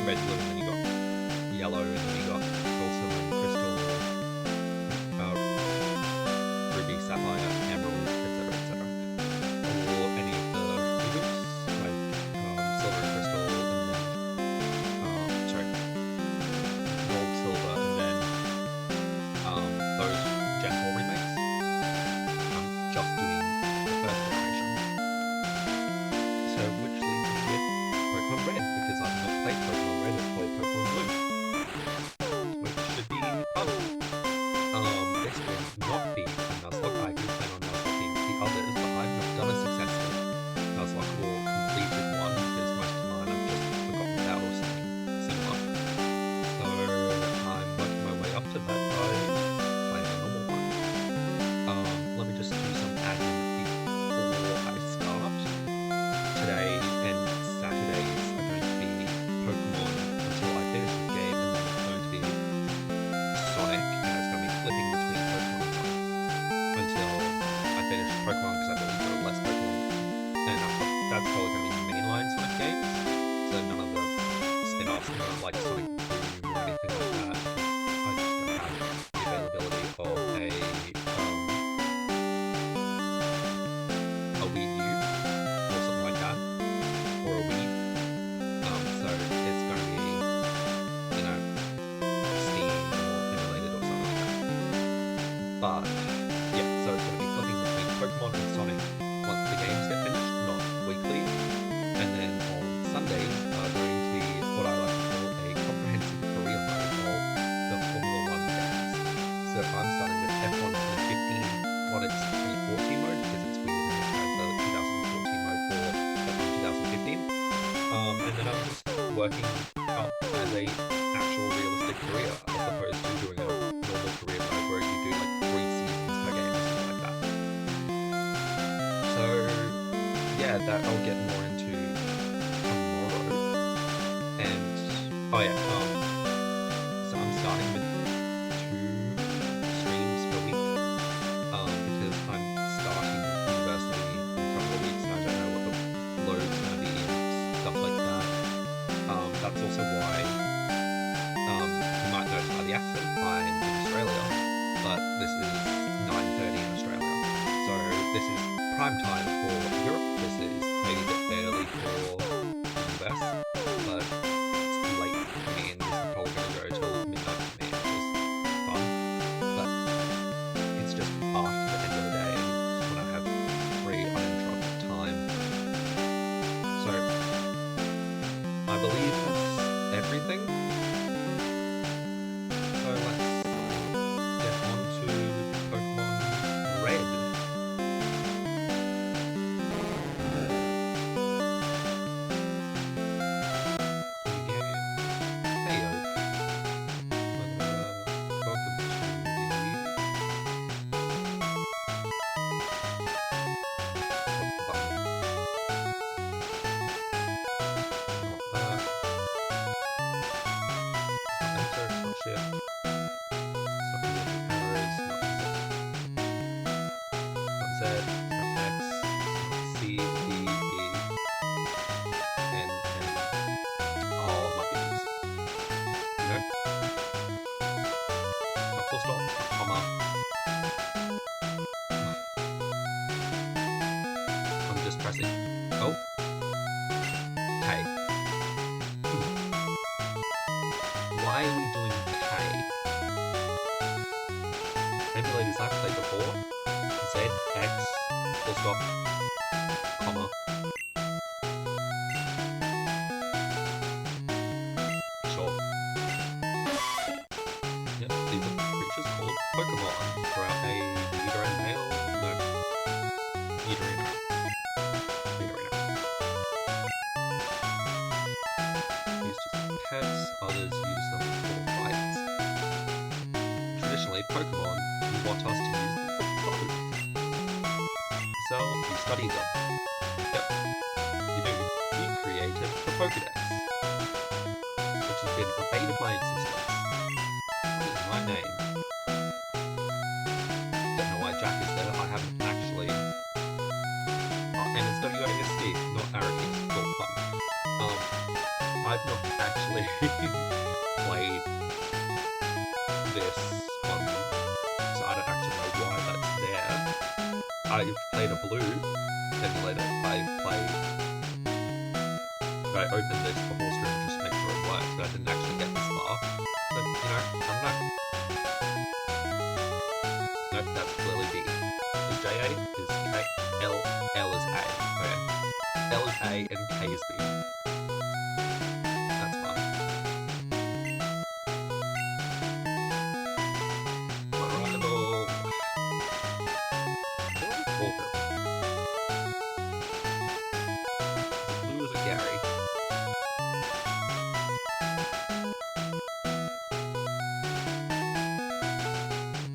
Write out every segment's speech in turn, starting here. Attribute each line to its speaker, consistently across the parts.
Speaker 1: red, blue, and then you got yellow, and then you got also crystal, ruby, sapphire, emerald, etc., etc. Or any of the eagles, like silver and crystal, and then sorry, gold, silver, and then those Gen 4 remakes. I'm just doing the first generation. So which leaves me with Pokemon Red, because I've not played Pokemon Red, I've played Pokemon Blue, which should be fun. This will not be a Nuzlocke. I do plan on Nuzlocking the others, but I've not done a successful Nuzlocke or completed one, because most of mine I've just forgotten about or something similar. So I'm working my way up to that by playing a normal one. Let me just do some admin before I start. Today and Saturdays are going to be Pokemon until I finish the game, and then it's going to be Sonic, and it's going to be flipping between Pokemon and Sonic until I finish Pokemon, because I believe there are less Pokemon, and that's probably going to be mainline Sonic games, so none of the spin-offs, like Sonic Boom or anything like that. I just don't have the availability of a Wii U or something like that, or a Wii. So it's going to be, Steam or emulated or something like that. But yeah, so it's going to be flipping between Pokemon and Sonic once the games get finished, not weekly. And then on Sundays are going to be what I like to call a comprehensive career mode of the Formula One games. So I'm starting with F1 2015, not its 2014 mode, because it's weird and it has the 2014 mode for F1 2015. And then I'm just working up as a actual realistic career, as opposed to doing a normal career mode where you do like 3 seasons per game or something like that. So yeah, that I'll get more into tomorrow. And oh yeah, so I'm starting with 2 streams per week, because I'm starting university in a couple of weeks and I don't know what the load's going to be and stuff like that. That's also why you might notice by the accent I'm in Australia, but this is 9:30 in Australia, so this is prime time for Europe. This is maybe a bit early for the US, but it's late for me, and this is probably going to go till midnight for me, which is fun. But it's just after the end of the day, and when I have free uninterrupted time. So I believe that's everything. So let's get on to Pokemon Red. Hey, Oak. Welcome to shift. It's not arrows, not Z, not X, not C, D, E, N, oh, it might be these. Nope. Not full stop, not comma. I'm just pressing. Oh. K. Why are we doing K? Emulators I've played before. Z, X, full stop, comma. Sure. Yep, these are creatures called Pokemon throughout a uterine male. No. Uterine. Used as pets, others use them for fights. Traditionally, Pokemon want us to use them for both. So, you study them. Yep, you do. You created the Pokedex, which has been a bane of my existence. What is my name? Don't know why Jack is there, I haven't actually... Oh, and it's WASD, not Arrogant, it's called fun. I I've not actually played this one, so I don't actually know why that's there. I've played a blue emulator. I opened this before stream just to make sure it worked, but I didn't actually get this far. So, you know, I don't know. Nope, that's clearly B. Is J A? Is K? L is A. Okay. L is A and K is B. That's fun. Arrival. Order. Blue is a Gary.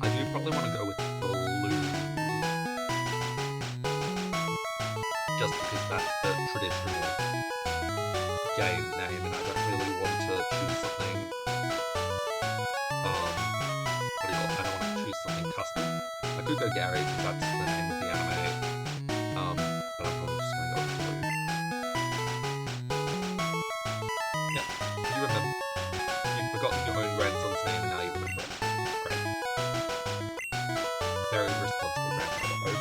Speaker 1: I do probably want to go with blue. Just because that's the traditional game name and I don't really want to choose something what do you call it? I don't want to choose something custom. I could go Gary because that's the name of the anime. But I'm probably just gonna go with blue. Yeah, you remember. You've forgotten your own grandson's name and now you remember it. Great. Very responsible grandfather Oak.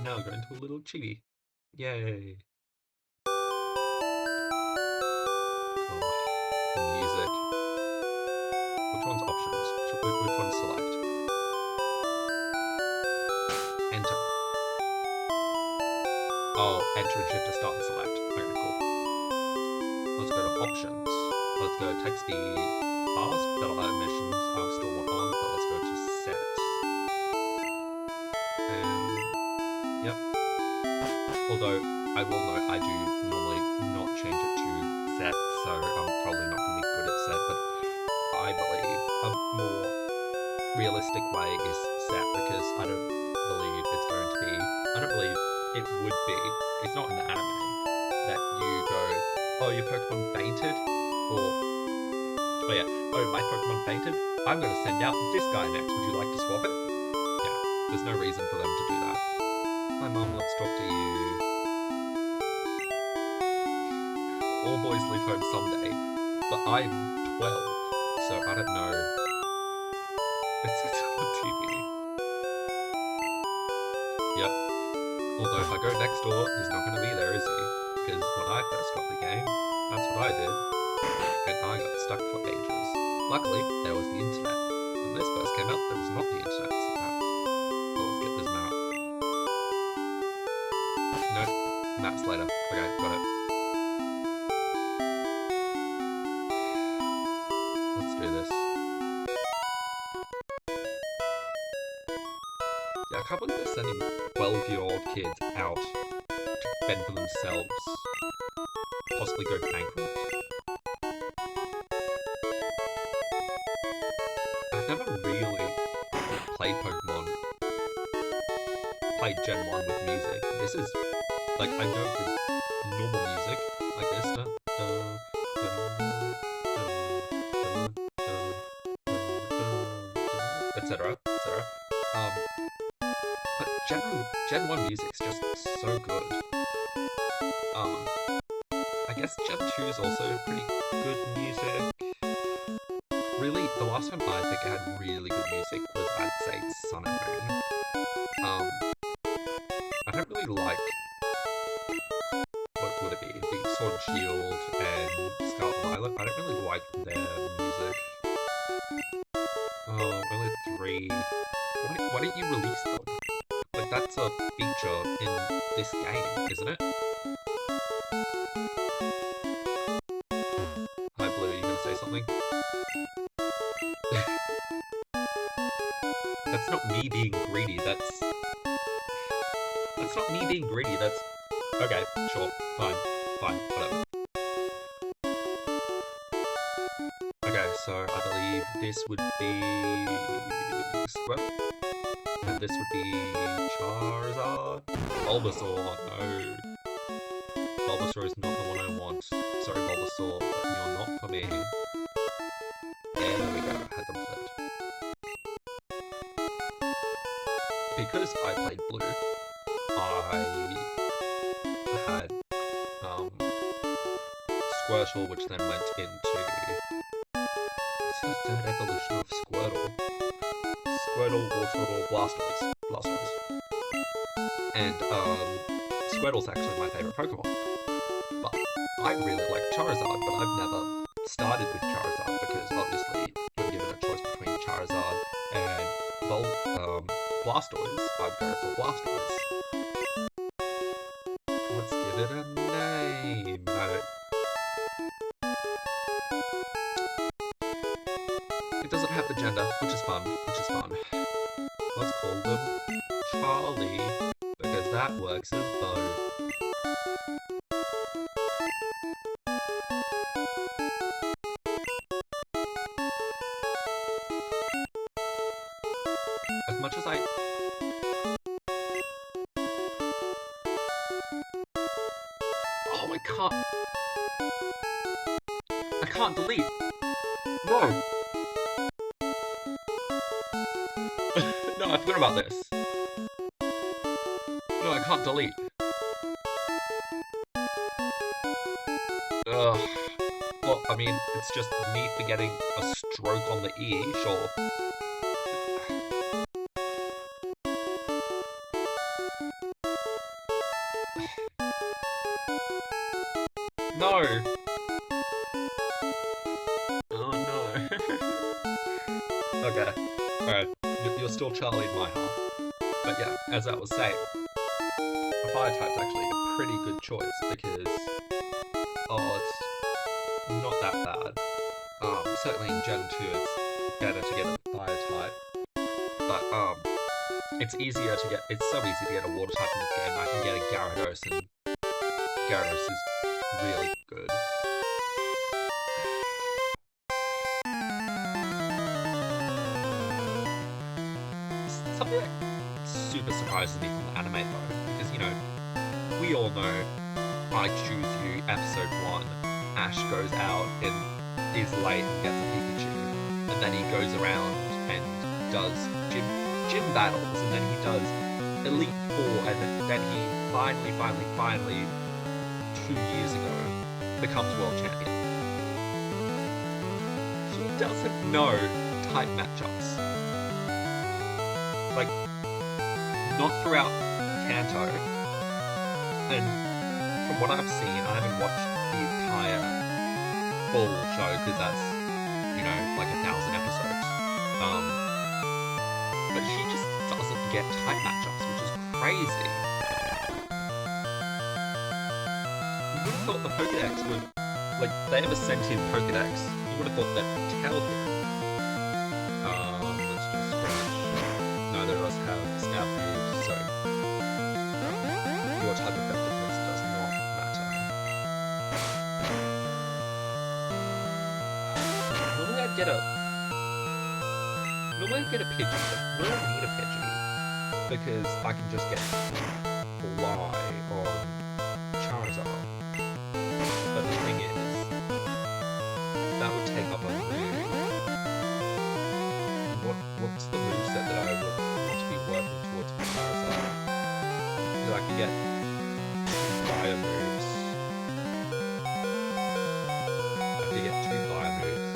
Speaker 1: Now we're going to a little chibi. Yay. Oh, the music. Which one's options? Which one's select? Enter. Oh, enter and shift to start and select. Okay, cool. Let's go to options. Let's go text speed fast. That'll add emissions. I'll still want on, but let's go to settings. And yep. Although I will note I do normally not change it to set, so I'm probably not going to be good at set, but I believe a more realistic way is set because I don't believe it's going to be, I don't believe it would be, it's not in the anime, that you go, oh, your Pokemon fainted, or, oh yeah, oh, my Pokemon fainted, I'm going to send out this guy next, would you like to swap it? Yeah, there's no reason for them to do that. Hi Mom, let's talk to you. All boys leave home someday, but I'm 12, so I don't know. It's on TV. Yep. Although if I go next door, he's not going to be there, is he? Because when I first got the game, that's what I did. And I got stuck for ages. Luckily, there was the internet. When this first came out, there was not the internet, so that's... Oh, let's get this map. Nope. Maps later. Okay, got it. Let's do this. Yeah, I can't believe they're sending 12-year-old kids out to fend for themselves. Possibly go bankrupt. I've never really played Pokemon. Played Gen 1 with music. This is, like, I know the normal music, like this, etc. But Gen 1 music's just so good. I guess Gen 2 is also pretty good music. Really, the last time I think I had really good music was, I'd say, Sun and Moon. I don't really like, what would it be? The Sword and Shield and Scarlet Violet. I don't really like their music. Oh, only 3. Why didn't you release them? Like, that's a feature in this game, isn't it? Hi, Blue, are you gonna say something? That's not me being greedy, that's not me being greedy, that's... Okay, sure, fine, whatever. Okay, so I believe this would be... Squirtle? And this would be Charizard? Bulbasaur, no. Bulbasaur is not the one I want. Sorry, Bulbasaur, but you're not for me. There we go, had them flipped. Because I played blue, I had Squirtle, which then went into... What's the third evolution of Squirtle? Squirtle, Wartortle, Blastoise. Blastoise. And Squirtle's actually my favourite Pokemon. But I really like Charizard, but I've never started with Charizard because obviously when given a choice between Charizard and Blastoise, I'd go for Blastoise. Let's give it a name. It doesn't have the gender, which is fun. Let's call them Charlie, because that works as both. As much as I can't delete. No. No, I forgot about this. No, I can't delete. Ugh. Well, I mean, it's just me forgetting a stroke on the E, sure. No! Oh no. Okay. Alright. You're still Charlie in my heart. But yeah, as I was saying, a fire type's actually a pretty good choice because it's not that bad. Certainly in Gen 2 it's better to get a fire type. But it's so easy to get a water type in this game. I can get a Gyarados, and Gyarados is really good. Something that super surprises me from the anime though, because we all know I Choose You episode 1, Ash goes out and is late and gets a Pikachu, and then he goes around and does gym battles, and then he does Elite Four, and then he finally 2 years ago becomes world champion. He doesn't know type matchups. Like, not throughout Kanto. And from what I've seen, I haven't watched the entire full show because that's, like 1,000 episodes. But he just doesn't get type matchups, which is crazy. You would have thought the Pokedex would, like, they have a sentient Pokedex. You would have thought that'd tell him. Let's just scratch. Neither of us have Scout moves, so your type of effectiveness does not matter. Normally I'd get a Pidgey, but I don't need a Pidgey because I can just get Fly on Charizard. But the thing is, that would take up a move. What's the moveset that I would want to be working towards for Charizard? Because I can get fire moves. I could get 2 fire moves.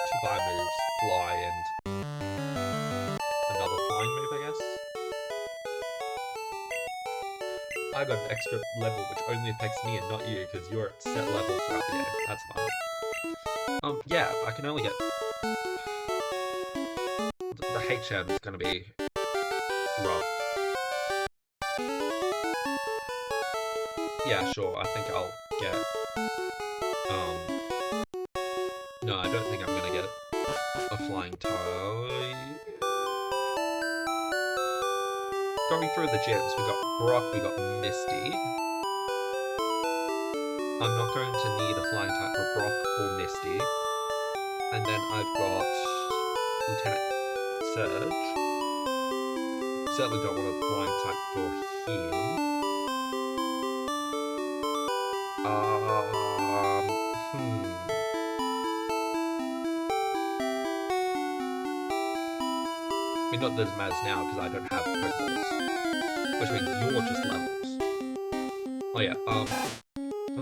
Speaker 1: Two fire moves, fly, and another flying move, I guess. I got an extra level which only affects me and not you because you're at set levels throughout the game. That's fun. Yeah, I can only get... The HM is gonna be rough. Yeah, sure, I think I'll get... No, I don't think I'm gonna get a flying tie. Going through the gyms, we got Brock, we got Misty. I'm not going to need a flying type for Brock or Misty. And then I've got Lieutenant Surge. Certainly don't want a flying type for him. I mean, not that it matters now because I don't have Pokeballs, which means you're just levels. Oh yeah, well,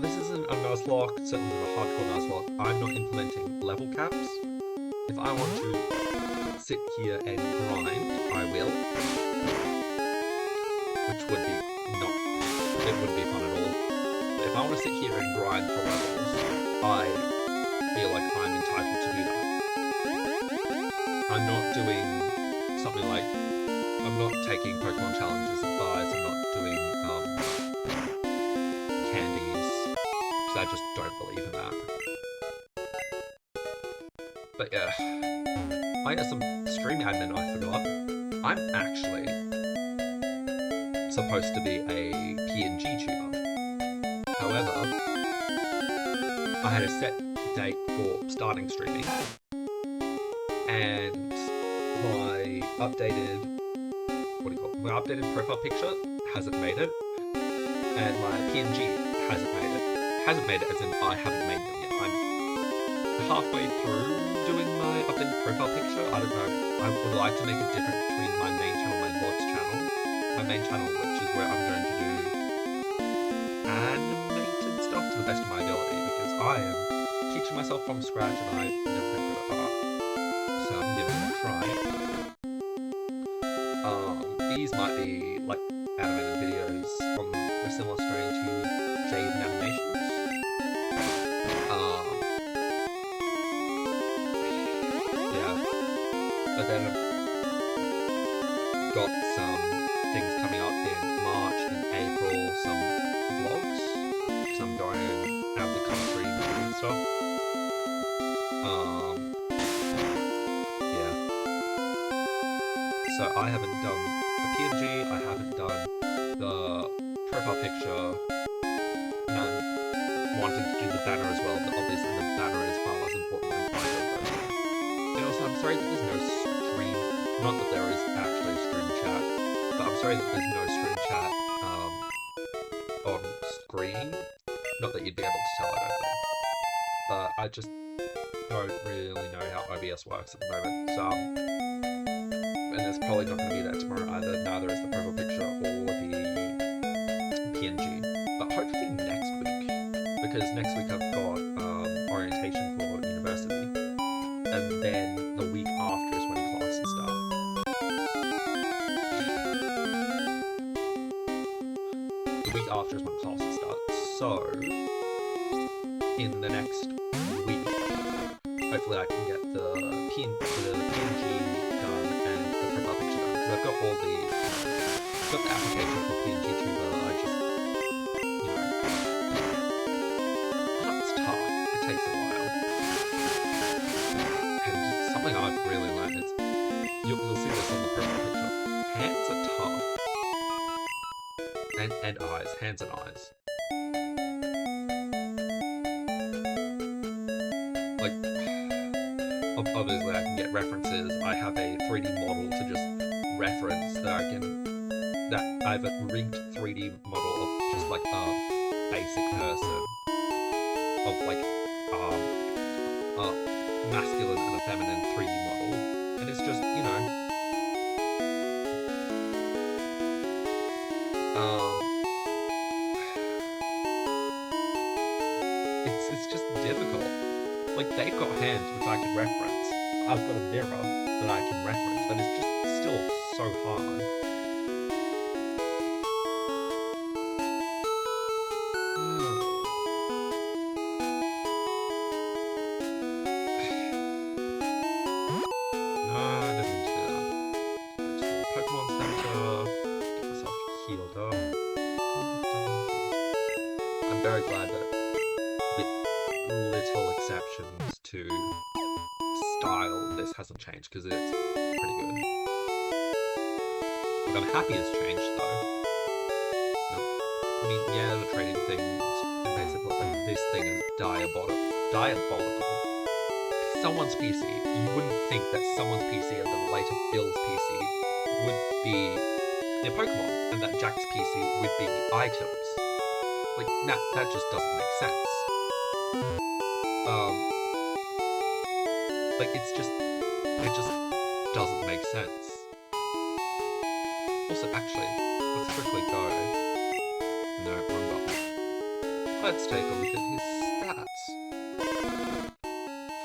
Speaker 1: this isn't a Nuzlocke, certainly not a hardcore Nuzlocke. I'm not implementing level caps. If I want to sit here and grind, I will. Which would be it wouldn't be fun at all. But if I want to sit here and grind for levels, I feel like I'm entitled to do that. I'm not doing something like, I'm not taking Pokemon challenges advice, I'm not doing candies, because I just don't believe in that. But yeah, I got some stream admin I forgot. I'm actually supposed to be a PNG tuber. However, I had a set date for starting streaming, and my updated profile picture hasn't made it, and my PNG hasn't made it. Hasn't made it as in I haven't made them yet. I'm halfway through doing my updated profile picture. I don't know. I would like to make a difference between my main channel and my VODs channel. My main channel, which is where I'm going to do animated stuff to the best of my ability, because I am teaching myself from scratch and I've never been good at art. So I'm giving it a try. These might be like animated videos on a similar strain to Jaden Animations. Yeah. But then I've got some things coming up in March and April, some vlogs, because I'm going out of the country and stuff. Yeah. So I haven't done the PNG, I haven't done the profile picture, and I'm wanting to do the banner as well, but obviously the banner is far less important than my photo. And also, I'm sorry that there's no stream, not that there is actually stream chat, but I'm sorry that there's no stream chat on screen. Not that you'd be able to tell, I don't think. But I just don't really know how OBS works at the moment, so and there's probably not going to be that tomorrow either, neither is the profile picture or the PNG. But hopefully next week, because next week I've got orientation for university, and then the week after is when classes start. The week after is when classes start, so in the next week, hopefully I can get the PNG done and the profile picture done, because I've got all the application for PNG tuber. I just, it's tough. It takes a while. And something I've really learned is, you'll see this on the profile picture, hands are tough. And eyes, hands and eyes. Like, obviously I can get references. I have a 3D model to just reference that I have a rigged 3D model of just like a basic person, of like a masculine and a feminine 3D model, and it's just, it's just difficult. Like, they've got hands which I can reference. I've got a mirror that I can reference, but it's just still so hard. No, I didn't mean to do that. Let's go to Pokemon Center, get myself healed up. I'm very glad that, with little exceptions to style, this hasn't changed, because it's pretty good. What I'm happy has changed, though. No, I mean, yeah, the trading things, and basically, this thing is diabolical. Someone's PC, you wouldn't think that someone's PC and then later Bill's PC would be their Pokemon, and that Jack's PC would be items. Like, that just doesn't make sense. Like, it just doesn't make sense. Also, actually, let's quickly go. No, wrong button. Let's take a look at his stats.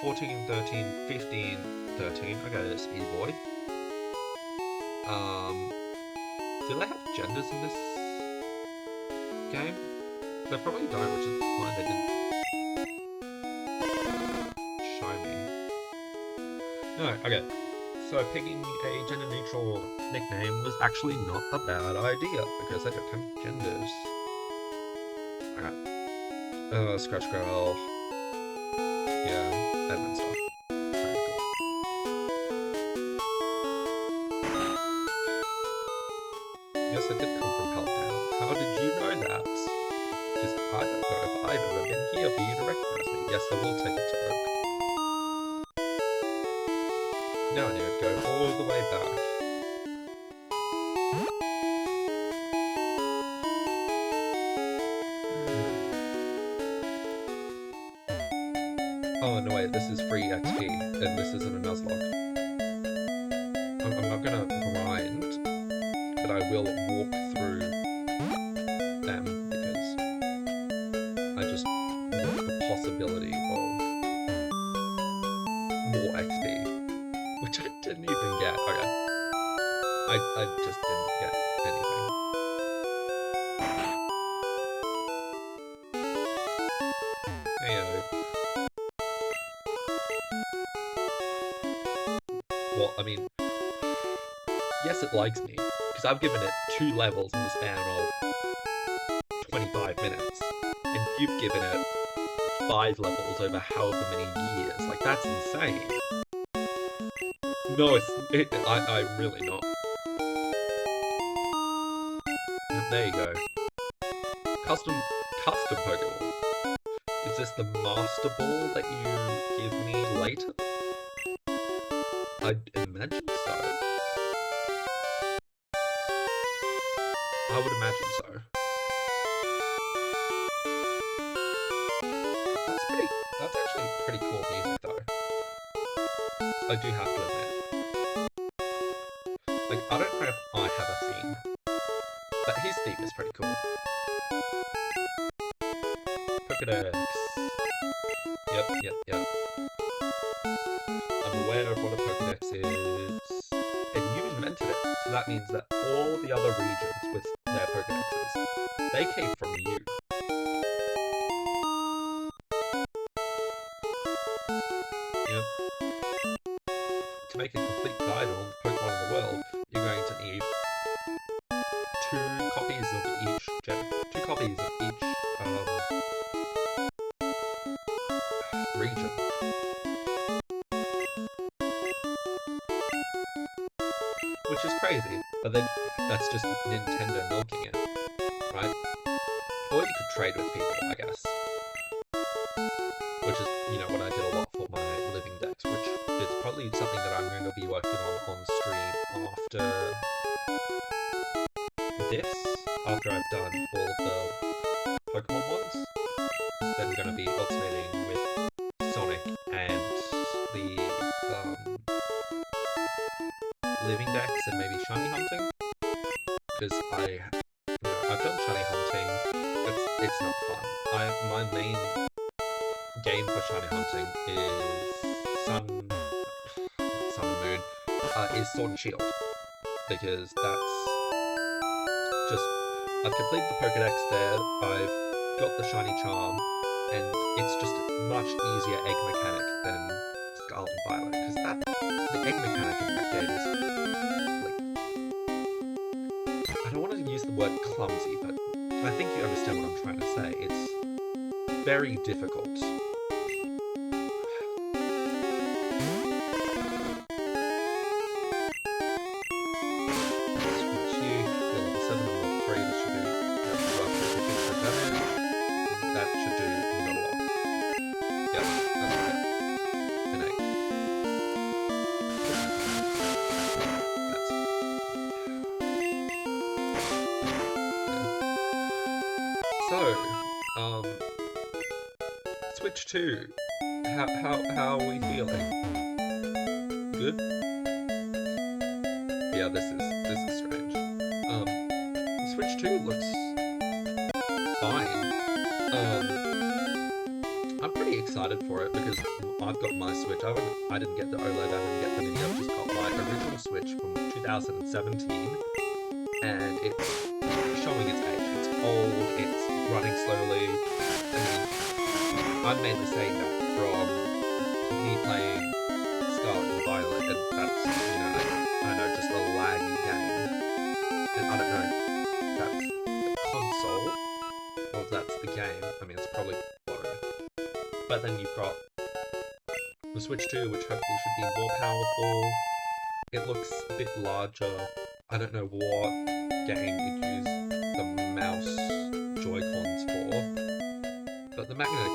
Speaker 1: 14, 13, 15, 13. Okay, that's E-boy. Do they have genders in this game? They probably don't, which is why they didn't show me. No, okay. So picking a gender-neutral nickname was actually not a bad idea, because they don't have genders. Okay. Scratch Girl. Yeah, admin stuff. Very cool. Yes, I did come from Helltown. How did you know that? Because I don't know if I've ever been here for you to recognize me. Yes, I will take it to Oak. Now I need to go all the way back. Oh no wait, this is free XP, and this isn't a Nuzlocke. I'm not gonna grind, but I will walk through them, because I just want the possibility of more XP, which I didn't even get. Okay. I just didn't get anything. Heyo. Well, I mean, yes, it likes me, because I've given it 2 levels in the span of 25 minutes, and you've given it 5 levels over however many years. Like, that's insane. No, I'm really not. There you go. Custom Pokeball. Is this the Master Ball that you give me later? I'd imagine so. I would imagine so. That's actually pretty cool music though. I do have to admit. Like, I don't know if I have a theme, but his theme is pretty cool. Pokédex. Yep. I'm aware of what a Pokédex is. And you invented it, so that means that all the other regions with their Pokédexes, they came from you. Yep. To make a complete guide on all the Pokemon in the world, you're going to need 2 copies of each region. Which is crazy, but then that's just Nintendo milking it, right? Or you could trade with people, I guess. Which is, what I did a lot for my living decks, which is probably something that I'm going to be working on stream after this, after I've done all of the Pokemon ones. It's then going to be alternating with Sonic and the living decks and maybe shiny hunting, because I've done shiny hunting. It's not fun. My main game for shiny hunting is Sun and Moon, is Sword and Shield, because that's just, I've completed the Pokédex there, I've got the shiny charm, and it's just a much easier egg mechanic than Scarlet and Violet, because the egg mechanic in that game is, like, I don't want to use the word clumsy, but I think you understand what I'm trying to say. It's very difficult. That should do not a lot. Yep, that's right. An 8. That's... Yeah. So, Switch 2. How are we feeling? Good? Yeah, this is strange. 2 looks fine. I'm pretty excited for it because I've got my Switch. I didn't get the OLED, I didn't get the Mini, I've just got my original Switch from 2017, and it's showing its age. It's old, it's running slowly. I mean, I'm mainly saying that from me playing Scarlet and Violet, and that's, you know, I know, just a laggy game. And I don't know if that's the console or if that's the game. I mean, it's probably both. But then you've got the Switch 2, which hopefully should be more powerful. It looks a bit larger. I don't know what game you'd use the mouse Joy-Cons for, but the magnetic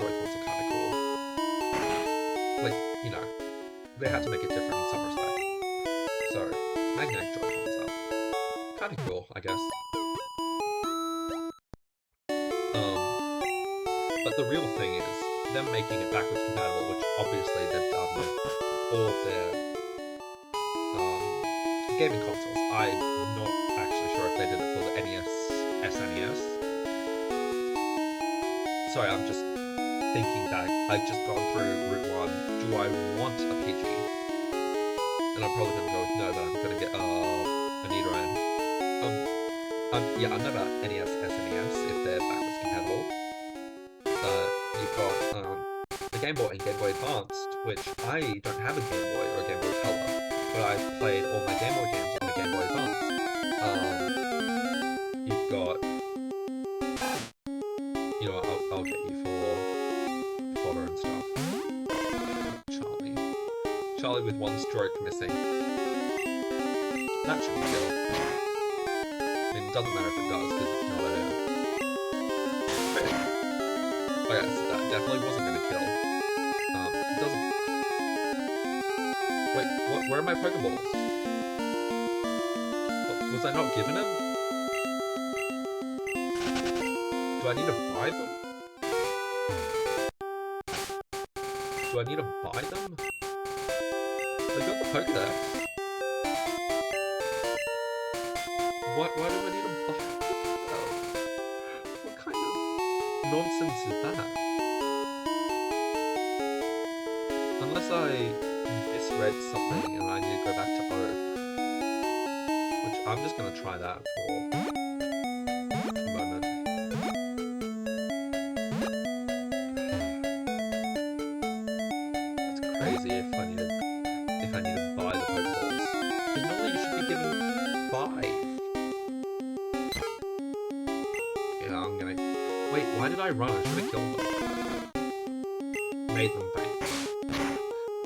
Speaker 1: Joy-Cons are kind of cool. Like, you know, they had to make it different in some respect. So, magnetic Joy-Cons are kind of cool, I guess. But the real thing is them making it backwards compatible, which obviously they've done with all of their gaming consoles. I'm not actually sure if they did it for the NES, SNES. Sorry, I'm just thinking back. I've just gone through Route 1. Do I want a Pidgey? And I'm probably going to go with no, but I'm going to get a Nidoran. Yeah, I'm never NES, SNES if they're backwards compatible. You've got the Game Boy and Game Boy Advanced, which I don't have a Game Boy or a Game Boy Color, but I've played all my Game Boy games on the Game Boy Advance. You've got, you know, I'll get you for fodder and stuff. Charlie with 1 stroke missing. That should kill. I mean, it doesn't matter if it does, because it's not a... Oh yeah, so that definitely wasn't going to kill. It doesn't... Wait, where are my Pokeballs? Was I not given them? Do I need to buy them? Do I need to buy them? I got the Pokedex. Why do I need to buy them? What kind of nonsense is that? Unless I misread something and I need to go back to Oak. Which I'm just going to try that for a moment. That's crazy if I need to buy the Pokeballs. Because normally you should be given 5. Yeah, I'm gonna... Wait, why did I run? I should have killed them. Made them faint.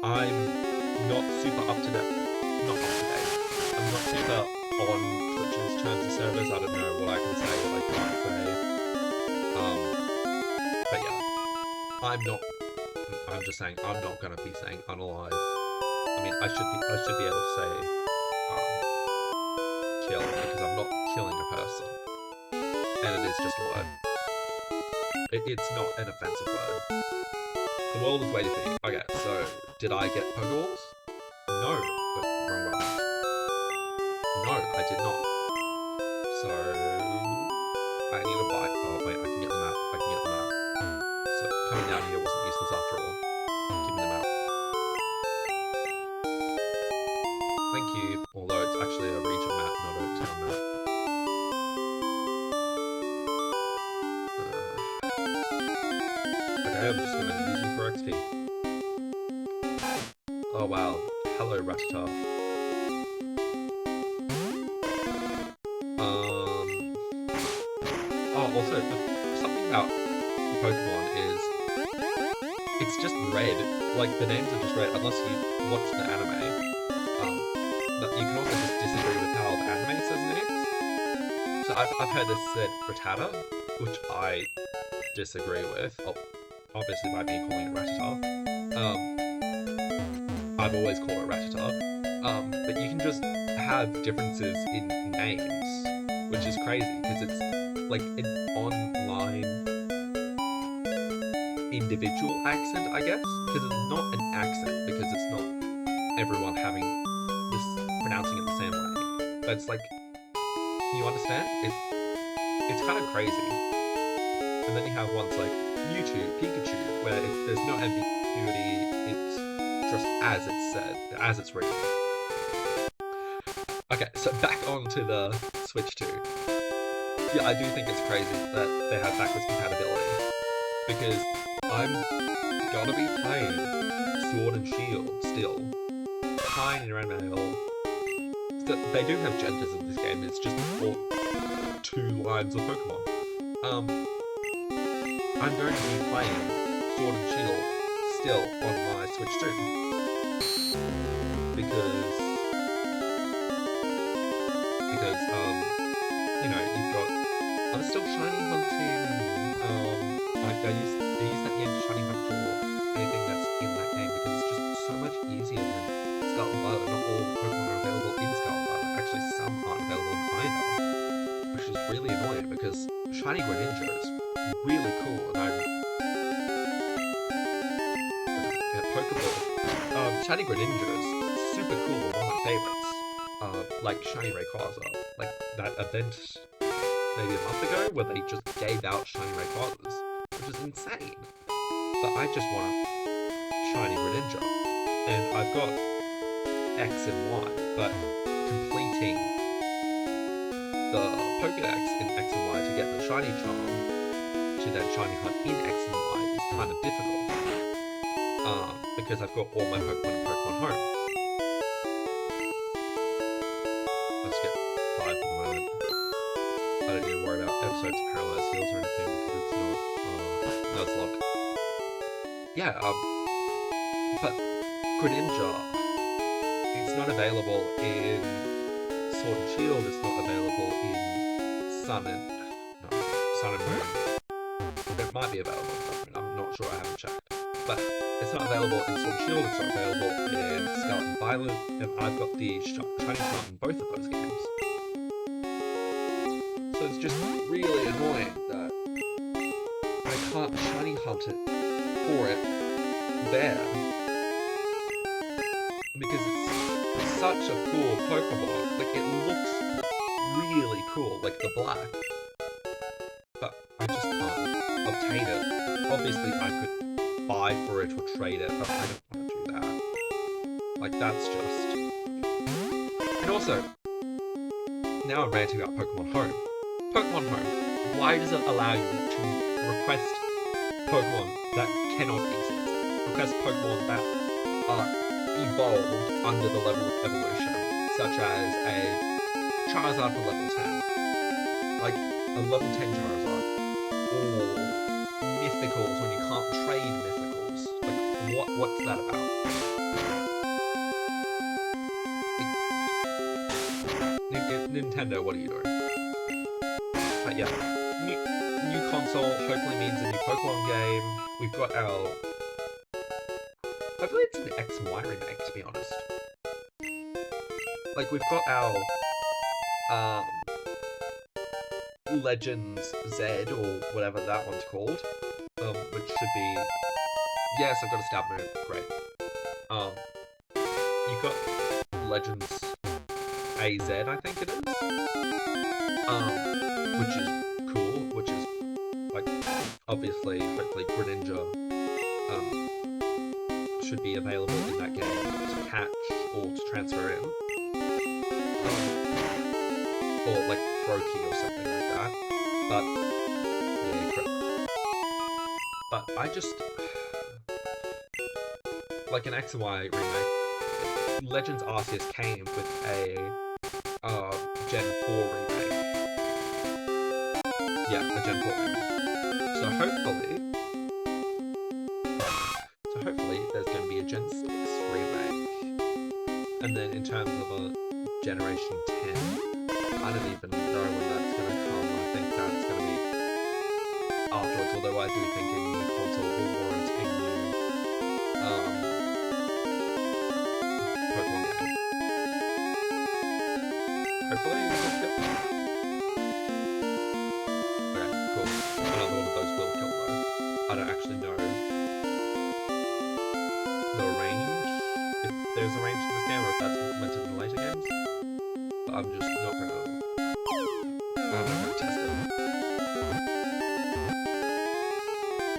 Speaker 1: I'm not super up to date. Not up to date. I'm not super on Twitch's terms of service. I don't know what I can say, what I can't say. But yeah, I'm just saying, I'm not gonna be saying unalive. I mean, I should be able to say kill because I'm not killing a person, and it is just a word. It's not an offensive word. The world is waiting for you. Okay, so did I get Pokeballs? No, but wrong one. No, I did not. So I need to buy. Oh wait, I can get them out. So coming down here wasn't useless after all. Give me them out. Thank you. Although it's actually a region map, not a town map. Okay, I'm just gonna use you for XP. Oh wow. Hello, Rattata. Oh, also, something about Pokemon is it's just red. Like, the names are just red, unless you watch the anime. But you can also just disagree with how the anime says names. So I've heard this said Rattata, which I disagree with. Obviously by me calling it Rattata. I've always called it Rattata. But you can just have differences in names, which is crazy, because it's like an online individual accent, I guess? Because it's not an accent, because it's not everyone having this, pronouncing it the same way. But it's like, You understand? It's kind of crazy. And then you have ones like Mewtwo, Pikachu, where there's no ambiguity. It's just as it's said, as it's written. Okay, so back onto the Switch 2. Yeah, I do think it's crazy that they have backwards compatibility, because I'm gonna be playing Sword and Shield still. Tiny Mail. They do have genders in this game, it's just for 2 lines of Pokemon. I'm going to be playing Sword and Shield still on my Switch 2. Because you know, you've got, I'm still shiny hunting, like they use that game to shiny hunt for anything that's in that game, because it's just so much easier than Scarlet and Violet. Not all Pokemon are available in Scarlet and Violet, actually some aren't available in either, which is really annoying, because shiny Greninja is really cool, and Pokeball. Shiny Greninja is super cool, one of my favorites. Like Shiny Rayquaza, like that event maybe a month ago where they just gave out Shiny Rayquazas, which is insane. But I just want a Shiny Greninja, and I've got X and Y, but completing the Pokédex in X and Y to get the Shiny Charm to then Shiny Hunt in X and Y is kind of difficult, because I've got all my Pokemon in Pokemon Home. Let's get 5 for the moment. I don't need to worry about episodes of Parallel Seals or anything, because it's not Nuzlocke. Yeah, but Greninja, it's not available in Sword and Shield, it's not available in Sun and Moon. It might be available in Sun and Moon, I'm not sure, I haven't checked. But it's not available in Sword and Shield, it's not available in Scarlet and Violet, and I've got the Shiny Charm in both of those games. So it's just really annoying that I can't shiny hunt it for it there. Because it's such a cool Pokemon. Like, it looks really cool, like the black. But I just can't obtain it. Obviously, I could buy for it or trade it, but I don't want to do that. Like, that's just... And also, now I'm ranting about Pokemon Home. Pokemon Home, why does it allow you to request Pokemon that cannot exist? Request Pokemon that are evolved under the level of evolution, such as a Charizard for level 10. Like, a level 10 Charizard. Or Mythicals when you can't trade Mythicals. Like, what's that about? Nintendo, what are you doing? But yeah, new console hopefully means a new Pokemon game. We've got our... Hopefully it's an X and Y remake, to be honest. Like, we've got our Legends Z, or whatever that one's called, which should be... Yes, I've got a stab move, great. You've got Legends AZ, I think it is, which is cool, which is, like, obviously, hopefully Greninja, should be available in that game to catch or to transfer in. Or like Froakie or something like that. But yeah, correct. But I just like an X and Y remake. Legends Arceus came with a Gen 4 remake. Yeah, a Gen 4 remake. So hopefully there's going to be a Gen 6 remake. And then in terms of a Generation 10, I don't even know when that's going to come. I think that's going to be afterwards, although I do think a new console will warrant a new Pokemon game. Hopefully, yep. Okay, cool. Another one of those will kill though. I don't actually know the range, if there's a range in this game, or if that's implemented in later games. But I'm just not gonna I'm not gonna test it.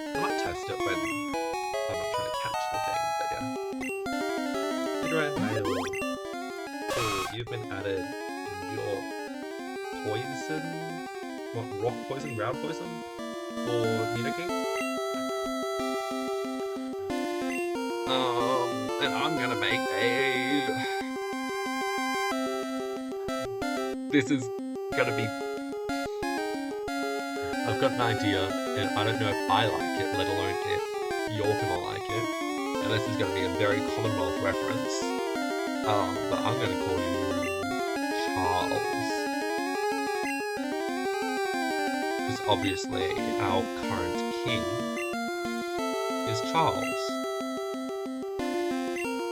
Speaker 1: I might test it when I'm not trying to catch the thing, but yeah. Feburary male. Oh, you've been added. Your poison? What, rock poison? Ground poison? For Nidoking? And I'm gonna make a... This is gonna be... I've got an idea, and I don't know if I like it, let alone if you're gonna like it. And this is gonna be a very Commonwealth reference. But I'm gonna call you Charles. Because obviously our current king is Charles.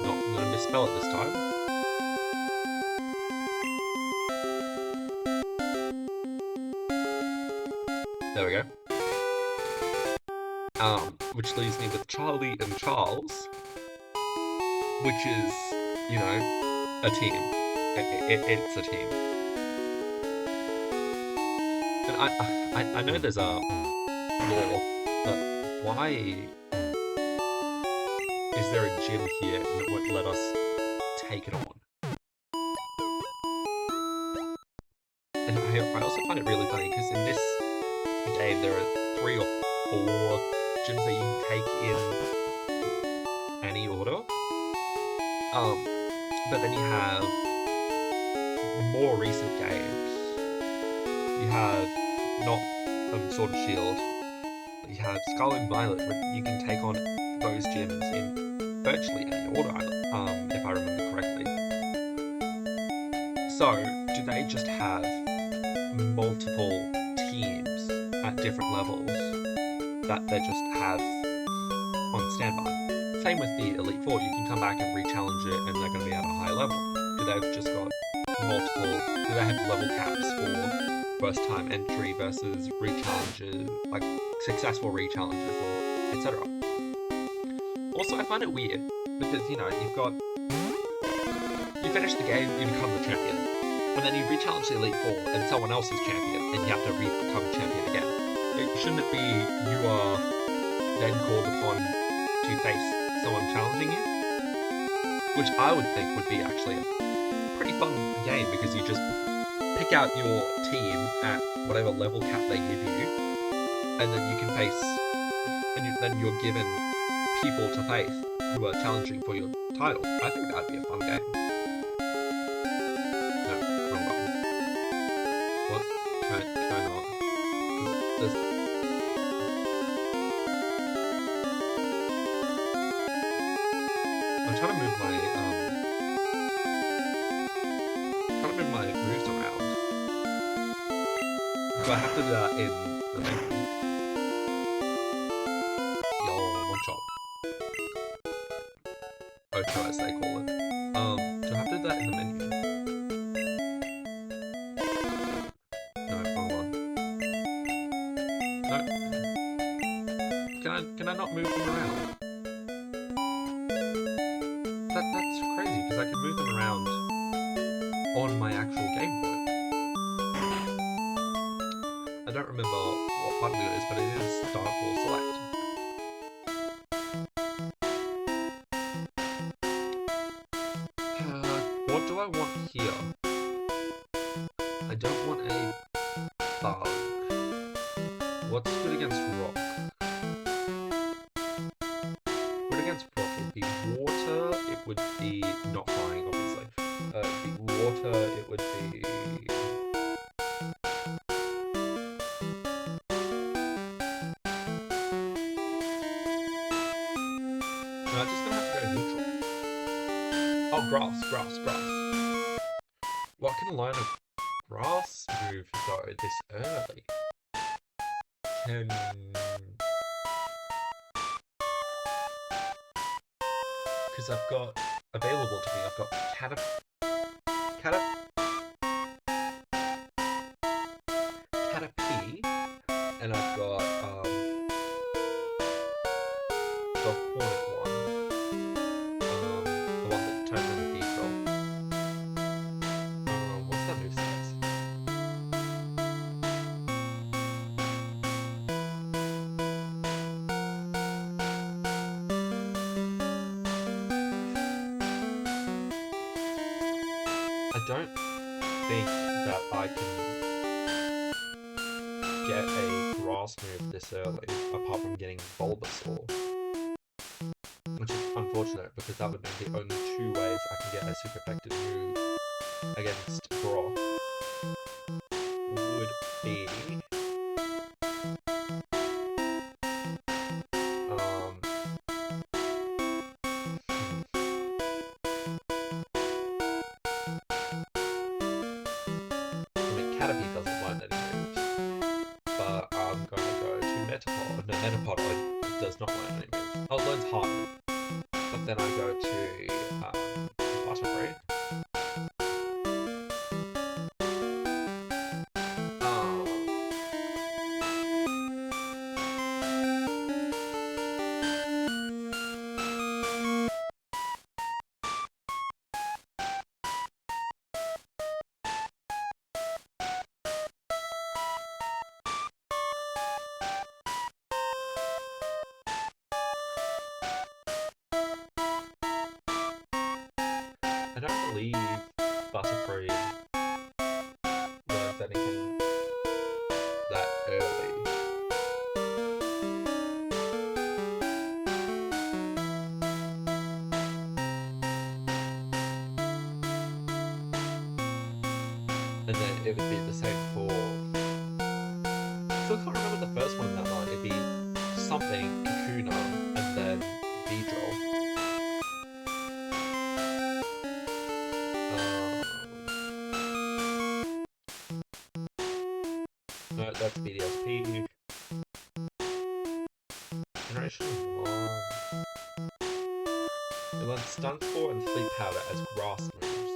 Speaker 1: Not gonna misspell it this time. There we go. Which leaves me with Charlie and Charles, which is, you know, a team. It's a team. And I know there's a law, but why is there a gym here that won't let us take it on? And I also find it really funny because in this game there are 3 or 4 gyms that you can take in any order. But then you have more recent games. You have not Sword and Shield. You have Scarlet and Violet, where you can take on those gyms in virtually any order, if I remember correctly. So, do they just have multiple teams at different levels that they just have on standby? Same with the Elite Four, you can come back and re-challenge it and they're going to be at a high level. Do they've just got multiple, do they have level caps for first time entry versus re-challenges, like successful re-challenges, etc. Also, I find it weird, because, you know, you finish the game, you become the champion, and then you re-challenge the Elite Four and someone else is champion, and you have to become champion again. Shouldn't it be you are then called upon to face someone challenging you? Which I would think would be actually a pretty fun game, because you just pick out your team at whatever level cap they give you, and then you can face, and then you're given people to face who are challenging for your title. I think that'd be a fun game. No, wrong button. What? Can I not? There's... I'm trying to move my moves around. So I have to do that in the menu. Yo, one shot. Ocho, as they call it. Do I have to do that in the menu? No, wrong one. No. Can I not move them around? That's crazy, because I can move them around on my actual Game Boy. I don't remember what button it is, but it is start or select. What do I want here? I don't want any bug. What's good against rock? Good against rock would be water, it would be not flying, obviously. It would be water, it would be... No, I'm just gonna have to go neutral. Oh, grass. What can a line of grass move though this early? Because I've got available to me, I've got Caterpie, and I've got the hornet one. The one that turns into Beedrill. What's that move says? I don't think that I can get a grass move this early, apart from getting Bulbasaur. Which is unfortunate, because that would be the only two ways I can get a super effective move against Brock. Would be... Caterpie doesn't learn any moves, but I'm going to go to Metapod. No, Metapod does not learn any moves. Oh, it learns Harden, but then I go to Butterfree. I don't believe Butterfree learns anything that early. And then it would be the same for... Still can't remember the first one in that line. It'd be something, Kakuna, and then Beedrill. No, that's BDSP. Generation 1. It learns Stun Spore and Sleep Powder as grass moves,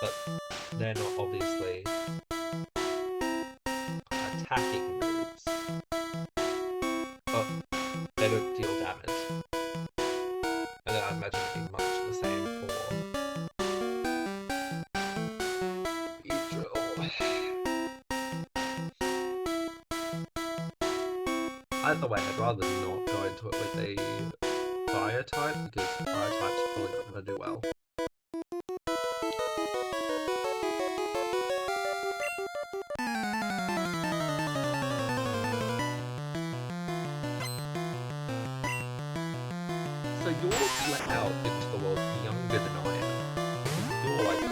Speaker 1: but they're not obviously attacking moves. But they don't deal damage. And then I imagine it'd be much the same for Beedrill. Either way, I'd rather not go into it with a fire type, because fire type's probably not going to do well. So you're let out into the world younger than I am. You're like 10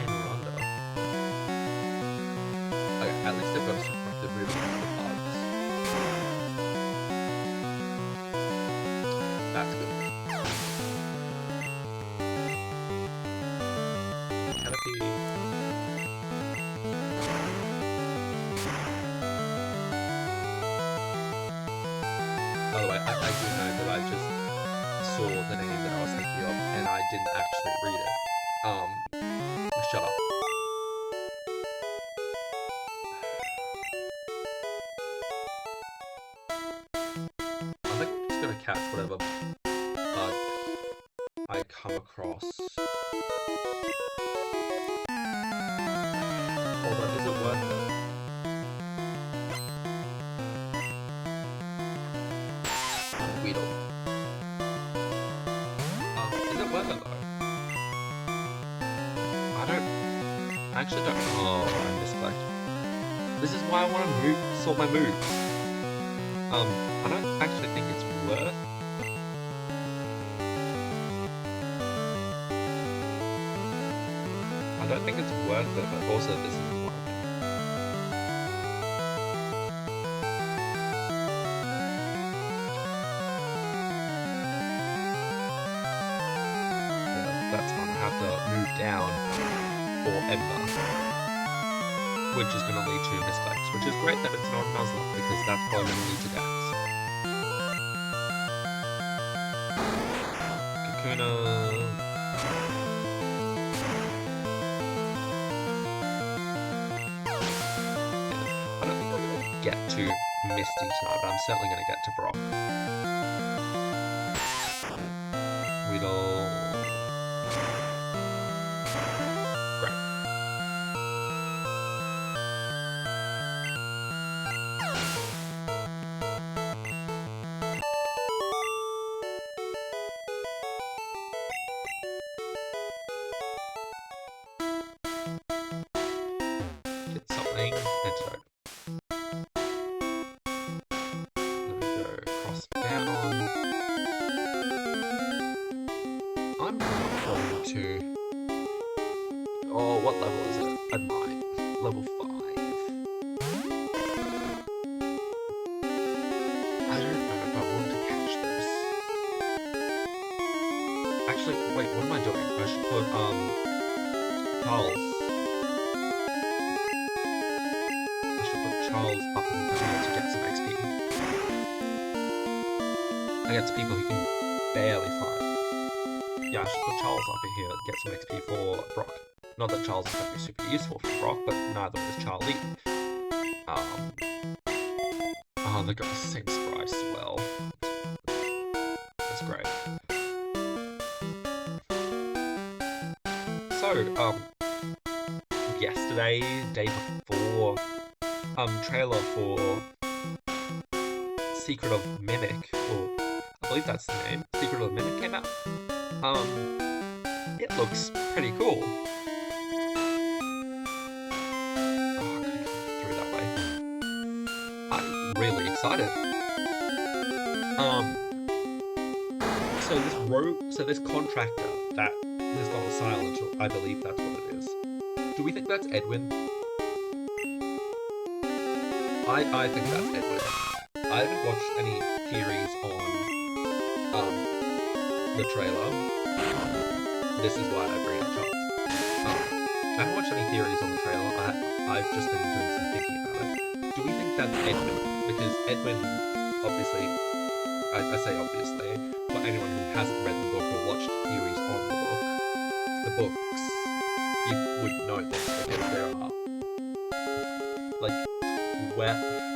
Speaker 1: or under. Okay, at least they've got a super really good bugs. That's good. Caterpie. By the way, I do know that I just saw the name that I was thinking of, and I didn't actually read it. Shut up. I think I'm just gonna catch whatever bug I come across. Hold on, is it worth it? Weedle. Is it worth it though? I actually don't. Oh, I misclicked. This is why I want to sort my moves. I don't actually think it's worth. I don't think it's worth it, but also this isn't worth it. That's fine. I have to move down for Ember, which is going to lead to mistakes, which is great that it's not Nuzlocke, because that's probably going to lead to deaths. Kakuna. I don't think I'm going to get to Misty tonight, but I'm certainly going to get to Brock. Weedle. I'm not going to... Oh, what level is it? At mine. Level 5. I don't know if I want to catch this. Actually, wait, what am I doing? I should put, Charles. I should put Charles up in the here to get some XP. Against people who can barely fight. Yeah, I should put Charles up in here to get some XP for Brock. Not that Charles is going to be super useful for Brock, but neither is Charlie. Oh, they got the same sprite as well. That's great. So, yesterday, day before, trailer for Secret of Mimic, or I believe that's the name, Secret of Mimic came out. It looks pretty cool. Oh, I couldn't get through that way. I'm really excited. So this contractor that has gone silent, I believe that's what it is. Do we think that's Edwin? I think that's Edwin. I haven't watched any theories on the trailer. This is why I bring up Charles. I haven't watched any theories on the trailer. I've just been doing some thinking about it. Do we think that's Edwin? Because Edwin, obviously, I say obviously, for anyone who hasn't read the book or watched theories on the books, you would know this because there are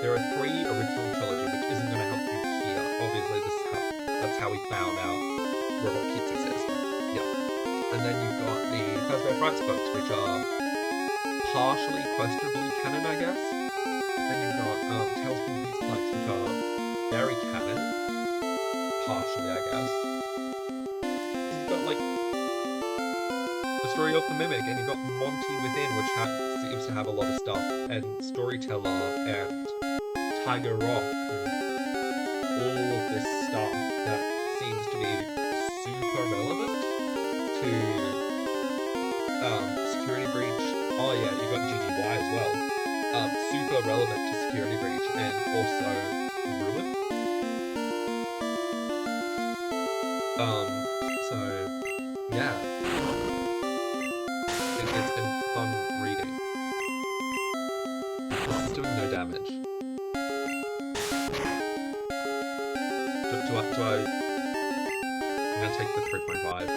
Speaker 1: there are 3 original trilogy, which isn't going to help you here. Obviously, that's how we found out Robot Kids exist. Yeah. And then you've got the Fazbear Frights books, which are partially questionably canon, I guess. Then you've got Tales from the Beast Plagues, which are very canon, partially, I guess. You've got the story of the Mimic, and you've got Monty Within, which seems to have a lot of stuff, and Storyteller, and Tiger Rock, and all of this stuff that seems to be super relevant to Security Breach. Oh yeah, you got GGY as well. Super relevant to Security Breach and also Ruin. So yeah, it's been fun reading. This is doing no damage. I'm gonna take the 3.5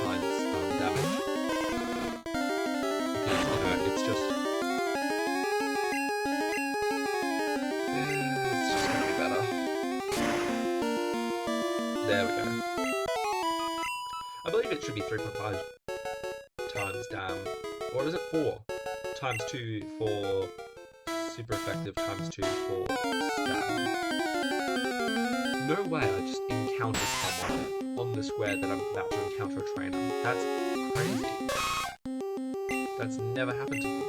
Speaker 1: times damage. Because, it's just gonna be better. There we go. I believe it should be 3.5 times dam. Or is it 4? Times 2 for super effective, times 2 for stab. No way I just encountered someone on the square that I'm about to encounter a trainer. That's crazy. That's never happened to me.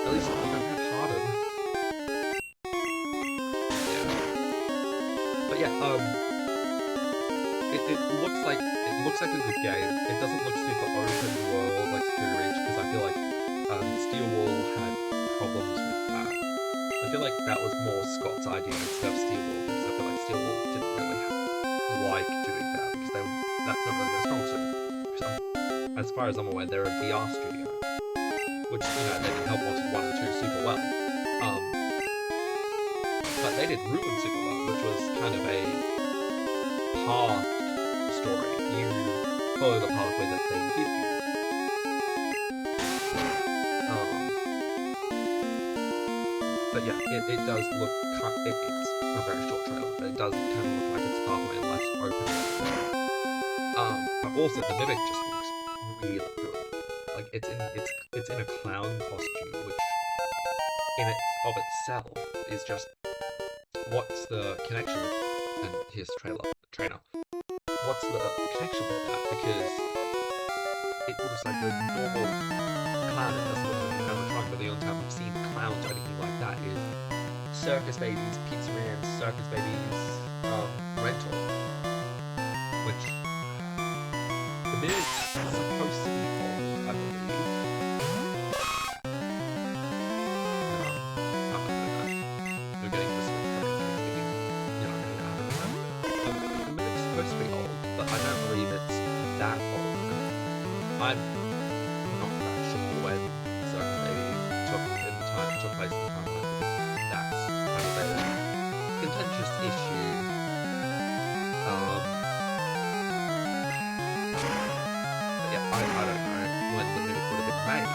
Speaker 1: At least I don't have Harden. Yeah. But yeah, it looks like a good game. It doesn't look super open world like Security Reach, because I feel like Steel Wall had problems with that. I feel like that was more Scott's idea instead of Steel Wall, because I feel like Steel Wall didn't really like doing that, because that's not really their strong suit. So, as far as I'm aware, they're a VR studio, which, they didn't help Wanted 1 and 2 super well. But they did Ruin super well, which was kind of a path story. You follow the pathway that they give you. But yeah, it does look, it's a very short trailer, but it does kind of look like it's pathway and less open. But also the Mimic just looks really good. Like it's in a clown costume, which in itself is just, what's the connection? And here's the trainer. What's the connection with that? Because it looks like a normal clown. It doesn't look like an animatronic, but the only time I've seen clowns or anything like that is Circus Babies, Pizza Man, Circus Babies, mimics supposed to be old, I believe. No, you're getting this with speaking. You're not getting 100%. The mimic's supposed to be old, but I don't believe it's that old. I'm not that sure when Circus Baby took place in the timeline, because that's kind of a contentious issue. But yeah, I don't know when the mimic would have been made,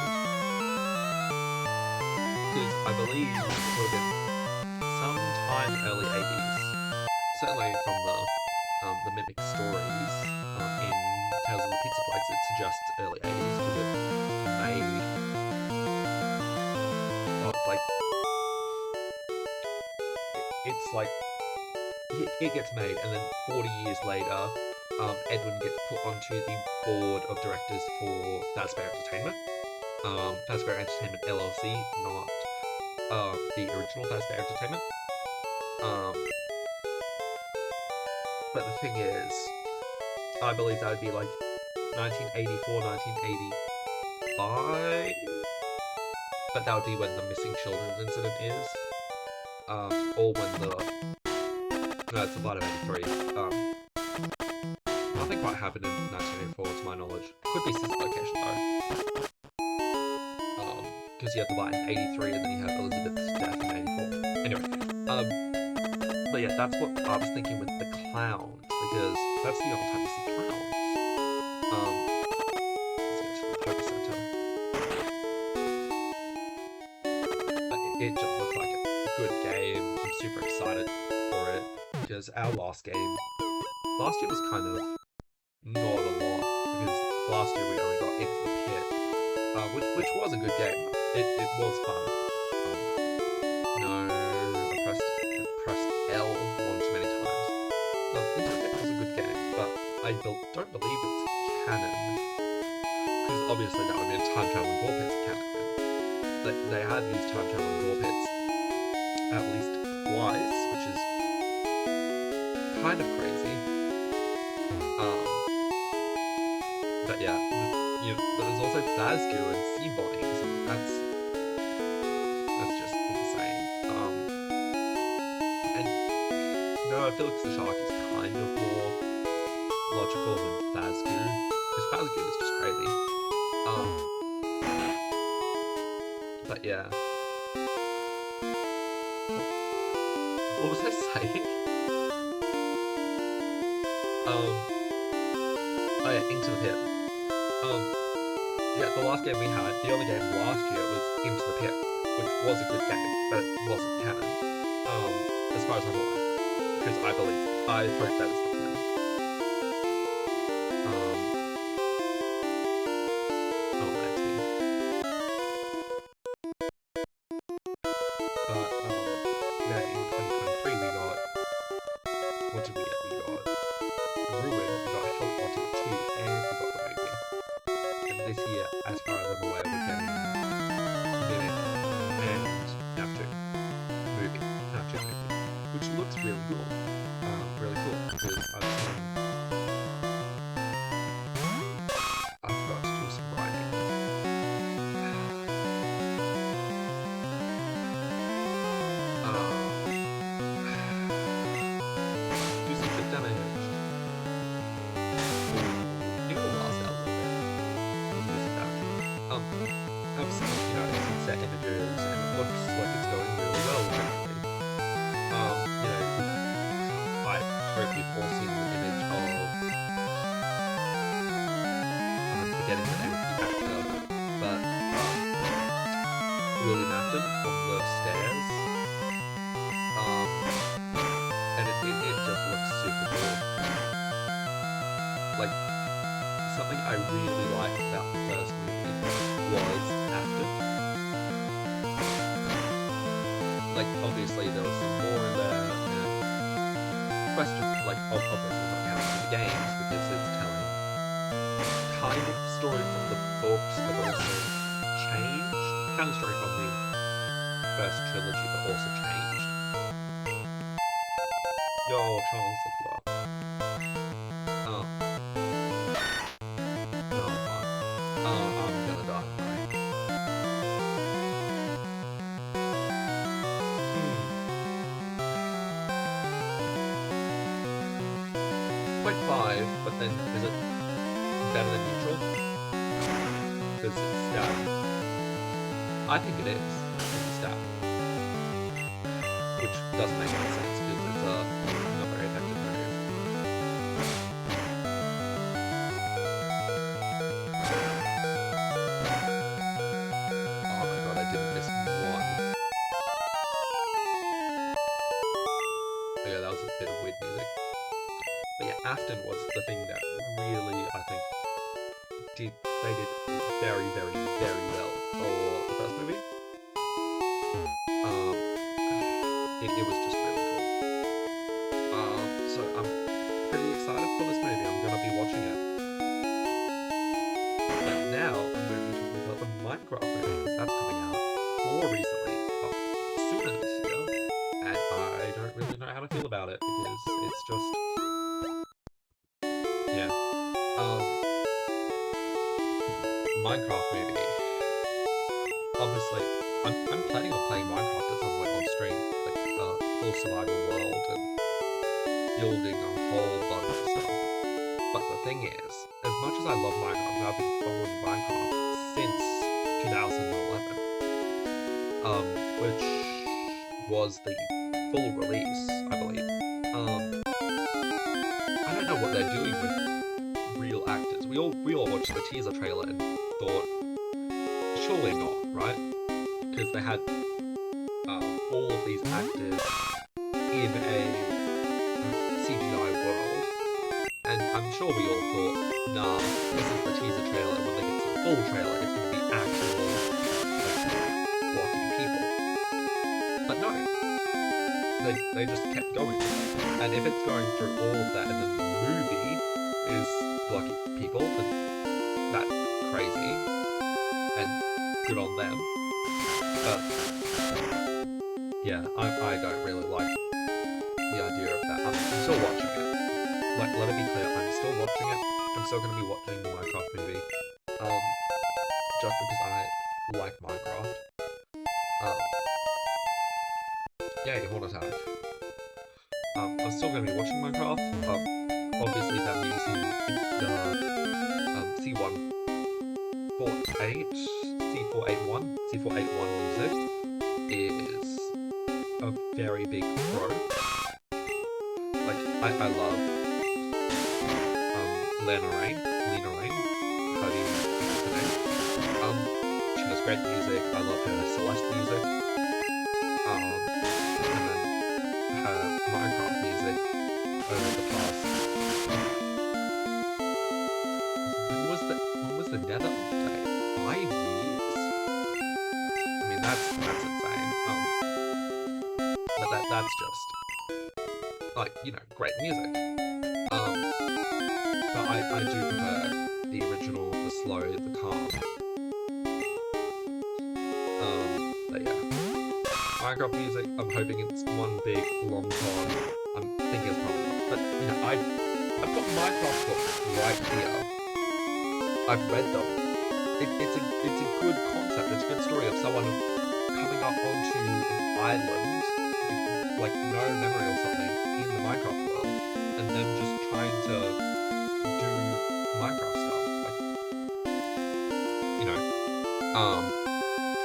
Speaker 1: because I believe it would have been sometime early 80s. Certainly from the mimic stories in Tales of the Pizza Place, it suggests early 80s because it was made. Oh, it's like it gets made, and then 40 years later, Edwin gets put onto the board of directors for Fazbear Entertainment. Fazbear Entertainment LLC, not the original Fazbear Entertainment. But the thing is, I believe that would be like 1984, 1985. But that would be when the missing children's incident is. Or when no, it's the Light of 83. Nothing quite happened in 1984 to my knowledge. Could be Sister Location though. Because you have the Light in 83 and then you have Elizabeth's death in 84. Anyway, but yeah, that's what I was thinking with the clowns, because that's the only time you see clowns. Let's get to the Poker Center. It just looks like a good game. I'm super excited for it, because our last year was kind of not a lot, because last year we only got Into the Pit, which was a good game. It was fun. No, I pressed L one too many times. Into the Pit was a good game, but I don't believe it's canon, because obviously that would be a time traveling door pits canon. They have used time traveling door pits at least twice, which is kind of crazy. But yeah, there's also Fazgoo and Sea Bodies, and that's just insane. And Felix the Shark is kind of more logical than Fazgoo, because Fazgoo is just crazy. But yeah. What was I saying? Oh yeah, Into the Pit. Yeah, the last game we had, the only game last year was Into the Pit, which was a good game, but it wasn't canon. As far as I'm aware. Because I hope that it's not canon. Yeah, in 2023 we got, what did we get? We got Ruin, we got Help Wanted 2, and we got the movie. And this year, as far as I'm aware, we're getting Mimic and FNAF 2 movie, which looks really cool. Really cool, because I forgot to do some writing. Music damage. You know, last out a little bit. Music damage. I've seen, set images, and it looks like it's going really well, generally. I hope you've all seen the image of, I'm forgetting the name of the actor, but William Afton from the stairs. And it just looks super cool. Like, something I really liked about the first movie was Afton. Like, obviously there was some more in there, question, like, obviously not counting the games, because it's telling kind of the story from the books, but also changed. Kind of story from the first trilogy, but also changed. Yo, Charles the Plot. 8.5, but then is it better than neutral? Because it's stab. I think it is. It's stab. Which doesn't make any sense because it's not very effective move. Oh my god, I didn't miss one. Yeah, that was a bit of weird music. But yeah, Afton was the thing that really, I think, they did very, very, very well for the first movie. It was just really cool. So I'm pretty excited for this movie. I'm gonna be watching it. But now I'm going to be talking about the Minecraft movie because that's coming out more recently, sooner this year, and I don't really know how to feel about it because it's just, yeah. Minecraft movie. Obviously, I'm planning on playing Minecraft at some point on stream, like full survival world and building a whole bunch of stuff. But the thing is, as much as I love Minecraft, I've been following Minecraft since 2011, which was the full release, I believe. I don't know what they're doing with real actors. We all watched the teaser trailer and thought, surely not, right? Because they had all of these actors in a CGI world, and I'm sure we all thought, nah, this is the teaser trailer. When they get to the full trailer, it's going to be actual, like, blocky people. But no, they just kept going. And if it's going through all of that, and then the movie is blocky people, then that's crazy. And good on them. But yeah, I don't really like the idea of that. I'm still watching it. Let it be clear, I'm still watching it. I'm still going to be watching the Minecraft movie. Just because I like Minecraft. Yay, horn attack. I'm still going to be watching Minecraft. Obviously that using the C481 music is a very big pro. Like, I love Lena Rain, how do you pronounce her name? She has great music. I love her Celeste music. And then her Minecraft music over the past. When was the Nether update? 5 years. I mean, that's insane. But that's just, like, you know, great music. But I do prefer the original, the slow, the calm. But yeah. Minecraft music, I'm hoping it's one big, long con. I'm thinking it's probably not. But, you know, I've got Minecraft books right here. I've read them. It's a good concept. It's a good story of someone coming up onto an island with, like, no memory or something in the Minecraft world, and them just trying to do Minecraft stuff. Like, you know,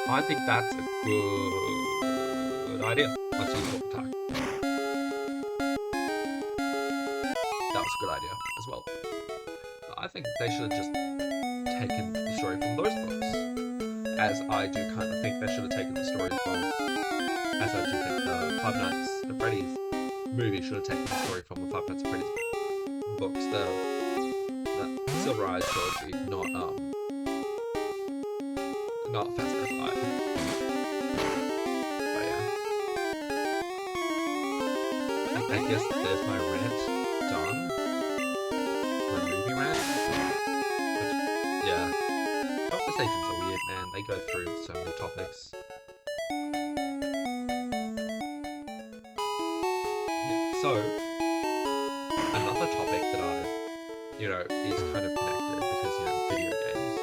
Speaker 1: I think that's a good idea. Let's use Warp Attack. That was a good idea as well. I think they should have just taken the story from those books. As I do kind of think they should have taken the story from, as I do think the Five Nights at Freddy's movie should have taken the story from the Five Nights at Freddy's books, the Silver Eyes trilogy, not Fast and Five. But yeah. I guess there's my rant done. My movie rant. Which, yeah. Conversations are weird, man. They go through so many topics. Yeah, so, another topic that is kind of connected because, video games.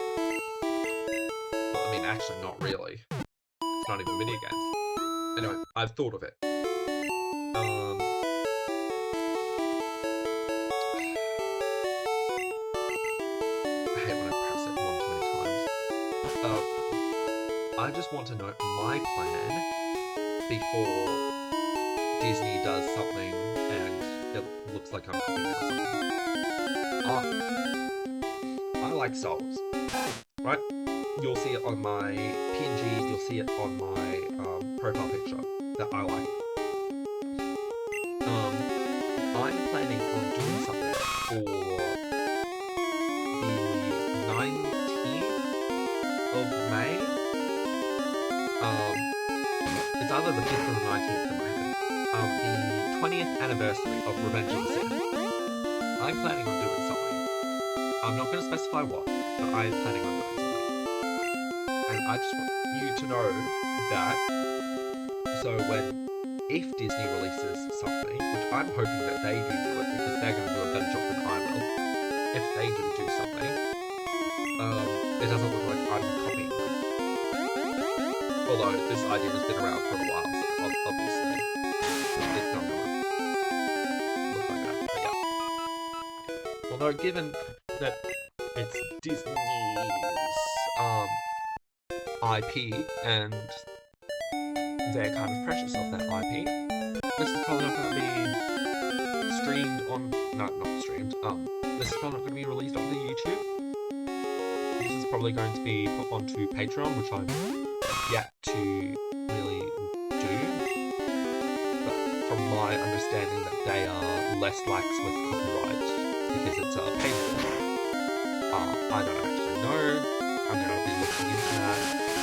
Speaker 1: Well, I mean, actually not really. It's not even video games. Anyway, I've thought of it. I just want to note my plan before Disney does something and it looks like I'm copying it or something. I like Star Wars, right? You'll see it on my PNG, you'll see it on my profile picture that I like it. I'm planning on doing something for the 19th of May. It's either the 5th or the 19th in my head. The 20th anniversary of Revenge of the Sith. I'm planning on doing something. I'm not going to specify what, but I'm planning on doing something. And I just want you to know that, so if Disney releases something, which I'm hoping that they do it because they're going to do a better job than I will, if they do something, it doesn't look like I'm copying them. Although this idea has been around for a while, so obviously it's not going to look like that, but yeah. Although given that it's Disney's IP and they're kind of precious of that IP, this is probably not going to be streamed on... No, not streamed. This is probably not going to be released onto YouTube. This is probably going to be put onto Patreon, which I've yet to really do. But from my understanding that they are less lax with copyright because it's a paywall. I don't actually know. I'm going to be looking into that,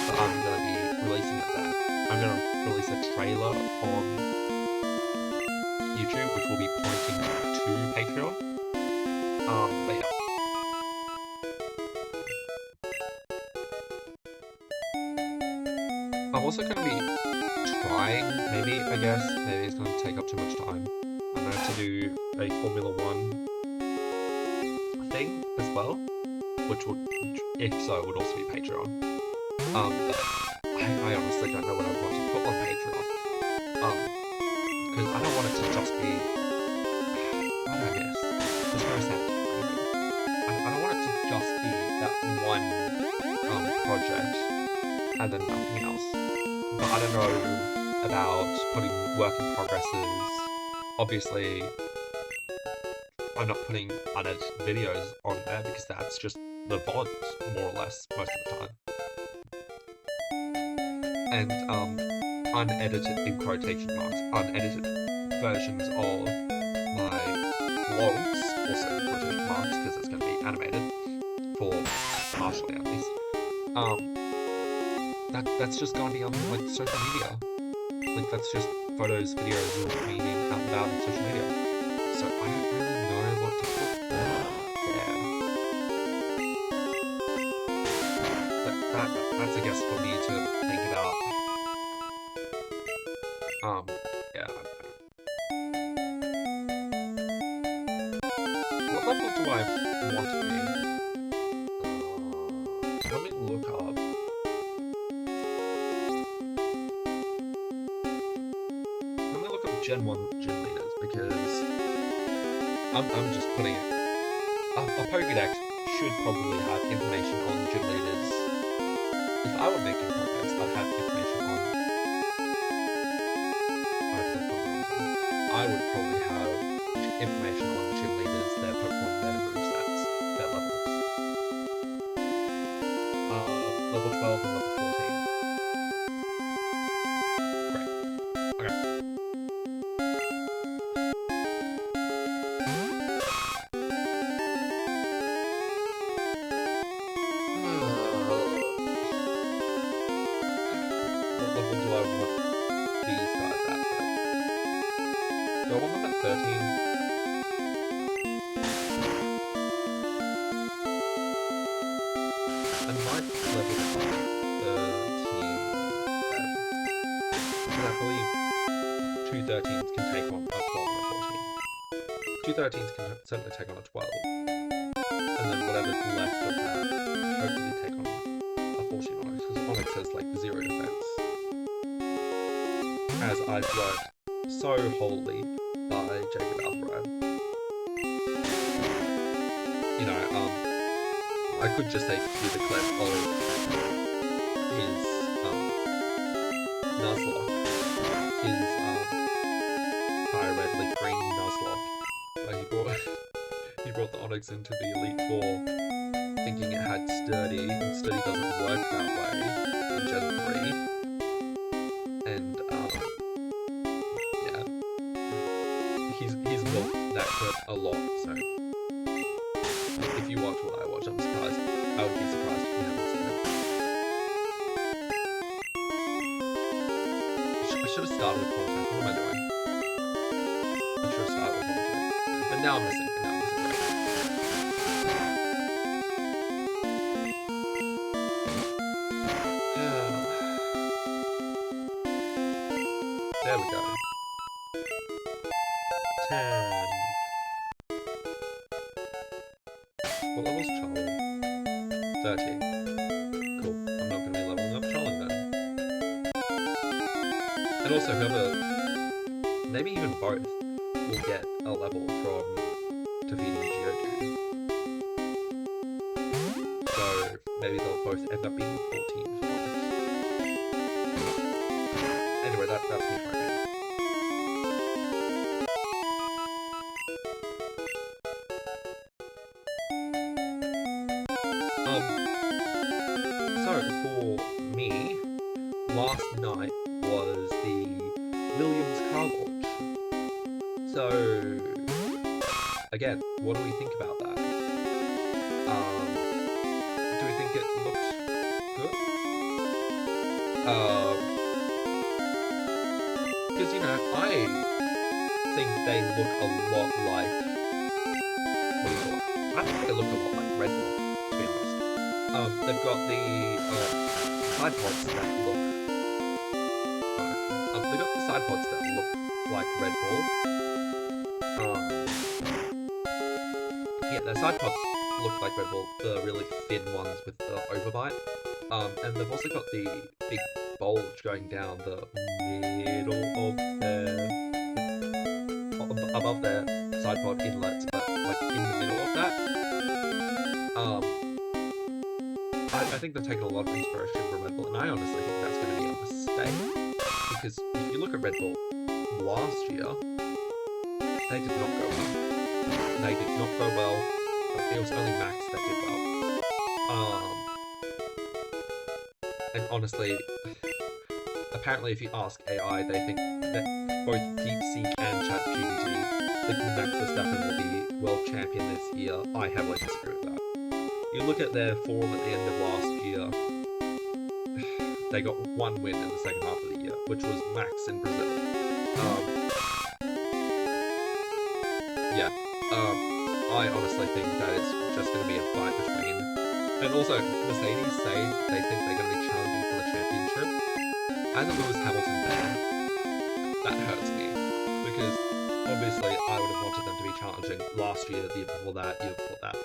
Speaker 1: but I'm going to be releasing it there. I'm going to release a trailer on YouTube, which will be pointing to Patreon. But yeah. I'm also going to be trying, maybe it's going to take up too much time. I'm going to do a Formula 1 thing as well, which would, if so, would also be Patreon. But I honestly don't know what I want to put on Patreon. Because I don't want it to just be... How do I guess? This is going to sound crazy. I don't want it to just be that one project and then nothing else. But I don't know about putting work in progresses. Obviously, I'm not putting unedited videos on there because that's just the VODs, more or less, most of the time. And unedited, in quotation marks, unedited versions of my vlogs, also in quotation marks, because it's going to be animated, for partially at least. That's just going to be on like social media. Like that's just photos, videos of me being out and about on social media. So I don't really know what to put there. That's a guess for me to think about. Yeah. What level do I want to be? Let me look up. Let me look up Gen 1 gym leaders because I'm just putting it. A Pokédex should probably have information on gym leaders. If I were making Pokédex, I'd have information on... I would probably have information on gym leaders, their Pokemon, their movesets, their levels. Level 12 and level 14. Great. Okay. What level do I want these guys at? Do I want them at 13? I might level 13. Because I believe two 13s can take on a 12 and a 14. Two 13s can certainly take on a 12. And then whatever's left of that, hopefully take on a 14 Onyx. Because Onyx has like 0 defense. As I've learned so wholly by Jacob Alvarez. You know, I could just say do the clip of his brought the Onyx into the Elite Four, thinking it had Sturdy, and Sturdy doesn't work that way in Gen 3. And yeah, he's milked that clip a lot. So if you watch what I watch, I'm surprised. I would be surprised if you haven't seen it. I should have started with contact. What am I doing? I should have started with contact. And now I'm missing. There we go. 10. What level's Charlie? 30. Cool. I'm not going to be leveling up Charlie then. And also whoever, maybe even both, will get a level from defeating Geodude. So maybe they'll both end up being 14 for once. Anyway, that's me for right now. So for me, last night was the Williams car launch. So again, what do we think about that? Do we think it looked good? Because, you know, I think they look a lot like... What do you call it? I think they look a lot like Red Bull, to be honest. They've got the side pods that look... they've got the side pods that look like Red Bull. Yeah, their side pods look like Red Bull, the really thin ones with the overbite. And they've also got the big bulge going down the middle of their... above their side pod inlets, but like in the middle of that. I think they're taking a lot of inspiration from Red Bull, and I honestly think that's going to be a mistake. Because if you look at Red Bull last year, they did not go well. They did not go well. It was only Max that did well. And honestly, apparently if you ask AI, they think that both DeepSeek and ChatGPT think Max Verstappen will be world champion this year. I heavily disagree with that. You look at their form at the end of last year, they got one win in the second half of the year, which was Max in Brazil. I honestly think that it's just going to be a fight between... And also, Mercedes say they think they're going to be challenging for the championship. As a Lewis Hamilton fan, that hurts me. Because, obviously, I would have wanted them to be challenging last year, the year before that, year before that.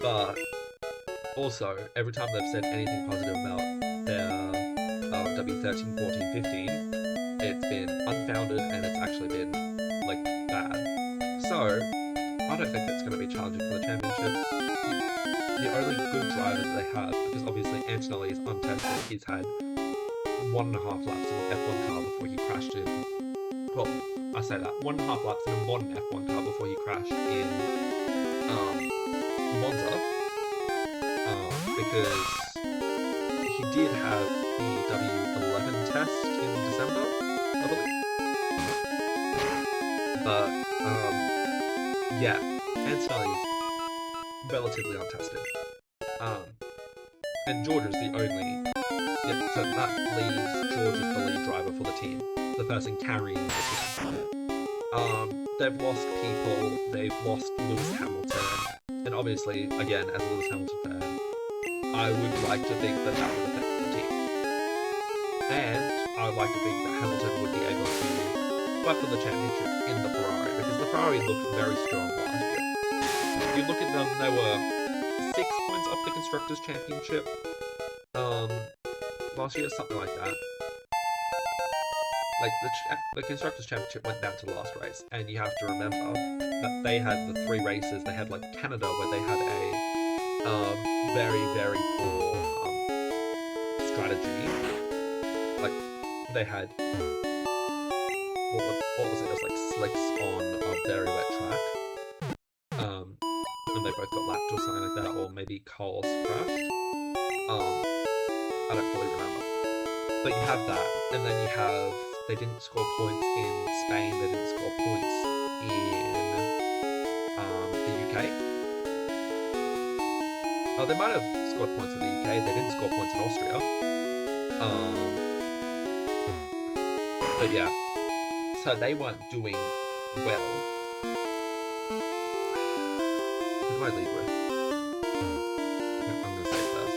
Speaker 1: But, also, every time they've said anything positive about their W13, 14, 15, it's been unfounded and it's actually been, like, bad. So, I don't think it's going to be challenging for the championship. The only good driver that they have, because obviously Antonelli is untested, he's had 1.5 laps in an F1 car before he crashed in... Well, I say that, 1.5 laps in a modern F1 car before he crashed in Monza. Because he did have the W11 test in December, I believe. But, yeah, Antonelli is relatively untested. And George is the only... Yeah, so that leaves George as the lead driver for the team. The person carrying the team. They've lost people, they've lost Lewis Hamilton, and obviously, again, as a Lewis Hamilton fan, I would like to think that that would affect the team. And I would like to think that Hamilton would be able to fight for the championship in the Ferrari, because the Ferrari looked very strong last year. If you look at them, they were 6 points off the Constructors' Championship last year, something like that. Like, the Constructors' Championship went down to the last race, and you have to remember that they had the 3 races. They had, like, Canada, where they had a very, very poor strategy. Like, they had... What was it? It was, like, slicks on a very wet track. and they both got lapped or something like that, or maybe Carlos crashed. I don't fully remember. But you have that, and then you have they didn't score points in Spain, they didn't score points in the UK. Oh, they might have scored points in the UK, they didn't score points in Austria. But yeah, so they weren't doing well. Who do I lead with? I'm gonna say first.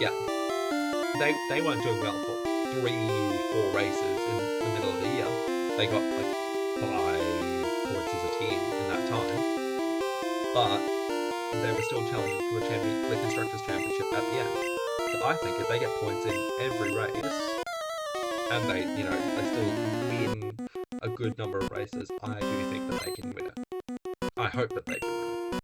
Speaker 1: Yeah, they weren't doing well for 3-4 races in the middle of the year. They got like 5 points as a team in that time, but they were still challenging for the Constructors' Championship at the end. So I think if they get points in every race, and they still win a good number of races, I do think that they can win it. I hope that they can win it.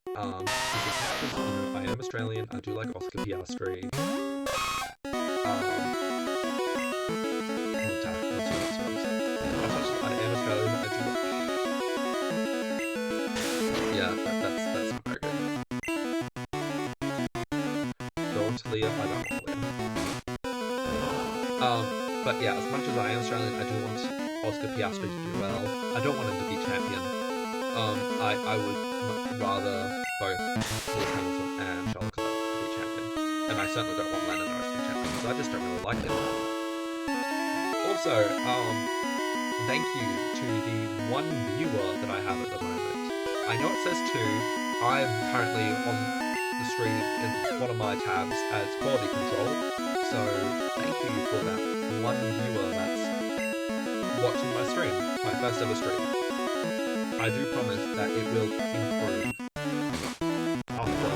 Speaker 1: Because, I am Australian, I do like Oscar Piastri. That's very good. Go on to Leah, I don't want Leah. But yeah, as much as I am Australian, I do want Oscar Piastri to do well. I don't want him to be champion. I would rather both Lewis Hamilton and Charles Leclerc to be champion. And I certainly don't want Lando Norris to be champion, because I just don't really like him. Also, thank you to the one viewer that I have at the moment. I know it says 2. I'm currently on the stream in one of my tabs as quality control, so thank you for that one viewer that's watching my stream, my first ever stream. I do promise that it will improve after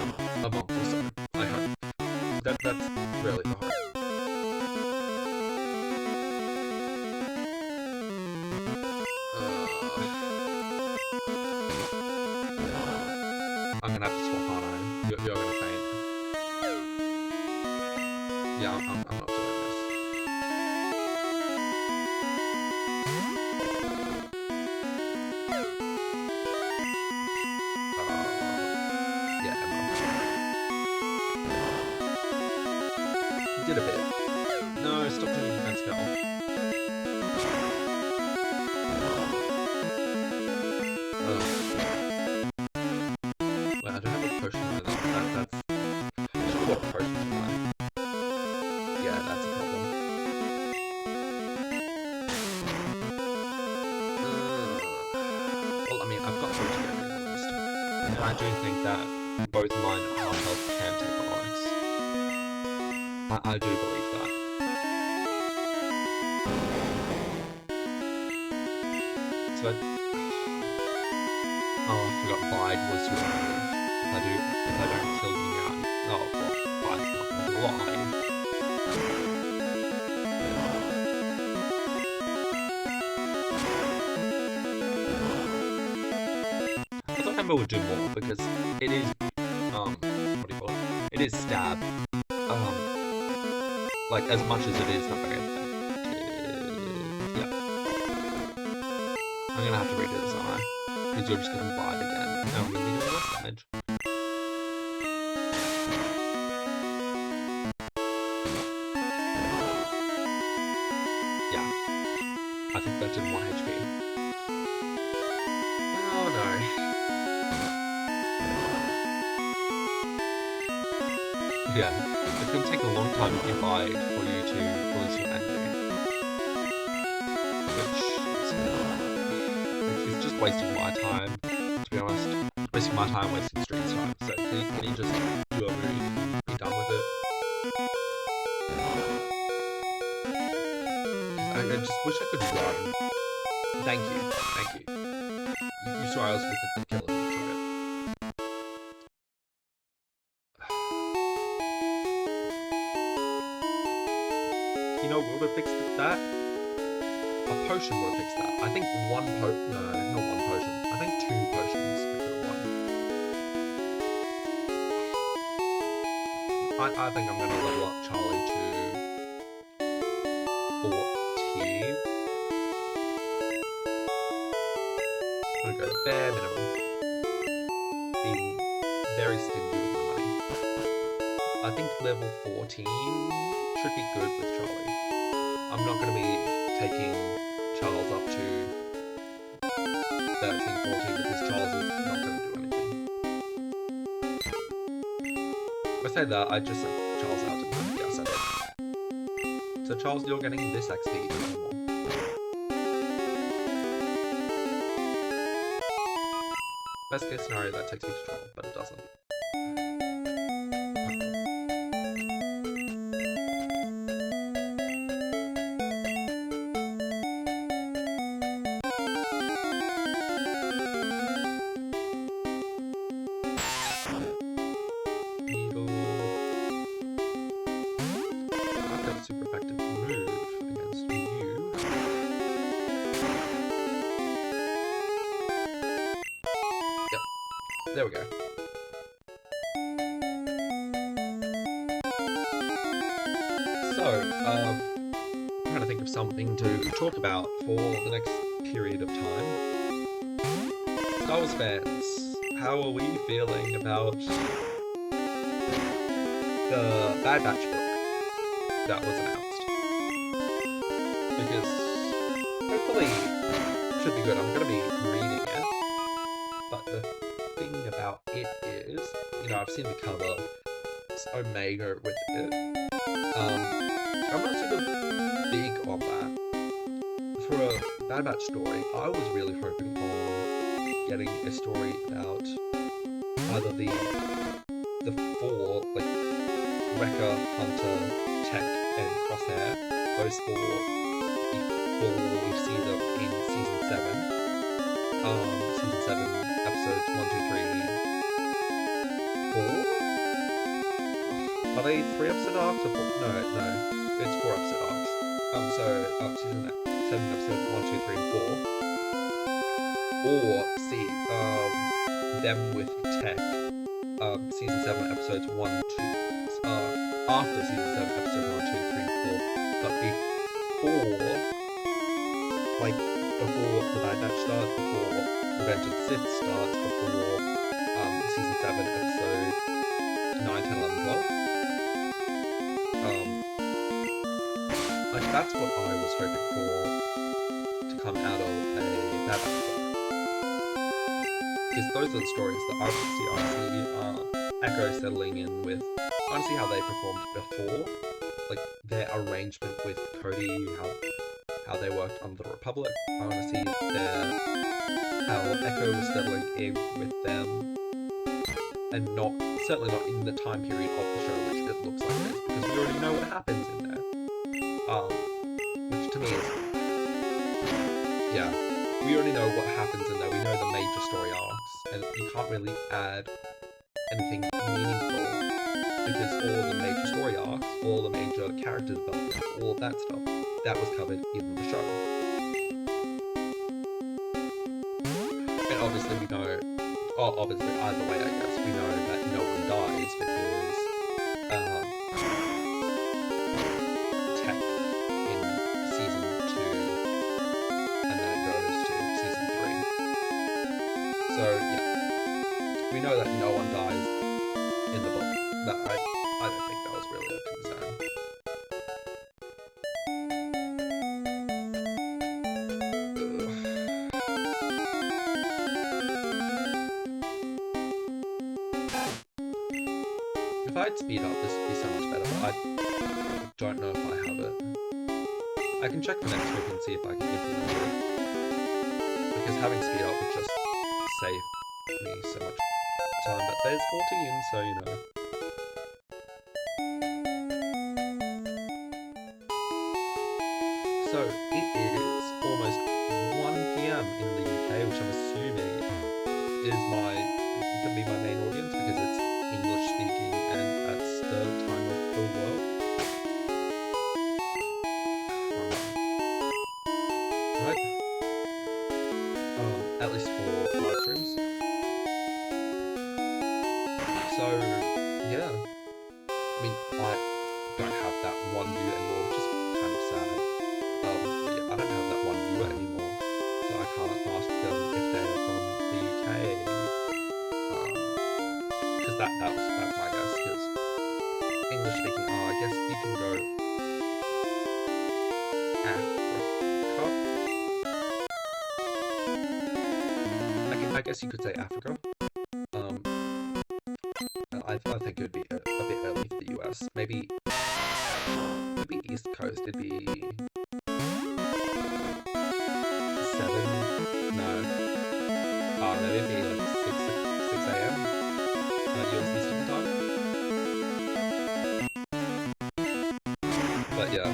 Speaker 1: a month or so. I hope. That's really the hope. I'm gonna have to swap, aren't I? You're gonna faint. Yeah, I'm not doing this. Yeah, Emma. You did a bit. No, stop doing defense, girl. Well, I don't have a potion for that. That's... I should have got a potion for that. Yeah, that's a problem. Well, I mean, I've got 3 to get rid of at least. And I do think that both mine and half health can take Onyx. I do believe that. So oh, I forgot Bide was removed. If I don't kill you now. Oh, well, Bide's not going to do a lot, are you? I thought Ember would do more because it is, what do you call it? It is stab. Like, as much as it is not very effective. Yeah. I'm gonna have to redo this, aren't I? Because you're just gonna Bide again. And I'm really doing less damage. Yeah. I think that did 1 HP. Oh no. Yeah. It's gonna take a long time if you Bide for you to release your energy. Which is just wasting my time, to be honest. Wasting my time, wasting stream's time. So can you just do a move and be done with it? I just wish I could run. Thank you. You saw I was with the kill and you took it. You know what would have fixed that? A potion would have fixed that. I think no, not 1 potion. I think 2 potions I could have won. I think I'm going to level up Charlie to 14. bare minimum. Being very stingy with my money. I think level 14 should be good with Charlie. I'm not going to be taking Charles up to 13, 14 because Charles is not going to do anything. If I say that, I just sent Charles out to the yes, I did. So Charles, you're getting this XP anymore. Best case scenario, that takes me to 12, but it doesn't. There we go. So, I'm trying to think of something to talk about for the next period of time. Star Wars fans, how are we feeling about the Bad Batch book that was announced? Because hopefully it should be good. I'm going to be reading it, but the thing about it is, you know, I've seen the cover, it's Omega with it. I'm not super big on that. For a Bad Batch story, I was really hoping on getting a story about either the four, like Wrecker, Hunter, Tech, and Crosshair. Those four before we see them in season 7. Season 7, episodes 1, 2, 3, 4. Are they 3 episode arcs or 4? No, it's 4 episode arcs. Season 7, episode 1, 2, 3, and 4. Or see them with Tech. Season 7, episodes 1, 2. After season 7, episode 1, 2, 3, 4. But before the Bad Batch starts, before Revenge of the Sith starts, before season 7, episode 9, 10, 11, 12. Like, that's what I was hoping for to come out of a Bad Batch book. Because those are the stories that I want to see. I want to see Echo settling in with. I want to see how they performed before, like their arrangement with Cody, how they worked under the Republic. I want to see how Echo was settling in with them, and certainly not in the time period of the show, which it looks like it is, because we already know what happens in there. Which to me is, yeah, we already know what happens in there. We know the major story arcs, and you can't really add anything meaningful because all the major story arcs, all the major character development, all of that stuff, that was covered in the show. And obviously we know, obviously either way I guess, we know that no one dies because Tech in season 2 and then it goes to season 3. So yeah, we know that no one dies in the book. But I don't think that was really a concern. If I had speed up, this would be so much better, but I don't know if I have it. I can check for next week and see if I can implement it. Because having speed up would just save me so much time, but there's 14, so you know. So it is almost 1 PM in the UK, which I'm assuming is going to be my main audience because it's English speaking and that's the time of the world. Right? At least for live streams. So yeah, I mean I don't have that one view anymore, which is kind of sad. Yeah, I don't have that one viewer anymore, so I can't ask them if they are from the I guess you could say Africa. Um, I think it would be a bit early for the US. Maybe East Coast. It'd be 7. No. Maybe it'd be like 6 a.m. US Eastern time. But yeah,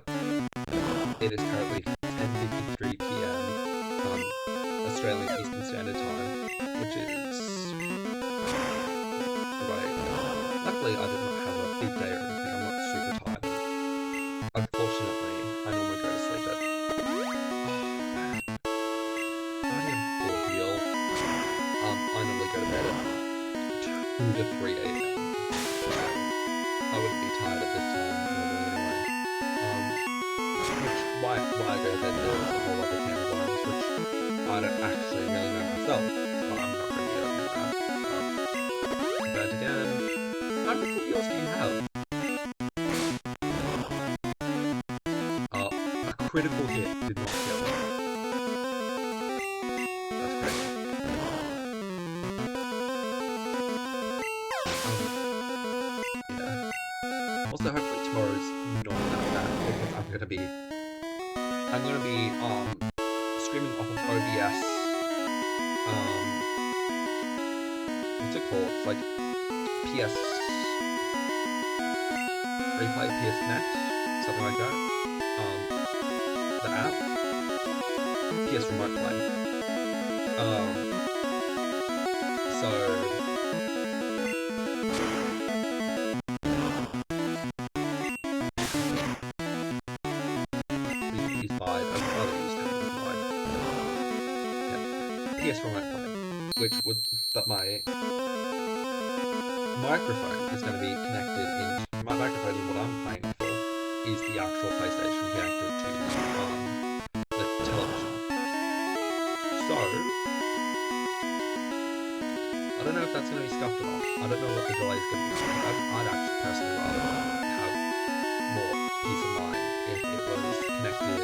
Speaker 1: it is currently 10:53 p.m. Australian Eastern Standard Time, which is great. Luckily, I did not have a big day or anything. I'm not super tired. Unfortunately, I normally go to sleep at poor deal. I normally go to bed at 2 to 3 a.m. I wouldn't be tired at this time normally anyway. Why I go to bed there is a whole other can of worms, which I don't actually really know myself, so I'm not going to be opening that. But again, how many videos do you have? A critical hit did not kill. That's great. Yeah. Also, hopefully tomorrow's not that bad because I'm gonna be streaming off of OBS. What's it called? It's like PS Replay, PS Connect, something like that. The app, PS Remote Play. So these five, I'd rather use them than five. Yeah. PS Remote Play, which would, but my microphone is going to be connected into my microphone. Is what I'm playing for is the actual PlayStation connected to the television. So I don't know if that's going to be scuffed or not. I don't know what the delay is going to be. I'd actually personally rather have more peace of mind if it was connected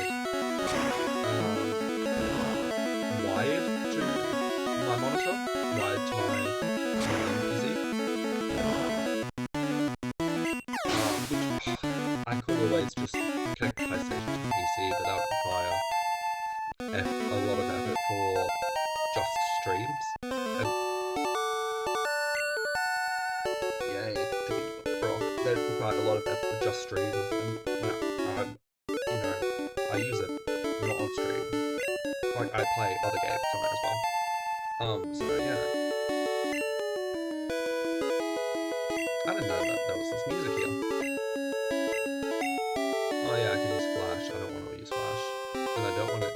Speaker 1: wired to my monitor, wired to my PC. I could always just connect the PlayStation to the PC, but that would require a lot of effort for just streams. And yay, that require a lot of effort for just streams, and I use it not on stream. Like, I play other games on it as well. So yeah. I didn't know that there was this music here. Oh yeah, I can use Flash. I don't want to use Flash, and I don't want to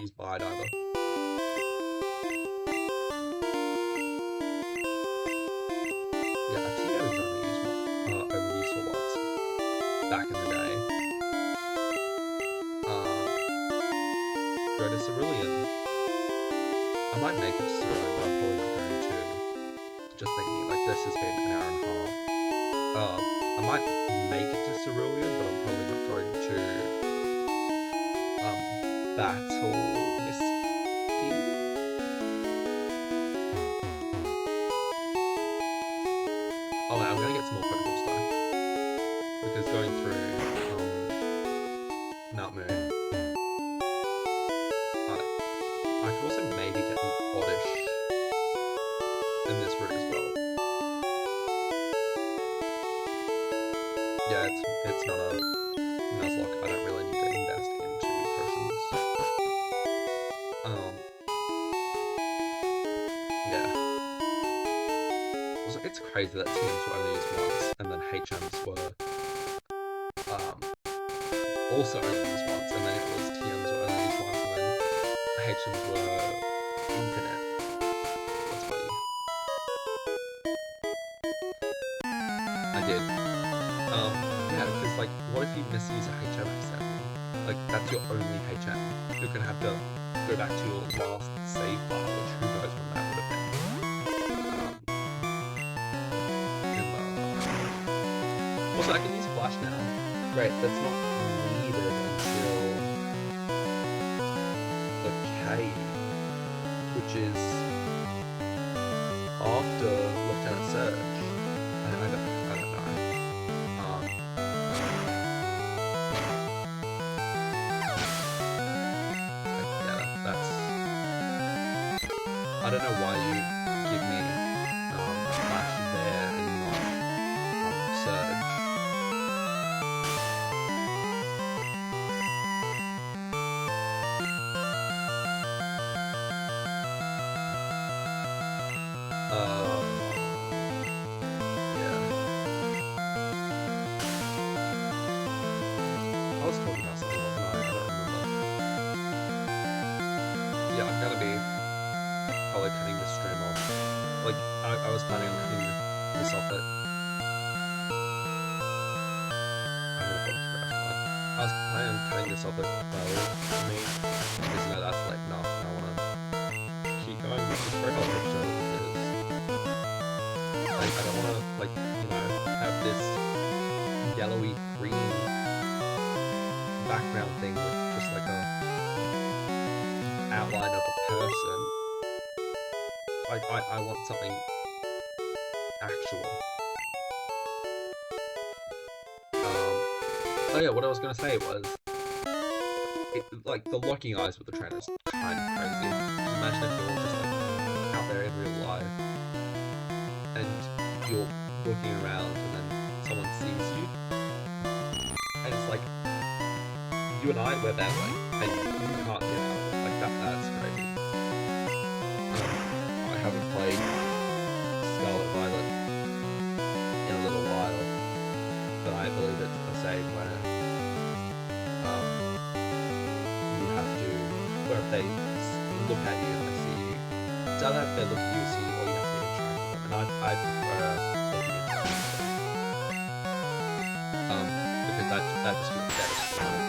Speaker 1: use Bide either. Yeah, a TN is only useful once back in the day. Go to Cerulean. I might make it to Cerulean, but I'm probably not going to. Just thinking, like, this has been an hour and a half. I might make it to Cerulean, but I'm probably not going to battle Misty. Oh, I'm gonna get some more Pokeballs though, because going through Mount Moon, I could also maybe get an Oddish in this route as well. Yeah, it's not a Nuzlocke. I don't really need to invest into potions. Yeah. Also, it's crazy that TMs were only used once, and then HMs were also only used once, and then it was TMs were only used once, and then HMs were infinite. That's funny. I did. Yeah, because like, what if you misuse a HM accidentally? Like, that's your only HM. You're gonna have to go back to your last save file, which who knows when that would have been. Also, I can use Flash now. Great, that's not needed until which is after Lieutenant Surge. I don't know. Yeah, that's. I don't know why you give me Flash there and not Surge. Yeah. I was talking about something, wasn't I? I don't remember. Yeah, I'm gonna be probably cutting this stream off. Like, I was planning on cutting this off at. I'm gonna put it for after that. I was planning on cutting this off at 12 for me, because you know that's late enough, and I wanna keep going with this profile picture because like, I don't wanna, like, you know, have this yellowy green background thing with just like a outline of a person. I want something actual. Oh yeah, what I was gonna say was, like, the locking eyes with the trainer is kind of crazy. Imagine if you're just like out there in real life, and you're looking around, and then someone sees you, and it's like you and I, we're that way, and you can't get out. Like that's crazy. I haven't played Scarlet Violet in a little while, but I believe it's the same where you have to, where if they look at you and they see you, it's either if they look at you, see you, or you have to interact with them, and I prefer taking interaction with them, because that just feels better to me.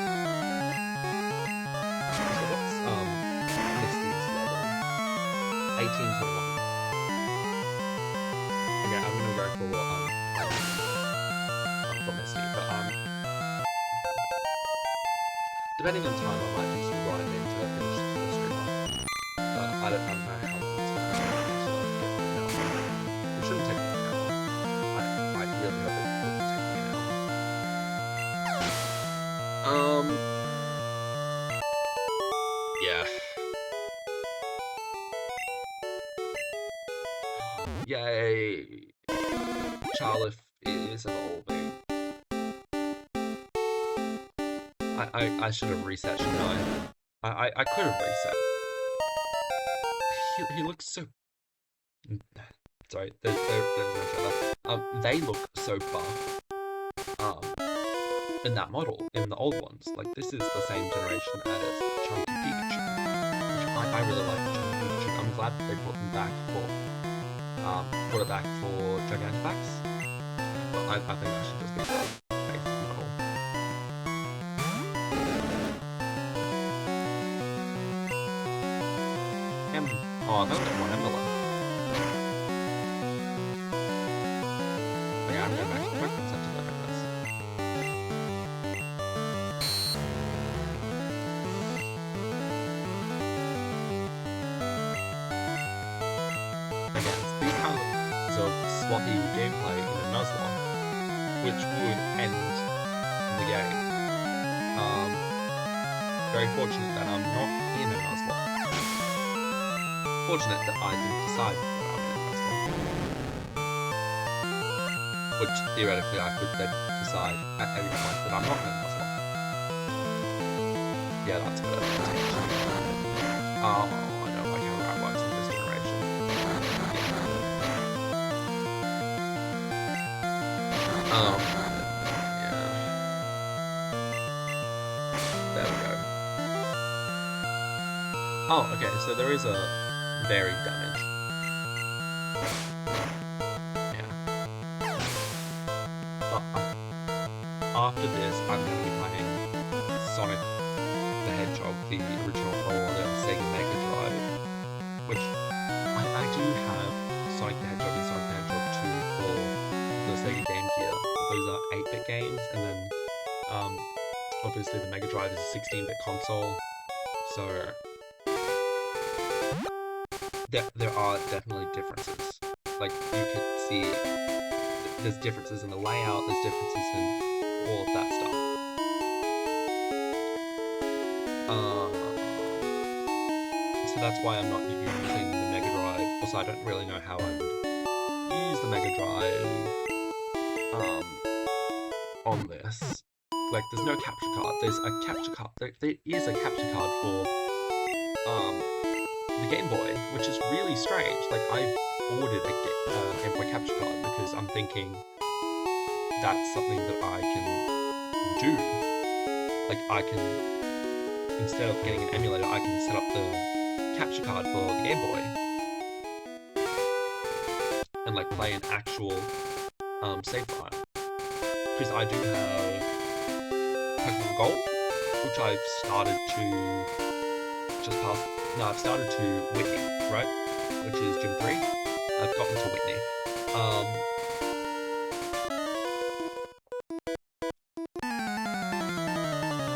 Speaker 1: So what's Misty's level? 1821. Okay, I'm gonna go for Misty, but depending on time, I might do some grinding to finish the stream off. But I don't know how long it's gonna take, so it shouldn't take me an hour. I really hope it doesn't take me an hour. Yeah. Yay! Charlotte is evolving. I should have reset, shouldn't I? I could have reset. He looks so. Sorry, there's no trailer. They look so buff. In that model, in the old ones, like this is the same generation as Chunky Pikachu, which I really like Chunky Pikachu. I'm glad that they brought them back brought it back for Gigantamax. But I think I should just get the basic model. Oh, I've only got one Ember left. Okay, I'm going back to the Pokemon Center to look at this. Again, because of sloppy gameplay in a Nuzlocke, which would end the game. Very fortunate that I'm not in a Nuzlocke. Fortunate that I didn't decide that I'm in a Nuzlocke. Which theoretically I could then decide at any point that I'm not in a Nuzlocke. Yeah, that's good. Oh, I don't like how that works in this generation. Yeah. There we go. Oh, okay, so there is a varied damage. Yeah. But after this, I'm going to be playing Sonic the Hedgehog, the original for the Sega Mega Drive, which I do have Sonic the Hedgehog and Sonic the Hedgehog 2 for the Sega Game Gear. Those are 8-bit games, and then obviously the Mega Drive is a 16-bit console, so there are definitely differences. Like, you can see there's differences in the layout, there's differences in all of that stuff. So that's why I'm not using the Mega Drive. Also, I don't really know how I would use the Mega Drive on this. Like, there's no capture card. There's a capture card. There is a capture card for the Game Boy, which is really strange. Like, I ordered a Game Boy capture card because I'm thinking that's something that I can do. Like, I can, instead of getting an emulator, I can set up the capture card for the Game Boy and like play an actual save file. Because I do have Pokemon Gold, which I've started to I've started to Whitney, right? Which is Gym 3. I've gotten to Whitney.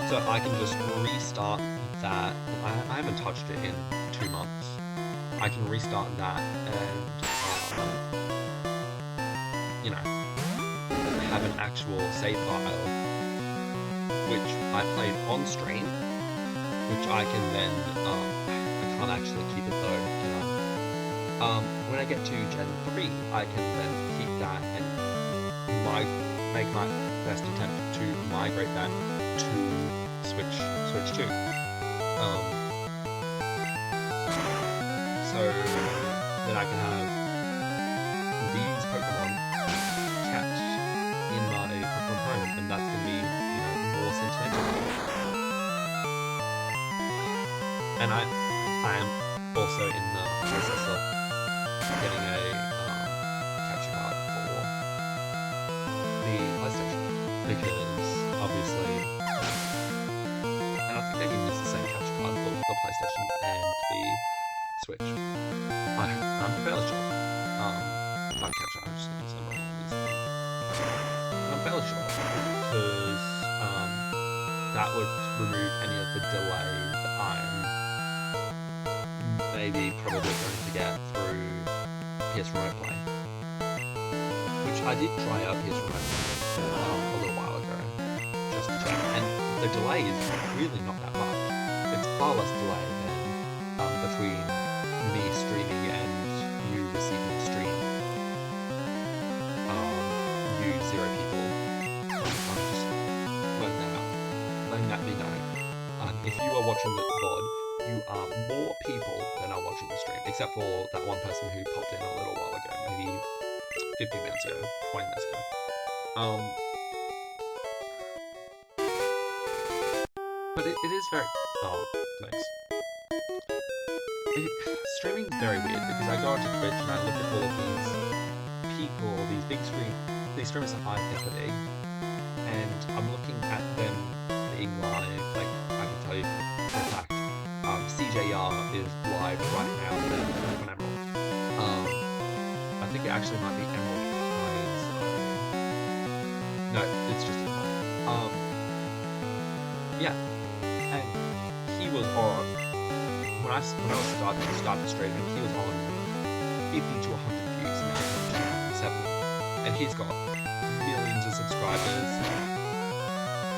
Speaker 1: So I can just restart that. I haven't touched it in 2 months. I can restart that and, you know, have an actual save file, which I played on stream, which I can then, I can't actually keep it though, you know. When I get to Gen 3, I can then keep that and make my best attempt to migrate that to Switch 2. So that I can have these Pokemon kept in my Pokemon home, and that's going to be, you know, more sentimental. And I am also in the process of getting a capture card for the PlayStation, because obviously, and I think they can use the same capture card for the PlayStation and the Switch. I'm fairly sure. Not capture, I'm just going to say one of these things. I'm fairly sure, because that would remove any of the delay that I'm probably going to get through PS Remote Play. Which I did try out PS Remote Play a little while ago, just to check, and the delay is really not that much. It's far less delay than between me streaming and you receiving the stream. You 0 people. I'm just letting that be known. If you are watching the VOD, you are more people than are watching the stream, except for that one person who popped in a little while ago, maybe 15 minutes ago, 20 minutes ago. But it is very... Oh, thanks. Streaming is very weird, because I go onto Twitch and I look at all of these people, these big streamers that I think are big, and I'm looking at them being live. Like, I can tell you for a fact, CJR is live right now on Emerald. I think it actually might be Emerald Plays. No, it's just Emerald. Yeah, and he was on, when I started streaming, he was on 50 to 100 views, now he's on 7, and he's got millions of subscribers,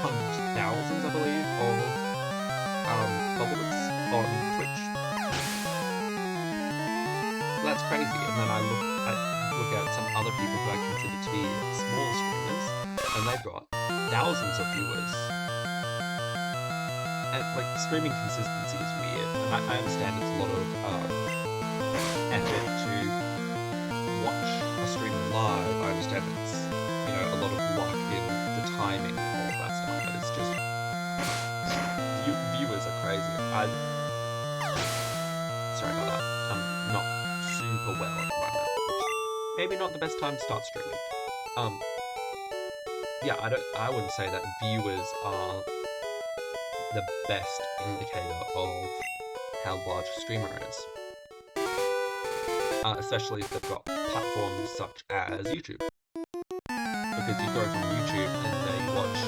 Speaker 1: hundreds, thousands, I believe, of followers on Twitch. That's crazy. And then I look at some other people who I consider to be small streamers, and they've got thousands of viewers. And like, streaming consistency is weird. And I understand it's a lot of effort to watch a streamer live. I understand it's, you know, a lot of luck in the timing and all of that stuff, but it's just, viewers are crazy. Sorry about that. I'm not super well at the moment, which maybe not the best time to start streaming. Yeah, I wouldn't say that viewers are the best indicator of how large a streamer is. Especially if they've got platforms such as YouTube. Because you go from YouTube and they watch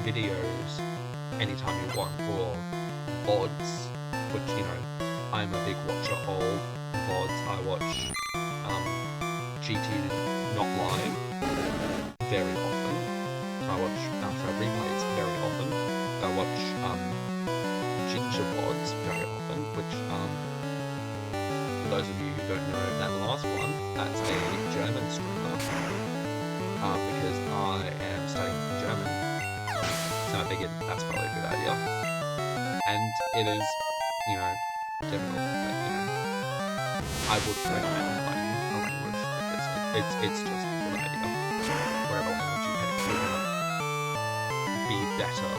Speaker 1: videos anytime you want, or VODs, which, you know, I'm a big watcher of VODs. I watch GT Not Live very often. I watch Feburary replays very often. I watch Ginger VODs very often, which for those of you who don't know that last one, that's a German streamer. Because I am studying German, so I figured that's probably a good idea. And it is, you know, difficult, but you know, I would recommend studying a language because it's just a good idea. Wherever language you pick, you're gonna be better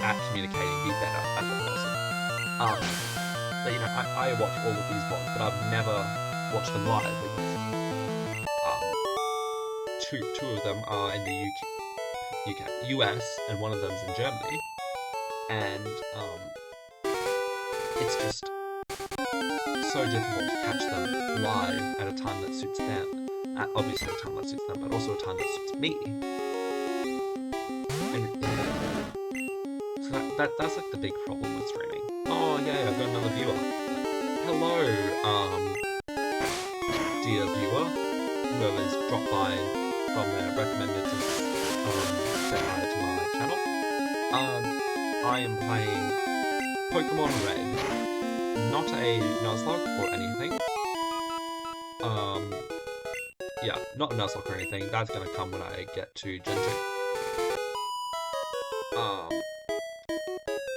Speaker 1: at communicating, be better as a person. But you know, I watch all of these VODs, but I've never watched them live because two of them are in the US, and one of them's in Germany, and it's just so difficult to catch them live at a time that suits them. Obviously a time that suits them, but also a time that suits me. And so that's like the big problem with streaming. Oh yeah, I've got another viewer. Hello, dear viewer, whoever's dropped by from there, recommended to say hi to my channel. I am playing Pokemon Red, not a Nuzlocke or anything. Yeah, not a Nuzlocke or anything. That's gonna come when I get to Gen 2.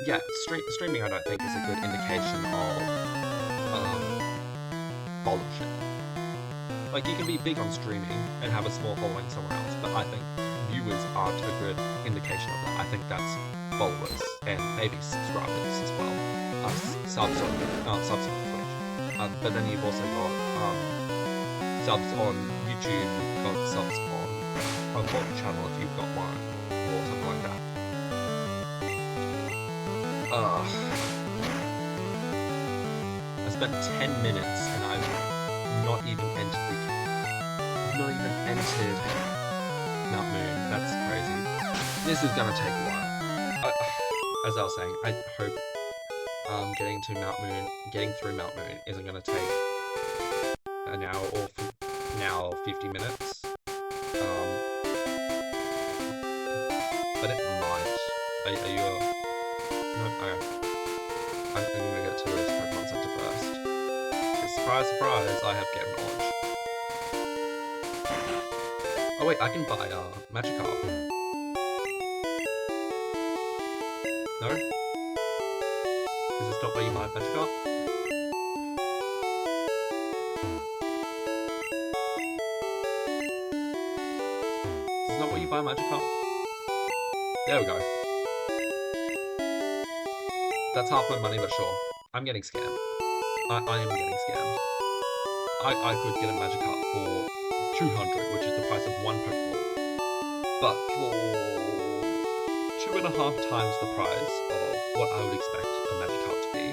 Speaker 1: Yeah, streaming I don't think is a good indication of followership. Like, you can be big on streaming and have a small following somewhere else, but I think viewers aren't a good indication of that. I think that's followers and maybe subscribers as well. Subs on Twitch. But then you've also got subs on YouTube, you've got subs on a VOD channel if you've got one, or something like that. I spent 10 minutes and I've not even entered Mount Moon. That's crazy. This is gonna take a while. As I was saying, I hope getting through Mount Moon isn't gonna take an hour or 50 minutes. But it might. Are you no? Okay. I'm gonna get to this Pokemon Center first. Surprise, surprise, I have game knowledge. Oh wait, I can buy Magikarp. No? Is this not where you buy Magikarp? Is this not where you buy Magikarp? There we go. That's half my money, but sure. I'm getting scammed. I am getting scammed. I could get a Magikarp for 200, which is the price of one Pokeball. But for 2.5 times the price of what I would expect a Magikarp to be,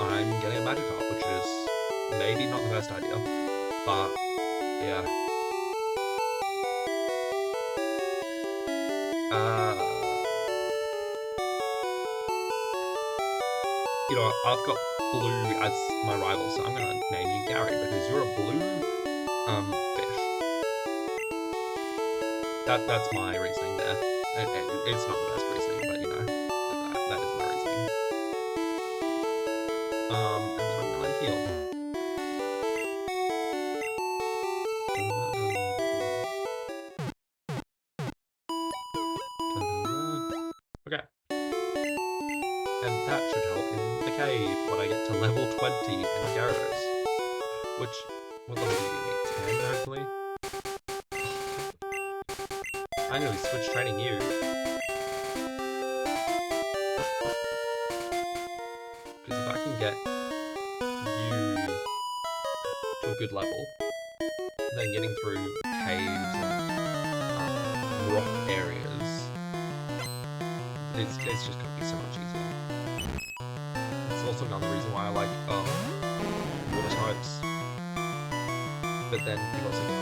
Speaker 1: I'm getting a Magikarp, which is maybe not the best idea, but yeah. You know, I've got Blue as my rival, so I'm gonna name you Gary because you're a blue fish. That's my reasoning there. It's not the best reasoning, but you know, that is my reasoning. And then I'm gonna heal. Okay. And that should help in the cave when I get to level 20 in Gyarados. Which, what level do you give me? 10, hopefully? I nearly switched training you. Because if I can get you to a good level, then getting through caves and rock areas, it's just gonna be so much easier. It's also another reason why I like water types. But then you've also got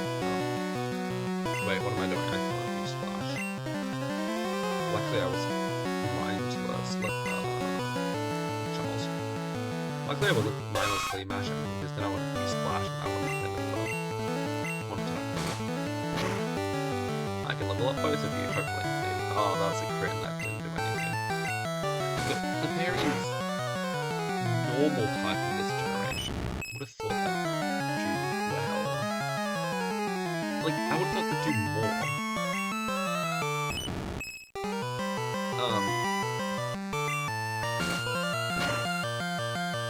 Speaker 1: wait, what am I doing? I can't use Splash. Luckily I was mindless. Luckily I wasn't mindlessly mashing because then I would have splashed and I would have been wanted to. I can level up both of you, hopefully. Oh, that's a crit, that didn't do anything. But the berries normal type in this generation. Would have thought that do well. Like, I would have thought they'd do more.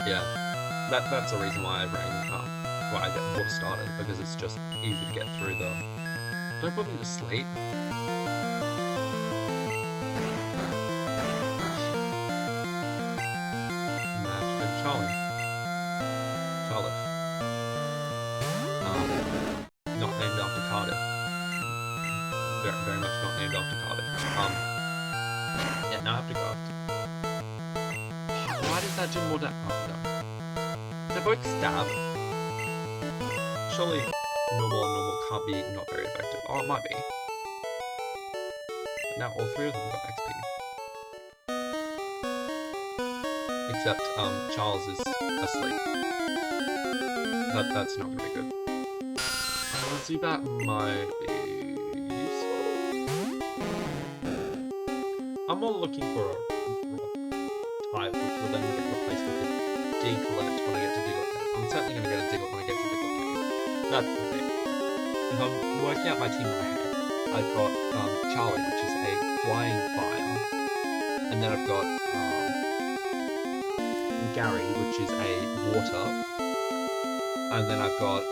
Speaker 1: Yeah, that's the reason why I ran why I would have started, because it's just easy to get through the. Don't put me to sleep. Match with Charlie. Charlotte. Not named after Cardiff. Very, very much not named after Cardiff. Yeah, now I have to go. Why does that do more damage? Oh, no. They're both stab. Surely normal and normal can't be not very effective. Oh, it might be. But now all three of them got XP. Except, Charles is asleep. That's not gonna be good. Zubat might be useful. I'm more looking for a rock type, which will then get replaced with a Diglett when I get to Diglett. I'm certainly going to get a Diglett when I get to Diglett. That's the thing. If I'm working out my team in my head, I've got Charlie, which is a flying fire, and then I've got Gary, which is a water, and then I've got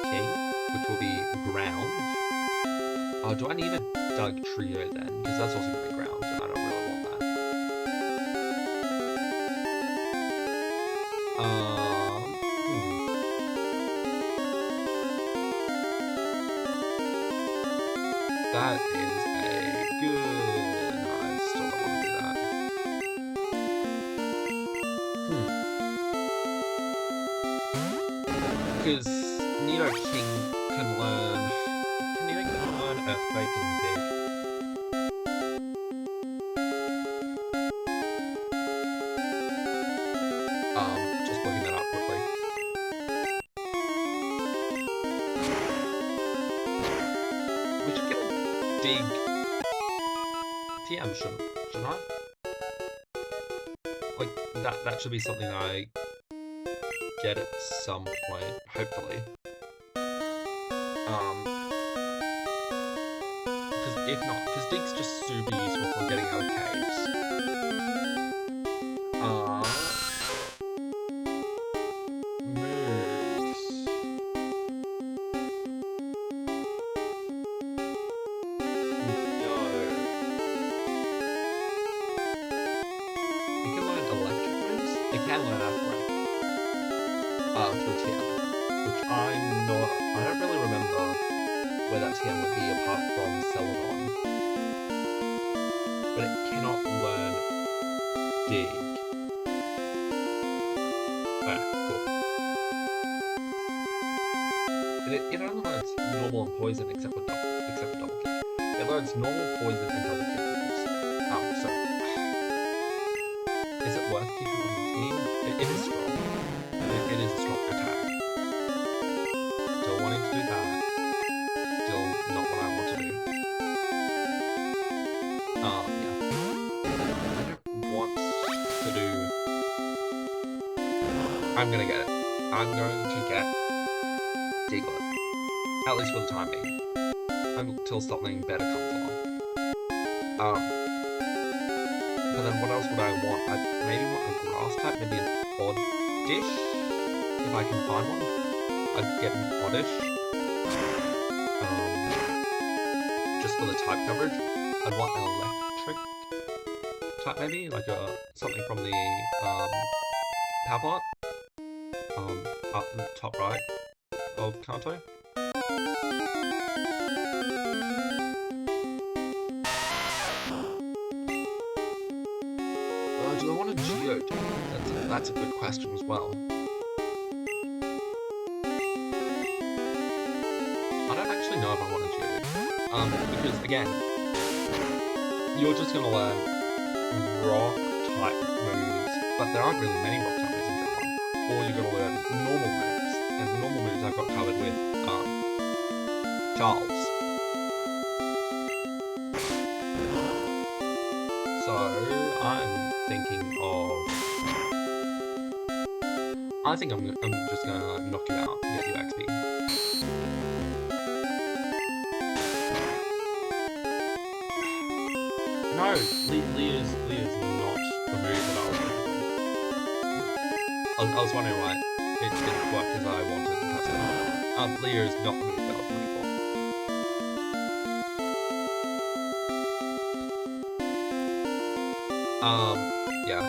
Speaker 1: King, which will be ground. Oh, do I need a Doug trio then? Because that's also going to be ground, and I don't really want that. That is a good. No, I still don't want to do that. Because Nido King can learn. Can Nido King learn Earthquake and Dig? Just looking that up quickly. We should get a Dig TM, shouldn't I? Like that should be something that I get at some point, hopefully. Because if not, because Dig's just super useful for getting out of caves. Moves. No. It can learn electric moves. It can learn Earthquake. Through TM. Which I don't really remember where that TM would be apart from Celadon. But it cannot learn Dig. Alright, cool. And it only learns normal and poison except for double kick. It learns normal, poison, and double kick moves. So is it worth keeping on the team? It is strong. It is a strong attack. Still wanting to do that. Still not what I want to do. Yeah. I don't want to do. I'm gonna get it. I'm going to get Diglett. At least for the time being. Until something better comes along. But then what else would I want? I maybe want a grass type, maybe an Oddish? If I can find one. I'd get an Oddish. Just for the type coverage. I'd want an electric type maybe, like something from the power plant. Up in the top right of Kanto. Do I want a Geodude? That's a good question as well. I don't actually know if I want a Geodude. Because again, you're just gonna learn rock type moves, but there aren't really many rock type moves in Pokemon. Or you gotta learn normal moves, and normal moves I've got covered with Charles. So I'm thinking of. I think I'm just gonna knock you out and get you XP. No, Leah's not the move that I was looking for. I was wondering why it didn't work as I wanted. Leah is not the move that I was looking for. Yeah.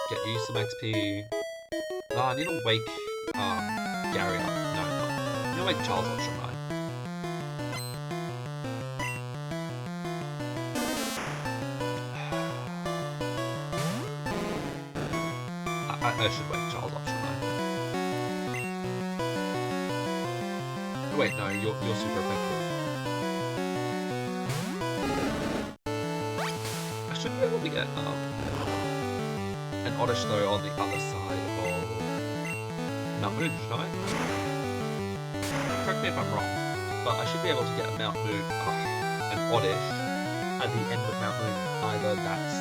Speaker 1: Get you some XP. I need to wake Gary up. No, I need to wake Charles up, shouldn't I? I should wake Charles up, shouldn't I? Oh, wait, no, you're super effective. I should be able to get an Oddish though on the other side of Mount Moon, shouldn't I? Correct me if I'm wrong, but I should be able to get a Mount Moon, an Oddish at the end of Mount Moon. Either that's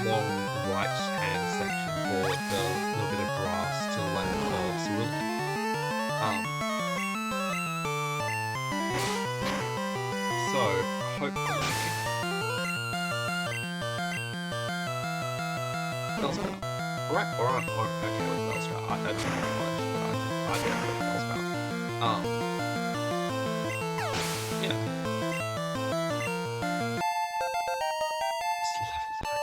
Speaker 1: long right hand section or the little bit of grass to the left of Cerulean. So hopefully Bellsprout. Alright, okay, Bellsprout. I don't know much, but I get Bellsprout. Yeah. It's level 13.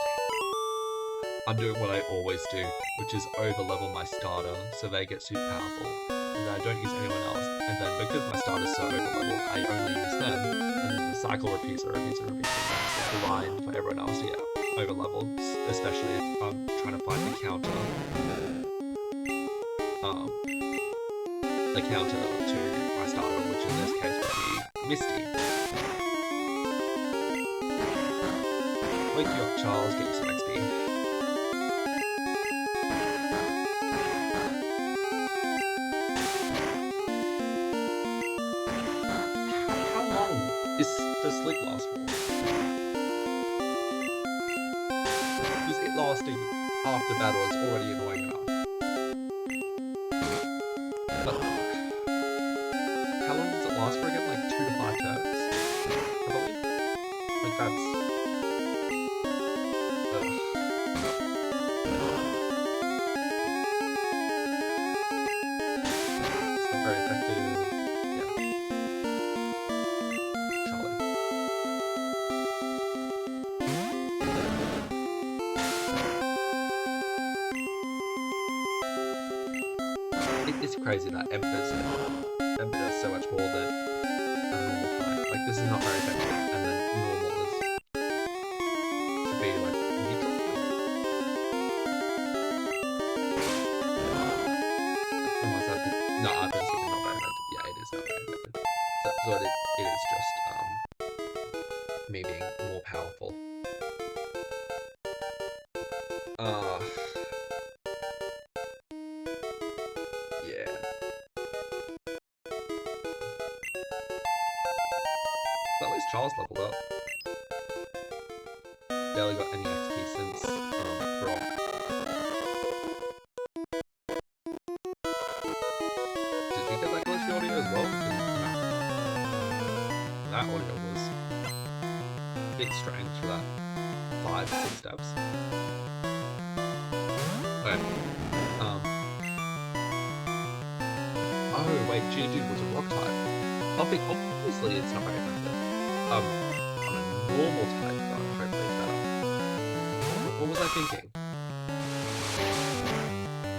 Speaker 1: I'm doing what I always do, which is over-level my starter so they get super powerful, and then I don't use anyone else, and then because my starter's so over-leveled, I only use them, and then the cycle repeats, and that's the line for everyone else to get over-leveled, especially if I'm trying to find the counter to my starter, which in this case would be Misty. Wake you up, Charles, get you some XP. How long does sleep last for? Because it lasting after battle is already annoying enough. But how long does it last for again? Like 2 to 5 turns? I believe? Like that's... It's not very effective. Yeah. Charlie. It's crazy that Ember does so much more than a normal fight. Like, this is not very effective, and then normal is to be like neutral. No, I've been thinking not very effective. Yeah, it is not very effective. So it is just me being more powerful. Yeah. But at least Charles leveled up. Barely got any XP since Brock. Did you get that glitchy audio as well? No. That audio was a bit strange for that 5-6 steps. Okay. Oh wait, Geodude was a rock type. Obviously it's not very effective. I'm a normal type though, hopefully it's better. What was I thinking?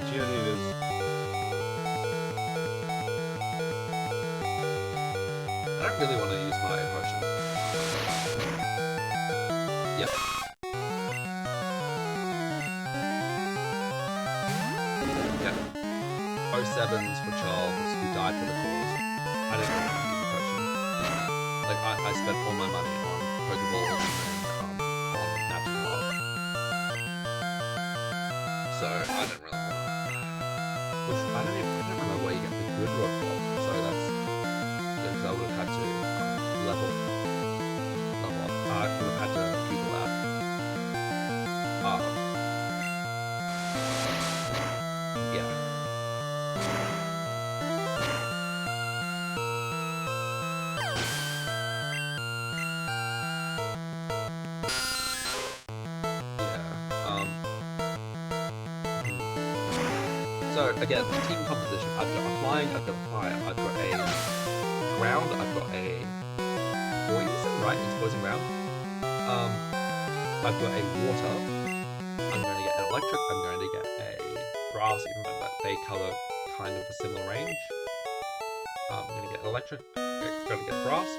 Speaker 1: Geodude is... I don't really want to use my potion. Yep. Yeah. 07s for Charles, who died for the cause. I don't know if I can use a potion. I spent all my money on Pokeballs and on Magikarp. So I don't really want to. I don't remember where you get the good rod from. So that's because I would have had to level up. I would have had to Google that. Yeah. So again, team composition. I've got a flying, I've got a fire, I've got a ground, I've got a poison, right? It's poison ground. I've got a water. I'm going to get an electric. I'm going to get a grass. Even though they cover kind of a similar range. I'm going to get electric. I'm going to get grass.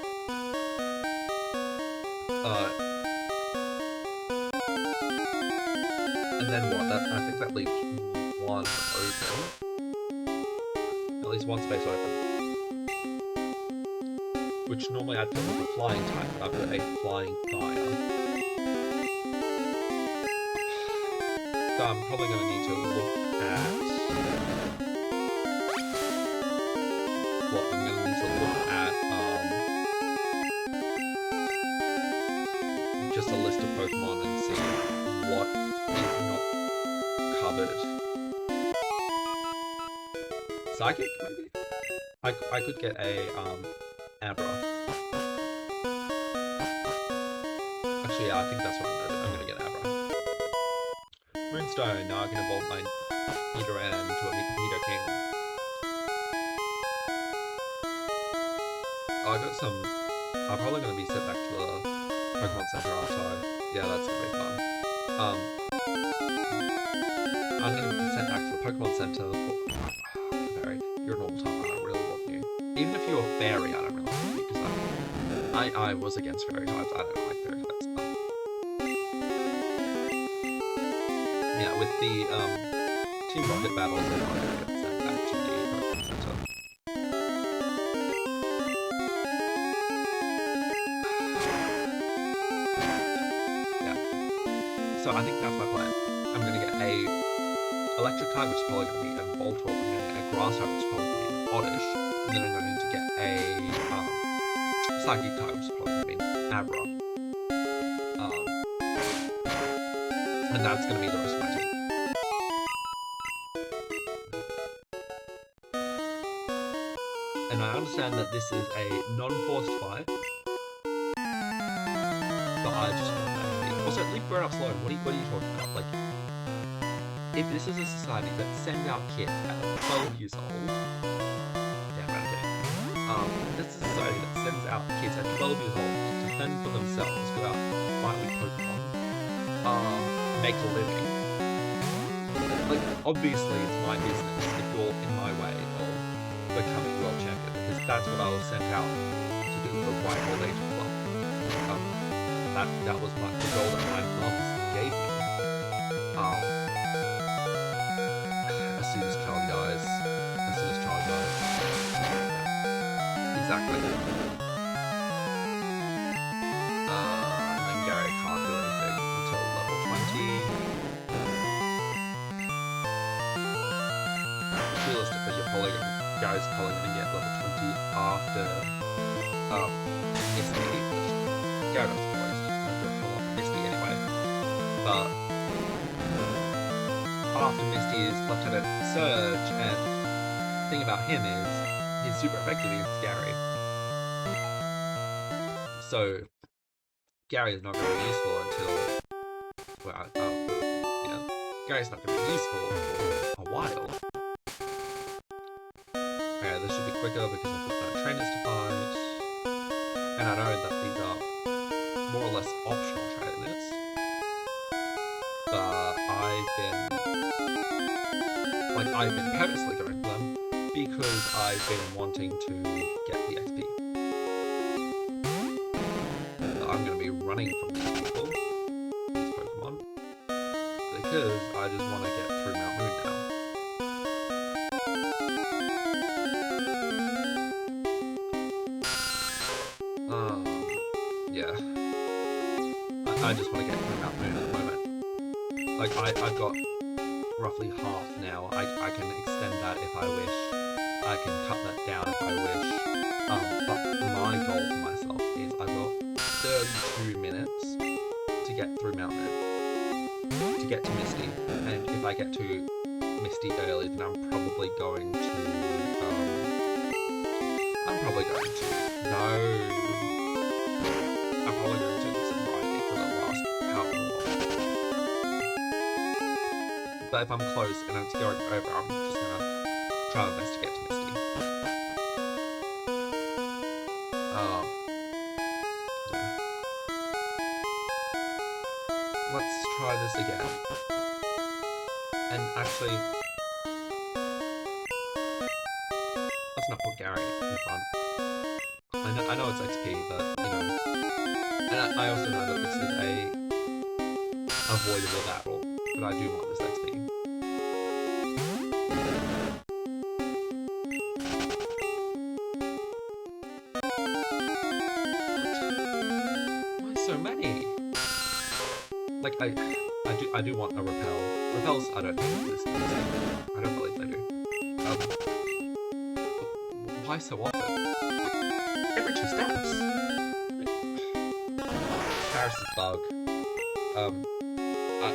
Speaker 1: And then what? I think that leaves one open. At least one space open. Which normally I'd put with a flying type, but I've got a flying fire. So I'm probably going to need to look at... Well, I'm going to need to look at just a list of Pokemon and see what is not covered. Psychic, maybe? I could get a Abra. Actually, yeah, I think that's what I'm going to do. I'm going to get Abra. Moonstone. Now I can evolve my Nidoran into a Nidoking. Oh, I got some... I'm probably going to be sent back to the Pokemon Center, aren't I? Yeah, that's going to be fun. I'm going to be sent back to the Pokemon Center for... Feburary, you're a normal type, I don't really want you. Even if you're a fairy, I don't really want you, because I was against fairy types. I don't like fairy types. Yeah, with the Team Rocket battles, I'm going to get sent back to the Pokemon Center. Yeah. So I think that's my plan. I'm going to get a electric type, which is probably going to be a Voltorb. I'm going to get a grass type, which is probably going to be an Oddish. And then I'm going to get a psychic type, which is probably going to be an Abra. And that's going to be the rest of my team. And I understand that this is a non-forced fight, but I just want that to be. Also, leave Burn Up Slow. What are you talking about? Like, if this is a society that sends out kids at 12 years old, yeah, I'm kidding. This is a society that sends out kids at 12 years old to fend for themselves, go out, fight with Pokemon, make a living. Like, obviously, it's my business if you're in my way of becoming world champion, because that's what I was sent out to do for White Old Age Club. That was the goal that my mum gave me. As soon as Charlie dies. Exactly. And then Gary can't do anything until level 20. Realistically, Gary's probably going to get level 20 after Misty. Gary doesn't always do Misty anyway. But after Misty is Lieutenant Surge, and the thing about him is he's super effective against Gary. So Gary is not going to be useful until, well, yeah, Gary's not going to be useful for a while. Okay, this should be quicker because I've got no trainers to fight, and I know that these are more or less optional trainers, but I've been purposely going for them because I've been wanting to get the XP. I'm going to be running from these people, these Pokemon, because I just want to get through Mount Moon now. I just want to get to the Mountain Moon at the moment. Like, I've got roughly half now. I can extend that if I wish. I can cut that down if I wish. But my goal for myself is I've got 32 minutes to get through Mountain Moon, to get to Misty. And if I get to Misty early, then I'm probably going to... I'm probably going to do some riding for the last however long. But if I'm close and it's going over, I'm just gonna try my best to get to Misty. Let's try this again. And actually, let's not put Gary in front. I know it's XP, but you know, and I also know that this is a avoidable battle, but I do want this XP. Why so many? Like I do want a repel. Repels I don't think this. I don't believe they do. Why so often? Every 2 steps. Paris is bug.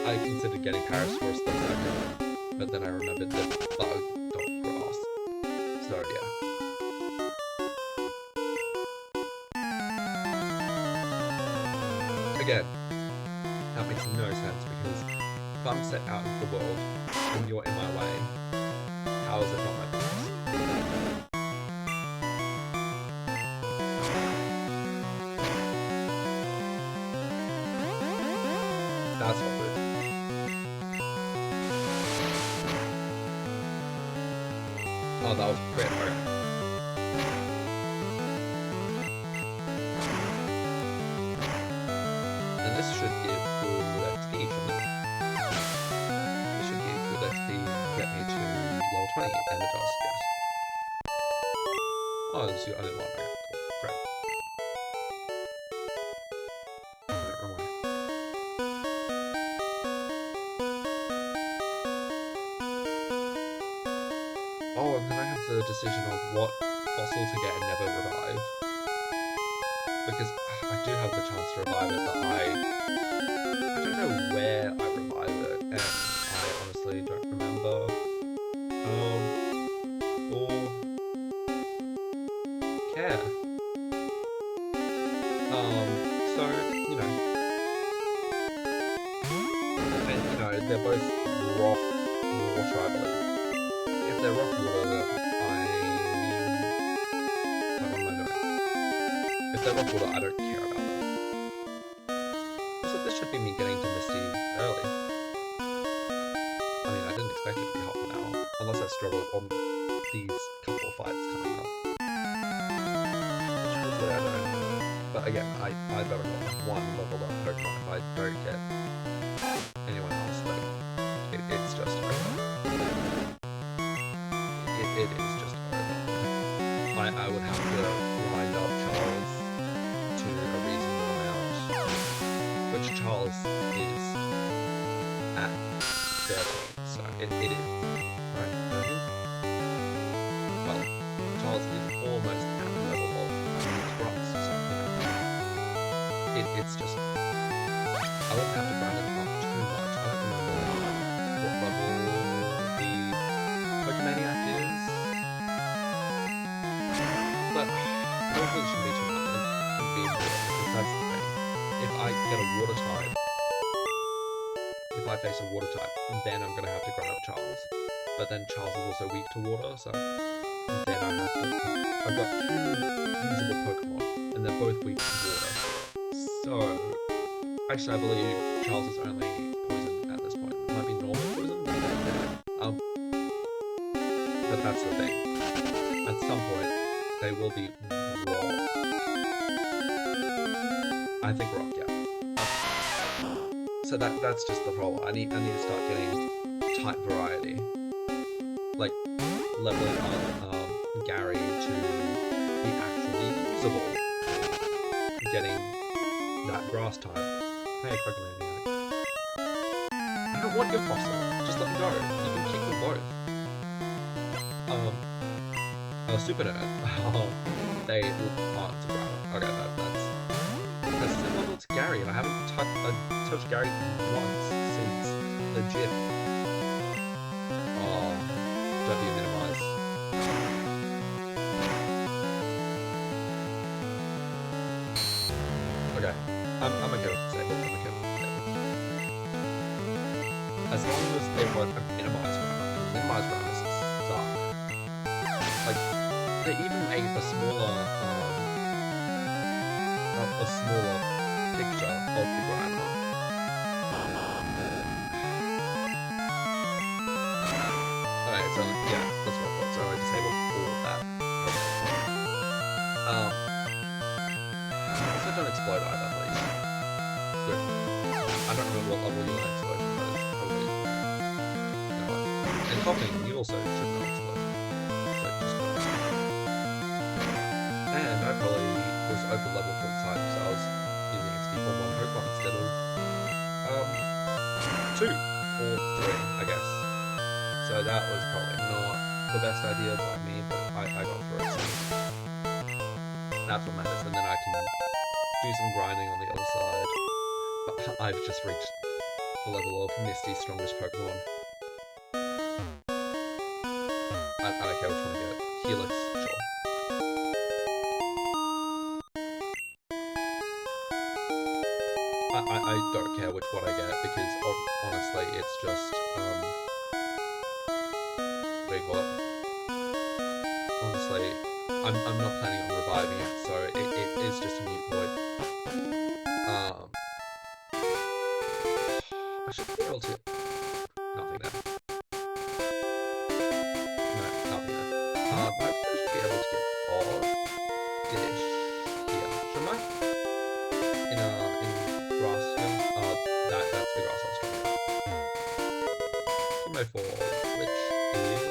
Speaker 1: I considered getting Paris for a split second, but then I remembered that bug dot grass. So yeah. Again, that makes no sense because if I'm set out into the world and you're in my way, how is it not my business? That's not good. Oh, that was great work. And this should give good XP, shouldn't it? This should give good XP to get me to level 20, and it does, yes. Oh, this is, I didn't want that. Cool, great. Wrong way. Oh, and then I have the decision of what fossil to get and never revive. Because I do have the chance to revive it, but I don't know where I revive it, and I honestly don't remember. Or care. So, you know. And, you know, they're both rock, water, I believe. If they're rock water, then what am I doing? If they're rock water, I don't care about them. So this should be me getting to Misty early. I mean, I didn't expect it to be half an hour, unless I struggle on these couple of fights coming up. Which hopefully I don't. But again, I better get one leveled up Pokemon if I don't get anyone else, though. It's just over. It is just over. I would have to wind up Charles to a reasonable amount, which Charles is at 13, so it is, right, 13? Well, Charles is almost at the level of Ross, so, you know, it's just, I wouldn't have to grind it up too much. I don't remember what level the Pokemaniac is, but hopefully it shouldn't be too much. It shouldn't be water, because that's the thing. If I get a water type, if I face a water type, then I'm going to have to grind up Charles. But then Charles is also weak to water, so then I have to... I've got 2 usable Pokemon, and they're both weak to water. So... Actually, I believe Charles is only poison at this point. It might be normal poison, but that's the thing. At some point, they will be rock. I think rock, yeah. So that's just the problem. I need to start getting type variety, like leveling up Gary to be actually usable, getting that grass type, Hey, Pokemon. I don't want your fossil. Just let me go. You can keep them both. Super Nerd. They aren't together. Okay, that's similar to Gary, and I haven't touched Gary once since the gym. Oh, don't be minimized. Okay, I'm okay with disable. I'm okay with disable. As long as they weren't a minimized round, and minimized rounds suck. Like, they even made a smaller picture of the grammar. Alright, so yeah, that's what I thought. So I disabled all of that. Also don't explode either, please. Good. I don't remember what level you're gonna explode, but it's probably no. And coughing, you also should not explode. So just go. And I probably was over level for the time, so I was using XP for one Pokemon instead of two or three, I guess. So that was probably not the best idea by me, but I got through it. So that's what matters, and then I can do some grinding on the other side. But I've just reached the level of Misty's strongest Pokemon. I don't care which one I get. Helix, sure. I don't care which one I get because honestly it's just big what? Honestly, I'm not planning on reviving it, so it is just a mute void. I should be able to. Nothing there. No, nothing there. I should be able to get odd dish here, shouldn't I? In grass here. That's the grass I was talking about. 2x4, which is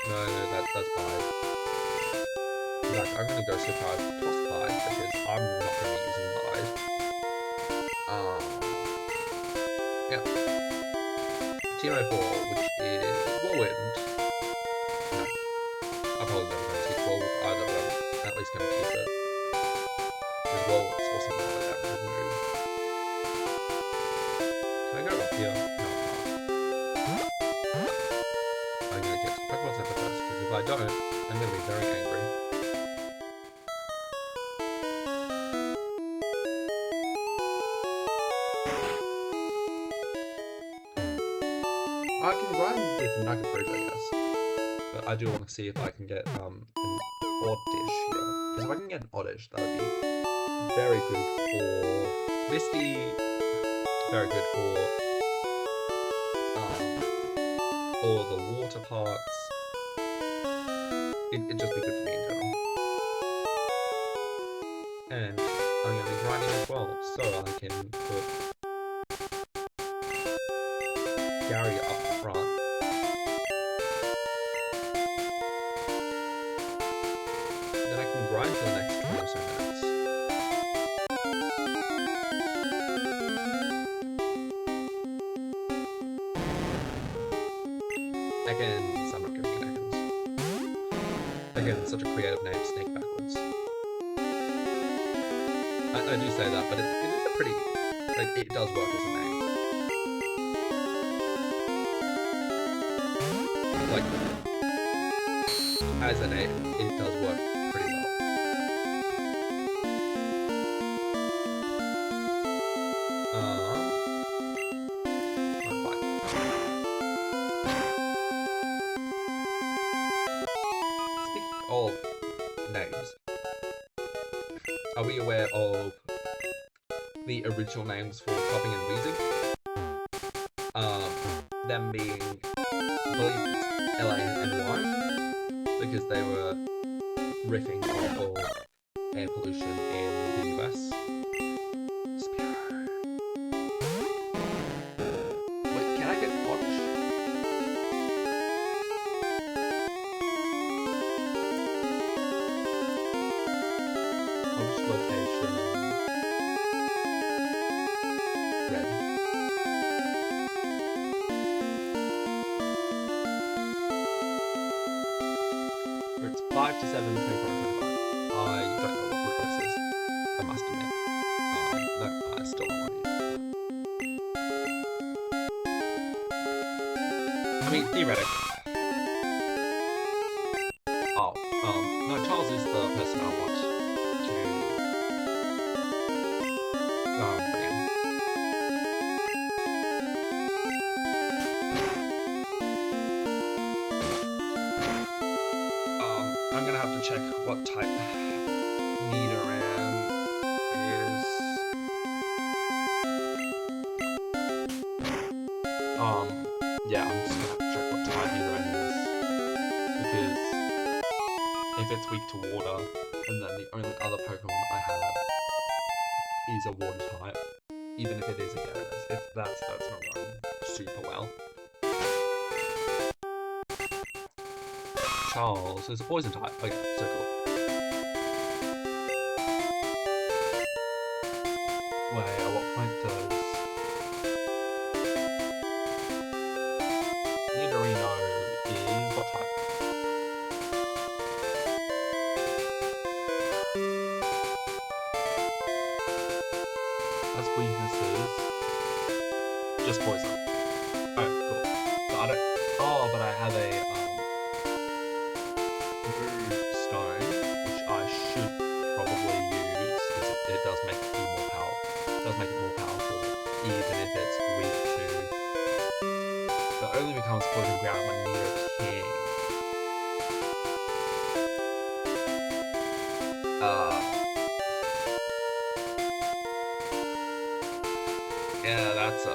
Speaker 1: no, that's 5. In fact, I'm gonna go so far as to toss 5 because I'm not gonna be using 5. Yeah. TMO4, which is Whirlwind. No. I'm probably never going to keep Whirlwind either, but I'm at least going to keep it. Because Whirlwind's also not like that weird move. Can I go up here? No, I'm going to get to the Pokemon Center first, because if I don't, I'm going to be very angry. I can grind with Nugget Bridge, I guess. But I do want to see if I can get an Oddish here. Because if I can get an Oddish, that would be very good for Misty, very good for all the water parts. It'd just be good for me in general. And I'm going to be grinding as well, so I can put Gary up front. Then I can grind for the next 20 or so minutes. Again, I'm not giving it Ekans. Again, such a creative name, Snake Backwards. I do say that, but it is a pretty, like, it does work as a name. Like, as a name, it does work pretty well. I'm fine. Speaking of names, are we aware of the original names for coughing and wheezing? Them being, I believe it's LA and Y, because they were riffing off of air pollution in the US. Wait, can I get Watch? I'll just look 5 to 7, 24, 25. I don't know what route this is, I must admit. No, I still don't want to use that. I mean, theoretically. Oh, no, Charles is the person I want to bring in. I'm gonna have to check what type Nidoran is. Yeah, I'm just gonna have to check what type Nidoran is. Because if it's weak to water, and then the only other Pokemon I have is a water type, even if it is a Gyarados, that's not going super well. Charles is a poison type. Okay, so cool. Wait, at what point does Nidorino is what type? That's weaknesses. Just poison. Oh, cool. So I don't. Oh, but I have a stone, which I should probably use because it does make it more powerful. It does make it more powerful, even if it's weak to. But it only becomes poison ground when Nidoking. Yeah, that's a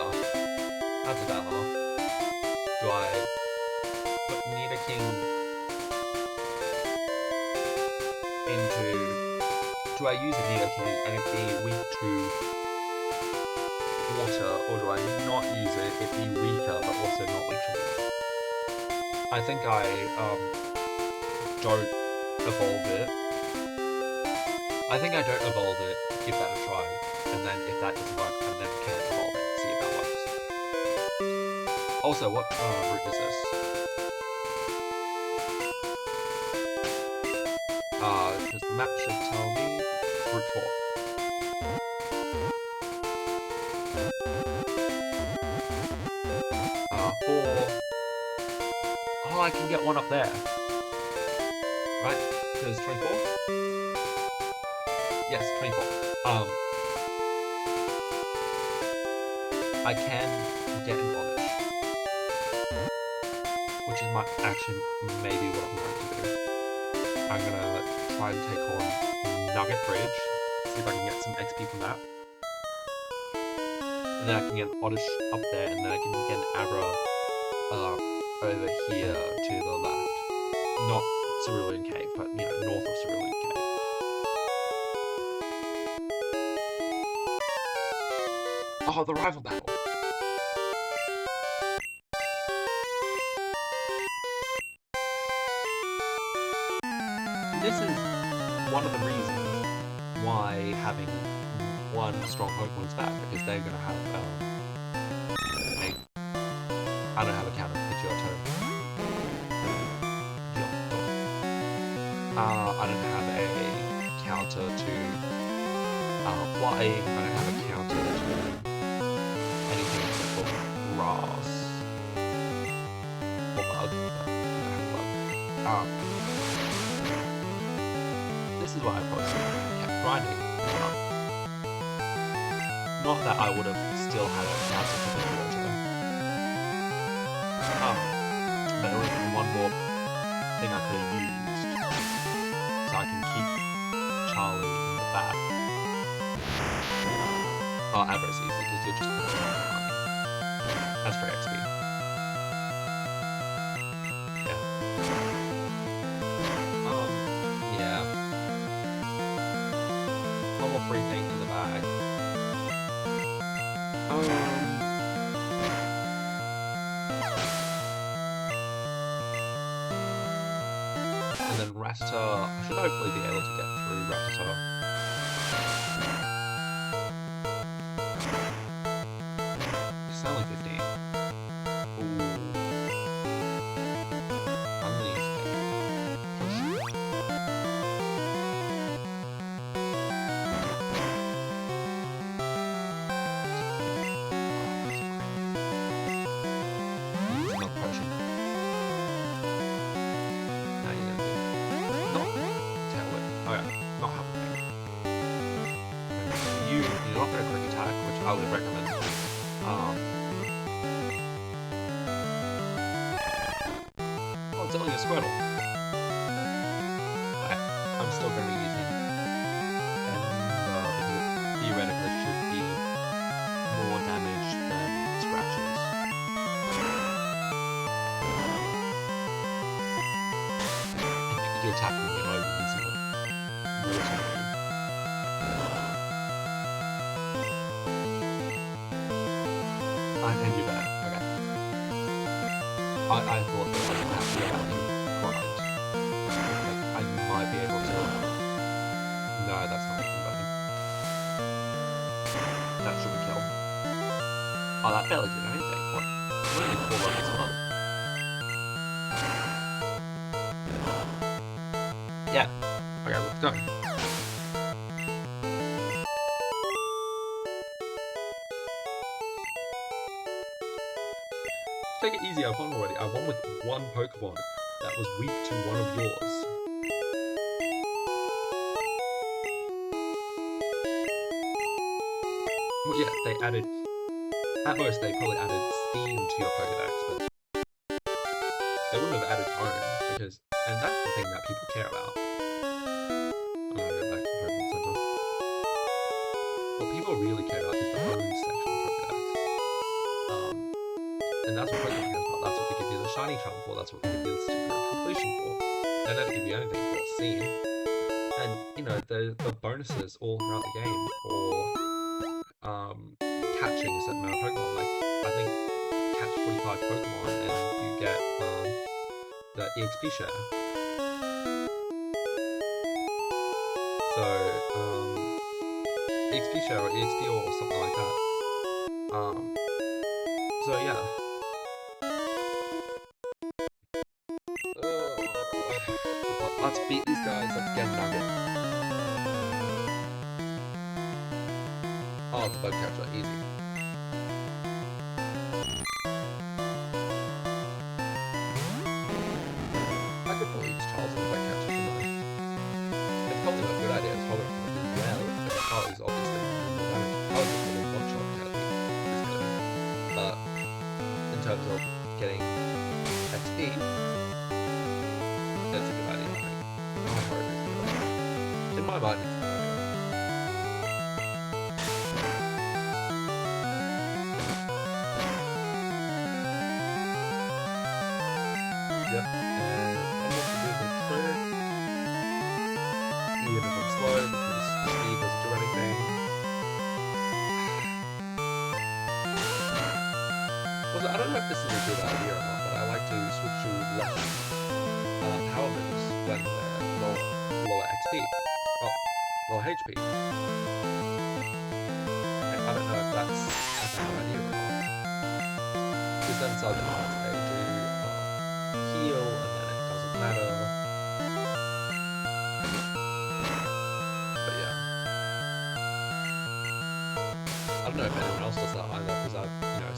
Speaker 1: dilemma. Do I put Nidoking into? Do I use a Nidoking and it be weak to water, or do I not use it, it be weaker but also not weak to water? I think I don't evolve it. I think I don't evolve it, give that a try, and then if that doesn't work, I then can evolve it, see if that works. Also, what route is this? Because the map should tell me Route 4. Oh, I can get one up there. Right? Because 24? Yes, 24. I can get an Oddish. Which is actually maybe what I'm going to do. I'm gonna try and take on Nugget Bridge, see if I can get some XP from that. And then I can get an Oddish up there, and then I can get an Abra over here to the left. Not Cerulean Cave, but you know, north of Cerulean Cave. Oh, the rival battle! This is one of the reasons why having one strong Pokemon is bad, because they're gonna have I don't have a counter, it's your turn. I don't have a counter to flying, I don't have a counter to anything except for grass. Or bug, but I don't have bug. This is why I probably kept grinding. Not that I would have still had a counter for the water. But there would have been one more thing I could have used. So I can keep Charlie in the back. Oh, Abra's easy, because you're just going to money. As for XP. Yeah. Yeah. One more free thing in the bag. And then Rattata, I should hopefully be able to get through Rattata. It's only 15. Ooh. I'm gonna use it. highly recommend. Oh, it's only a Squirtle. I'm still going to be using Ember because it theoretically should be more damage than Scratches. And you're attacking me and over using the water move. And you're bad. Okay. I thought that I was going to have to go back and grind. Like, I might be able to. No, that's not making money. That shouldn't kill. Oh, that barely did anything. What? I'm only 4 levels above. Yeah. Okay, let's go. Take it easy, I've won already. I won with one Pokemon that was weak to one of yours. Well, yeah, they added... At most, they probably added Steam to your Pokedex, but they wouldn't have added Home, because... And that's the thing that people care about. I'm gonna go back to Pokemon Center. What people really care about is the Home section of Pokedex. And that's what Pokemon cares about. That's what they give you the Shiny Charm for. That's what they give you the Superior Completion for. They don't give you anything for Scene. And, you know, the bonuses all throughout the game for catching a certain amount of Pokemon. Like, I think catch 45 Pokemon and you get the EXP share. So, EXP share or EXP or something like that. So yeah. Let's beat these guys, let's get a nugget. Oh, the bug catcher, easy. I could probably use Charles on the bug catcher, shouldn't I? It's probably not a good idea, it's probably not going to do well, because Charles obviously more damage. Charles is going to one-shot Kelly, physically. But in terms of getting XP, that's a good idea, I think. I hope it's a good idea. In my mind, it's a good idea. Yep, and almost a bit of a trick. Even if I'm slow, because speed doesn't do anything. Also, I don't know if this is a good idea or not, but I like to switch to less power moves when they're lower XP. Oh, lower HP. And I don't know if that's a bad idea or not. Because then sometimes they do heal, and then it doesn't matter. But yeah. I don't know if anyone else does that either, because I've,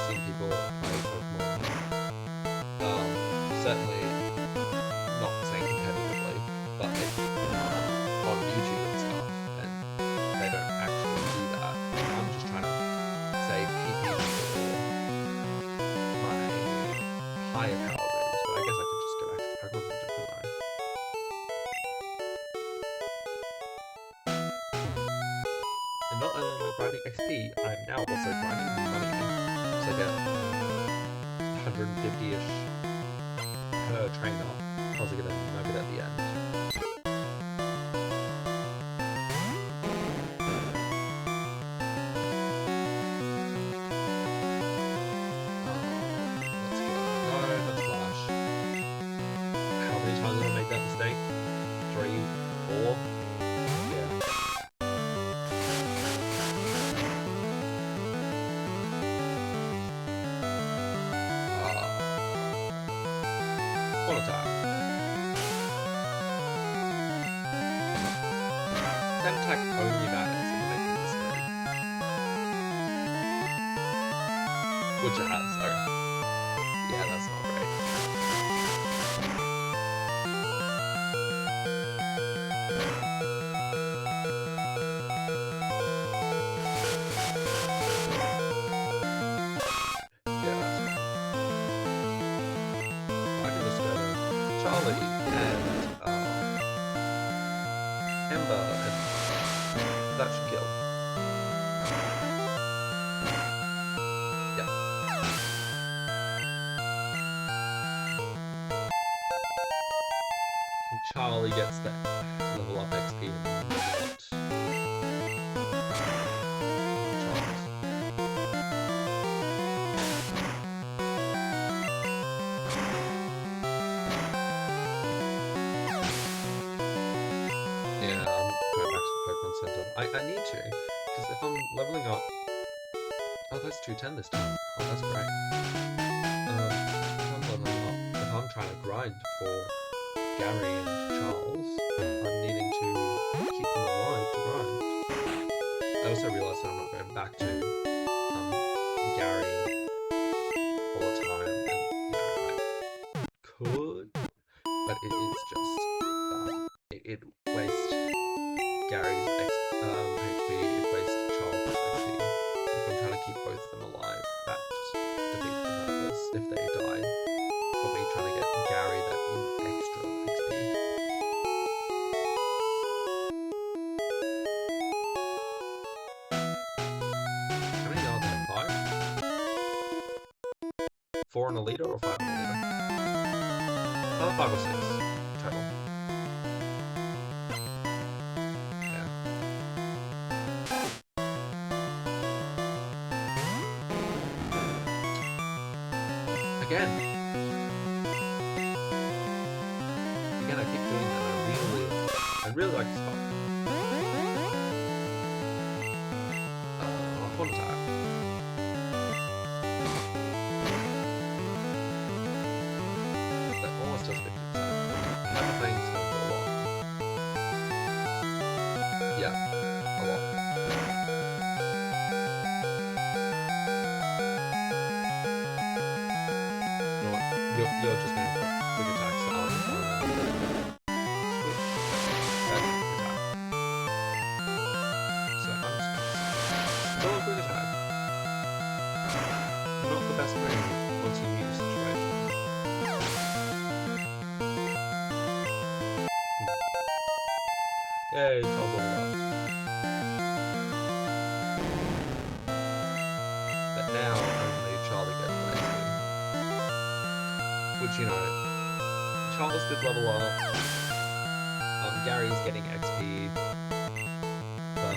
Speaker 1: seen people play Pokemon. Certainly not saying competitively, but on YouTube and stuff, and they don't actually do that. I'm just trying to save PP for my higher power moves, but I guess I could just go back to the Pokemon Center, couldn't I? And not only am I grinding XP, I'm now also grinding money. So I get 150-ish per trainer, plus I get a nugget at the end. Let's flash. How many times did I make that mistake? 3, 4? Yeah. One attack. That attack only matters if you're making this move. Which it has, okay. Yeah, that's not great. Charlie and Ember, and that should kill. Yeah. And Charlie gets that level up XP and not Charles. Yeah, I'm going back to the Pokemon Center. I need to, because if I'm leveling up... Oh, that's 210 this time. Oh, that's great. If I'm leveling up, if I'm trying to grind for Gary and Charles, I'm needing to keep them alive to grind. I also realised that I'm not going back to Gary all the time, and I could, but it's just it wastes Gary's HP, it wastes Charles' XP. If I'm trying to keep both of them alive, that just defeats the purpose if they die. For me trying to get Gary that extra XP. How many yards are there? 5? 4 in a liter or 5 in a liter? 5 or 6 total. Yeah. Again, I keep doing that. I really like this part. Horn attack. That almost does 50%. Hyper thing is going to do a lot. Yeah, a lot. You know what? You're just going to put quick attacks on. Not the best move once you use situations. Yay, Charles leveled up. But now only Charlie gets XP. Which, you know, Charles did level up. Gary's getting XP. But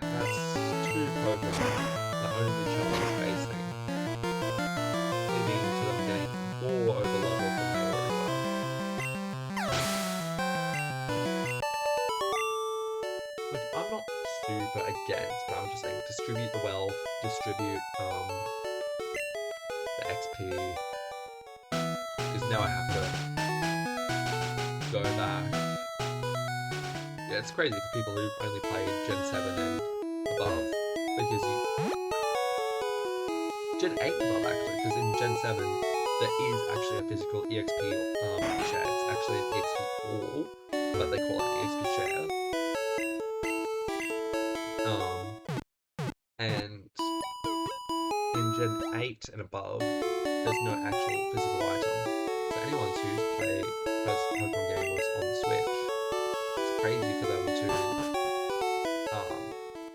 Speaker 1: that's 2 Pokemon that only Charlie is facing, leading to them getting more over level than they already were. Look, I'm not super against, but I'm just saying distribute the wealth, distribute the XP, because now I have to go back. Yeah, it's crazy for people who only played Gen 7 and above, because Gen 8 above actually, because in Gen 7 there is actually a physical EXP share. It's actually an EXP all, but they call it an EXP share. And in Gen 8 and above, there's no actual physical item. So anyone who's played first Pokemon game was on the Switch, it's crazy for them to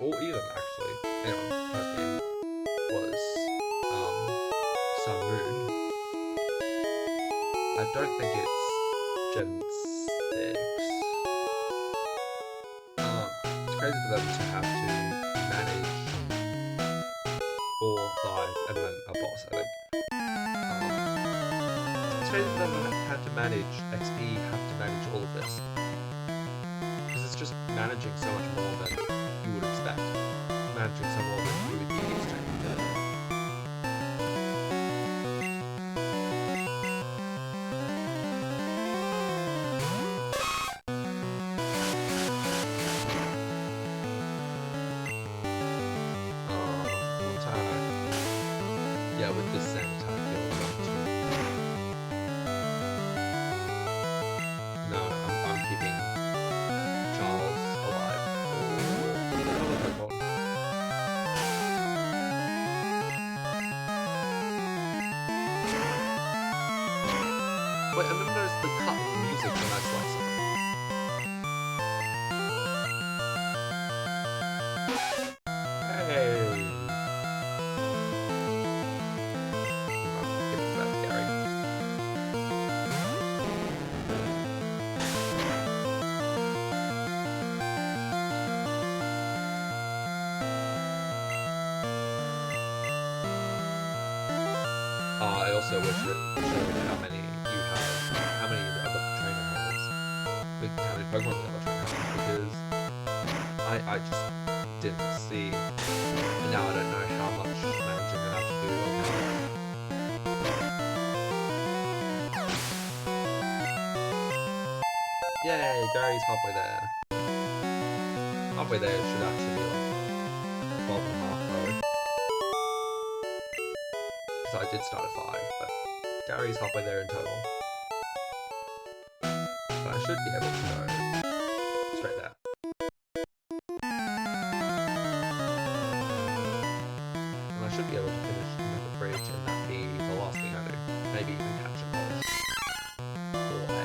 Speaker 1: or even actually, anyway, first game was Sun Moon. I don't think it's Gen 6. It's crazy for them to have to manage 4, 5, and then a boss, I think. It's crazy for them to have to manage XP, have to manage all of this. Because it's just managing so much more than you would expect. Managing so more than you would be used to. Yeah, with this sand attack, you're going to... No, I'm keeping Charles alive. Another Pokemon. Wait, I've never noticed the cut in the music when I slice something. Hey! I'm giving that to Gary. I also wish it showed how many you have, how many the other trainer has, like how many Pokemon the other trainer has, because I just didn't see, and now I don't know how much managing I have to do on that. Yay, Gary's halfway there. Halfway there should actually be like 12 and a half though. Because I did start at 5, but Gary's halfway there in total. But I should be able to go straight there. And I should be able to finish the bridge and that be the last thing I do. Maybe even catch a polish. Or a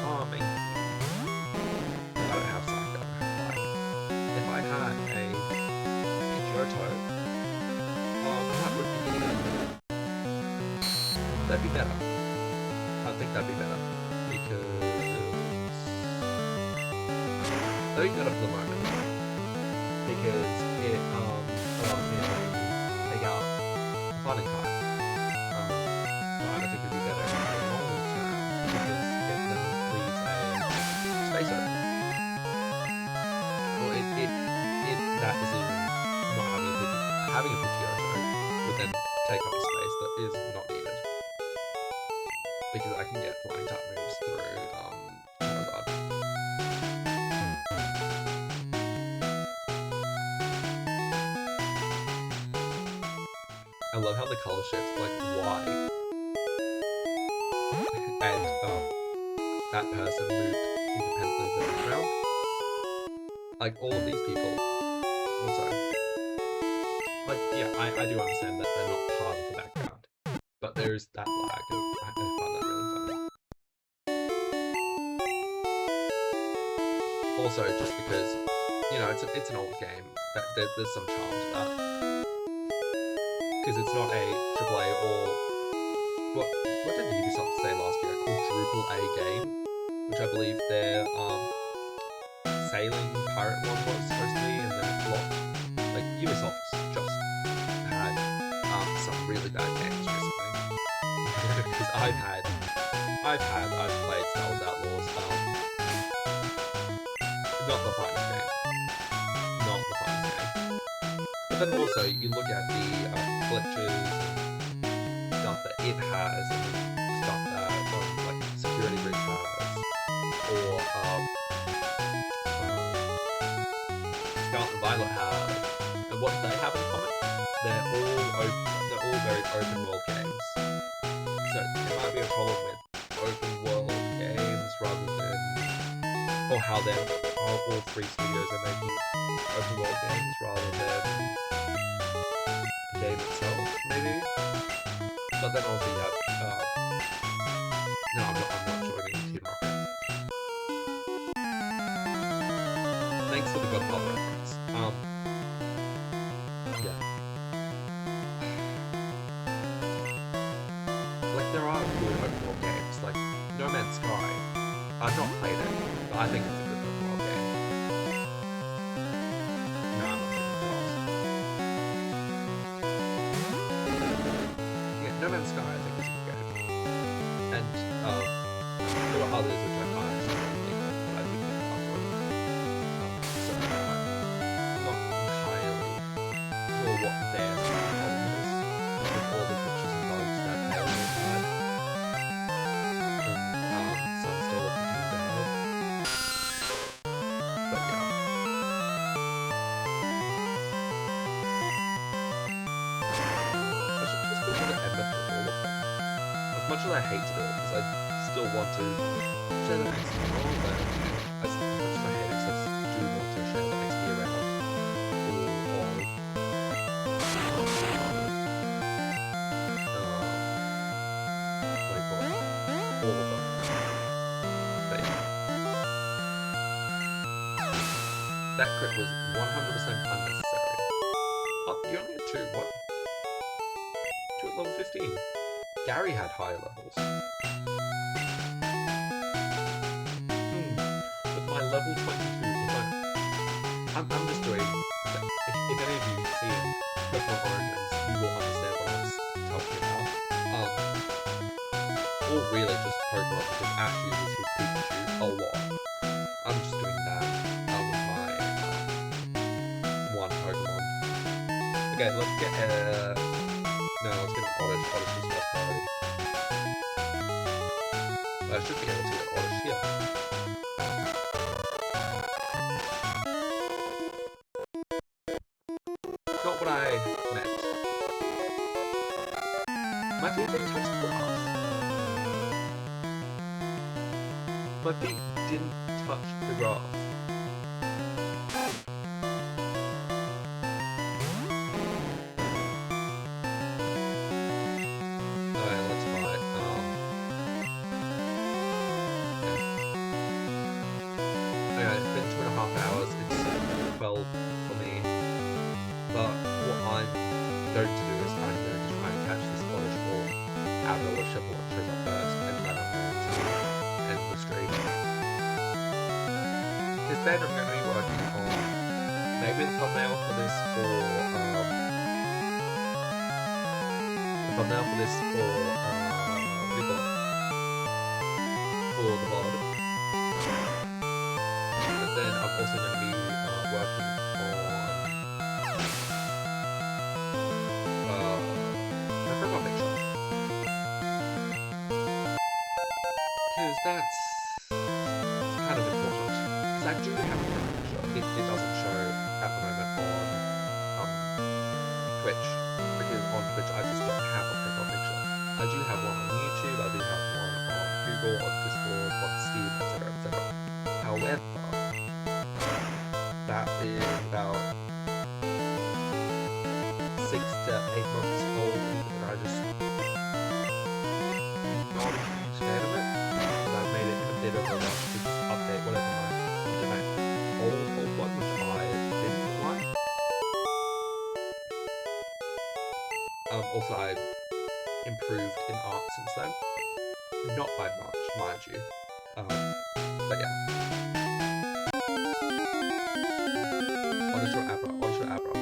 Speaker 1: farming. I don't have Psycho. If I had a Pidgeotto, that would be... that'd be better. I think that'd be better. Because... that'd be better for the moment. Because it, allows me to take out a farming card. But I don't think it'd be better in the long term. Because it then leaves a space open. Well, that is in not having a Pidgeotto would then take up a space that is not needed. Because I can get flying type moves through Charizard. I love how the color shifts like white. And that person moved independently in the background. Like all of these people also. Like yeah, I do understand that they're not part of the background. But there's that lag. I find that really funny. Also, just because, you know, it's an old game, there's some charm to that. Because it's not a AAA or... what did Ubisoft say last year? Quadruple A game? Which I believe their Sailing Pirate one was supposed to be, and then it flopped. Like, Ubisoft's just had some really bad games recently. Because I've played Star Wars Outlaws, not the finest game. Not the finest game. But then also, you look at the glitches and stuff that it has, and stuff that, like, Security Bridge has, or, Scarlet and Violet have, and what do they have in common? They're all very open world games. So there might be a problem with open world games rather than, or how all three studios are making open world games rather than the game itself, maybe. But then also you have, no, I'm not joining Team Rocket. Thanks for the Godfather reference. Yeah. Like, there are good open world games, like No Man's Sky. I've not played it, but I think it's a good open world game. No, I'm not sure yeah, No Man's Sky, I think is a good game. And, there are others which I can't actually think of, but I do think are good. So, I'm not entirely sure what their problem is with all the glitches and bugs that they all had. And some still continue to have. But yeah. I should just be able to end up with all of them. As much as I hate to do it, because I still want to share the XP with all of them. As much as I hate it, because I do want to share the XP around all what do you call it? All of them. That crit was 100% unnecessary. Oh, you only had 2, what? 2 at level 15. Gary had higher levels. With my level 22, I'm just doing... If any of you see Pokemon Origins, you will understand what I was talking about. Or really just Pokemon, because Ash uses his Pikachu a lot. I'm just doing that with my one Pokemon. Okay, let's get no, let's get an Oddish. Oddish is my priority. I should be able to get Oddish here. Not what I meant. My feet didn't touch the grass. My feet didn't touch the grass. Alright, let's fight. Okay, it's been 2.5 hours. It's 12 for me. But what I'm going to do is I'm going to try and catch this Oddish or Abra, whichever one shows up first, and then I'm going to end the stream. Because then I'm going to be working on maybe the thumbnail for this for what do you call it? For the VOD. But then I'm also going to be working on my profile picture. Because that's kind of important. Because I do have a profile picture. It doesn't show at the moment on Twitch. Because on Twitch I just don't have a profile picture. I do have one on YouTube, I do have one on Google, on Discord, on Steam, etc. etc. However, that is about 6 to 8 months old, and I just not a huge fan of it. And I've made it a bit of a rush to just update whatever my old one, which I didn't like. Also, I've improved in art since then. Not by much, mind you. But yeah. Oddish or Abra? Oddish or Abra?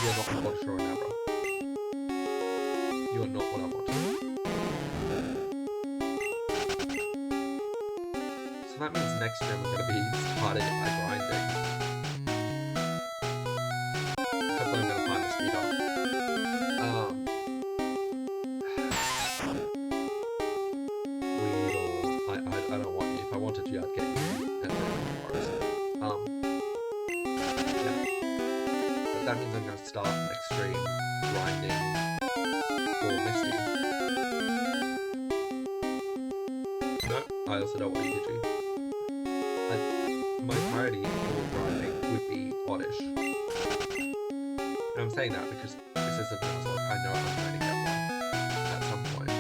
Speaker 1: You're not an Oddish or an Abra. You're not what I wanted. So that means next stream we're going to be starting my grinding. Hopefully I'm going to find a speed up. I don't want you. If I wanted you, I'd get you and then forest. Yeah. But that means I'm going to start extreme grinding for Misty. No, I also don't want you to. My priority for grinding would be Oddish. And I'm saying that because this is a Nuzlocke. I know I'm going to get one at some point.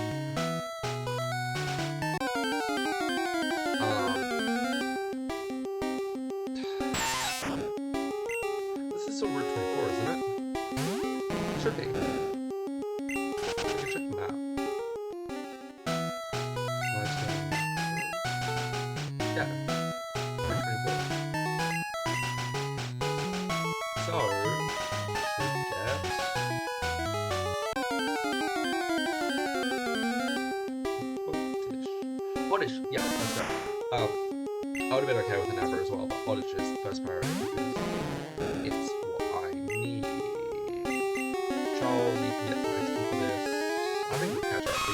Speaker 1: This is still Route 24, isn't it? It should be. Let me check the map. Yeah. Route 24. So, should get... Oddish. Yeah, that's right. I would have been okay with an Abra as well, but Oddish is the first priority because it's what I need. Charles, you can get some XP for this. I think we can catch XP.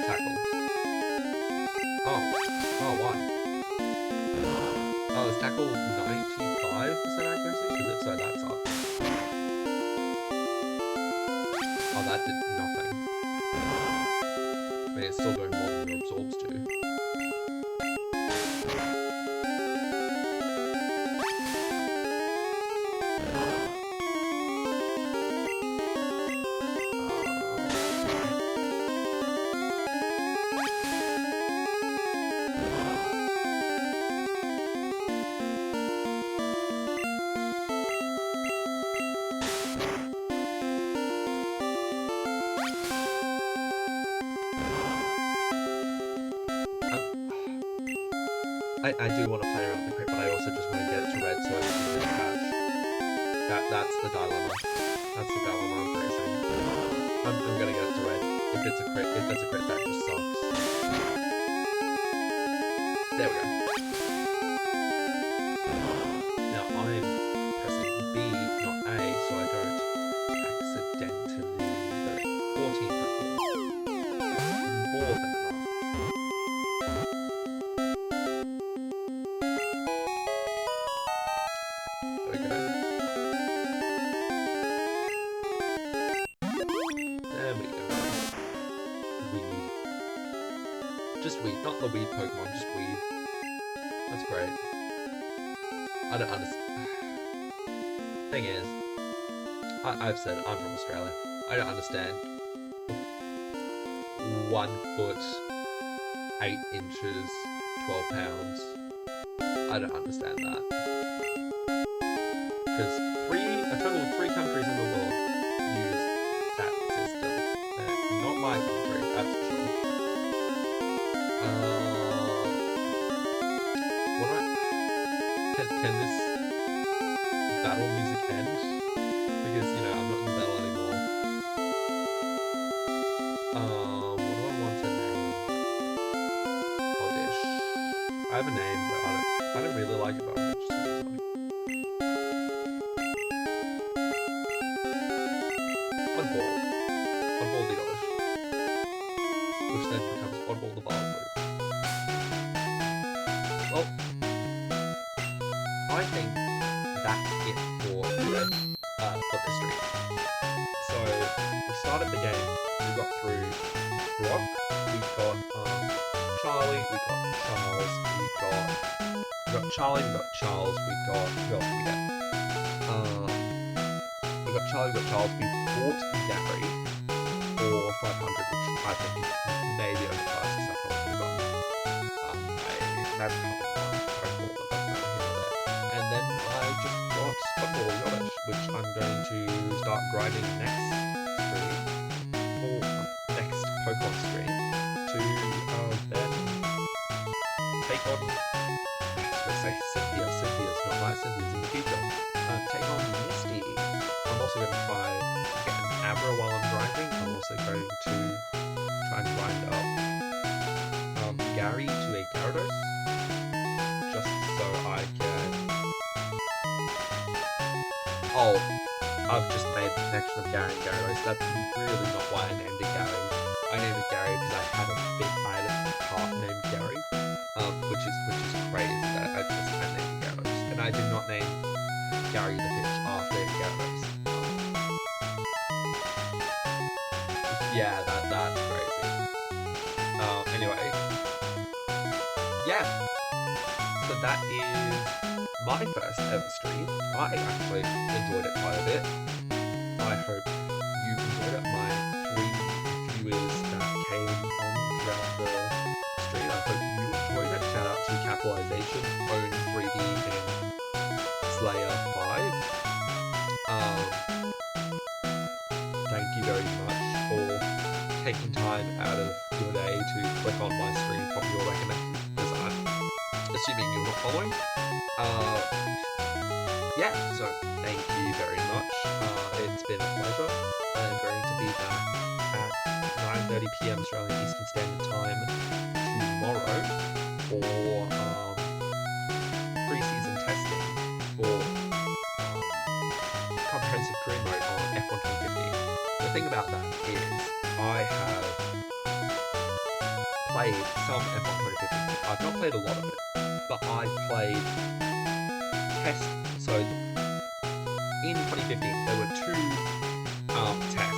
Speaker 1: Tackle. Oh, why? Oh, is tackle 95% accuracy? Because if so, that's up. Oh, that did nothing. I mean, it's still doing more than your absorbs do. I do want to play around with the crit, but I also just want to get it to red so I can do the patch. That's the dilemma. That's the dilemma I'm facing. I'm gonna get it to red. If it's a crit, if there's a crit, that just sucks. There we go. Now I'm pressing B, not A, so I don't accidentally go 14 purple. More than enough. There we go. There we go. Weed. Just weed, not the weed Pokemon, just weed. That's great. I don't understand. Thing is, I've said I'm from Australia. I don't understand 1 foot 8 inches 12 pounds. I don't understand that. Because a total of 3 countries in the world use that system. Not my country, that's for sure. Can this battle music end? Because, you know, I'm not in the battle anymore. What do I want to name? Oddish. I have a name, but I don't really like it, but I'm just gonna use it. Oddball. Oddball the Oddish. Which then becomes Oddball the Vile Blue. Well, I think that's it for red, for this stream. So, we started the game, we got through Brock, we got Charlie, we got Charles, we got Charlie, we got Charles, we got Charlie, we got Charles, we bought Gary for 500, which I think is maybe overpriced, because I probably could have gotten that's probably and then I just got Oddball Yoddish, which I'm going to start grinding next stream, or next Pokemon stream, to then take on, I was going to say Cynthia's not my Cynthia's in the future, take on Misty. I'm also going to try and get an Abra while I'm grinding. I'm also going to try and grind up Gary to a Gyarados, just so I can... Oh, I've just made the connection of Gary and Gyarados. That's really not why I named it Gary. I named it Gary because I had a calf named Gary, which is crazy that I just named it Gyarados. And I did not name Gary the fish after Gyarados. Yeah, that's crazy. Anyway, yeah. So that is my first ever stream. I actually enjoyed it quite a bit. I hope you enjoyed it. My 3 viewers that came on throughout the stream, I hope you enjoyed it. Shout out to Capitalization, Own 3D, and Slayer 5. Thank you very much for taking time out of your day to click on my stream from your recommendation, because I'm assuming you're not following. Yeah, so thank you very much. It's been a pleasure. I'm going to be back at 9:30 PM Australian Eastern Standard Time tomorrow for pre-season testing for comprehensive career mode on F1 2015. The thing about that is I have played some F1 2015. I've not played a lot of it, but I played tests. So in 2015 there were 2 tests,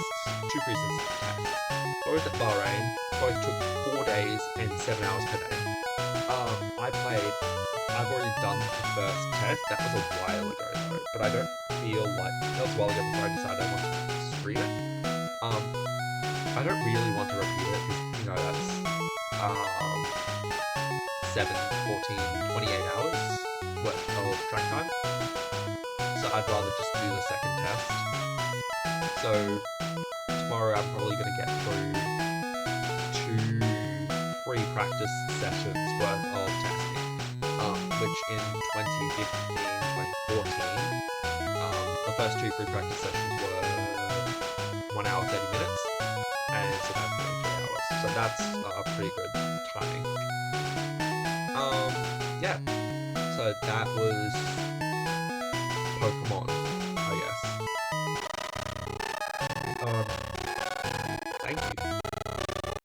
Speaker 1: 2 pre-season tests, both at Bahrain, both took 4 days and 7 hours per day. I've already done the first test. That was a while ago though, but I don't feel like, that was a while ago before I decided I wanted to stream it. I don't really want to repeat it because, you know, that's 7, 14, 28 hours worth of track time. So I'd rather just do the second test. So tomorrow I'm probably going to get through 2 free practice sessions worth of testing. which in 2015, 2014, the first two free practice sessions were 1 hour 30 minutes, and it's about 23 hours. So that's a pretty good timing. Yeah. So that was Pokemon, I guess. Thank you.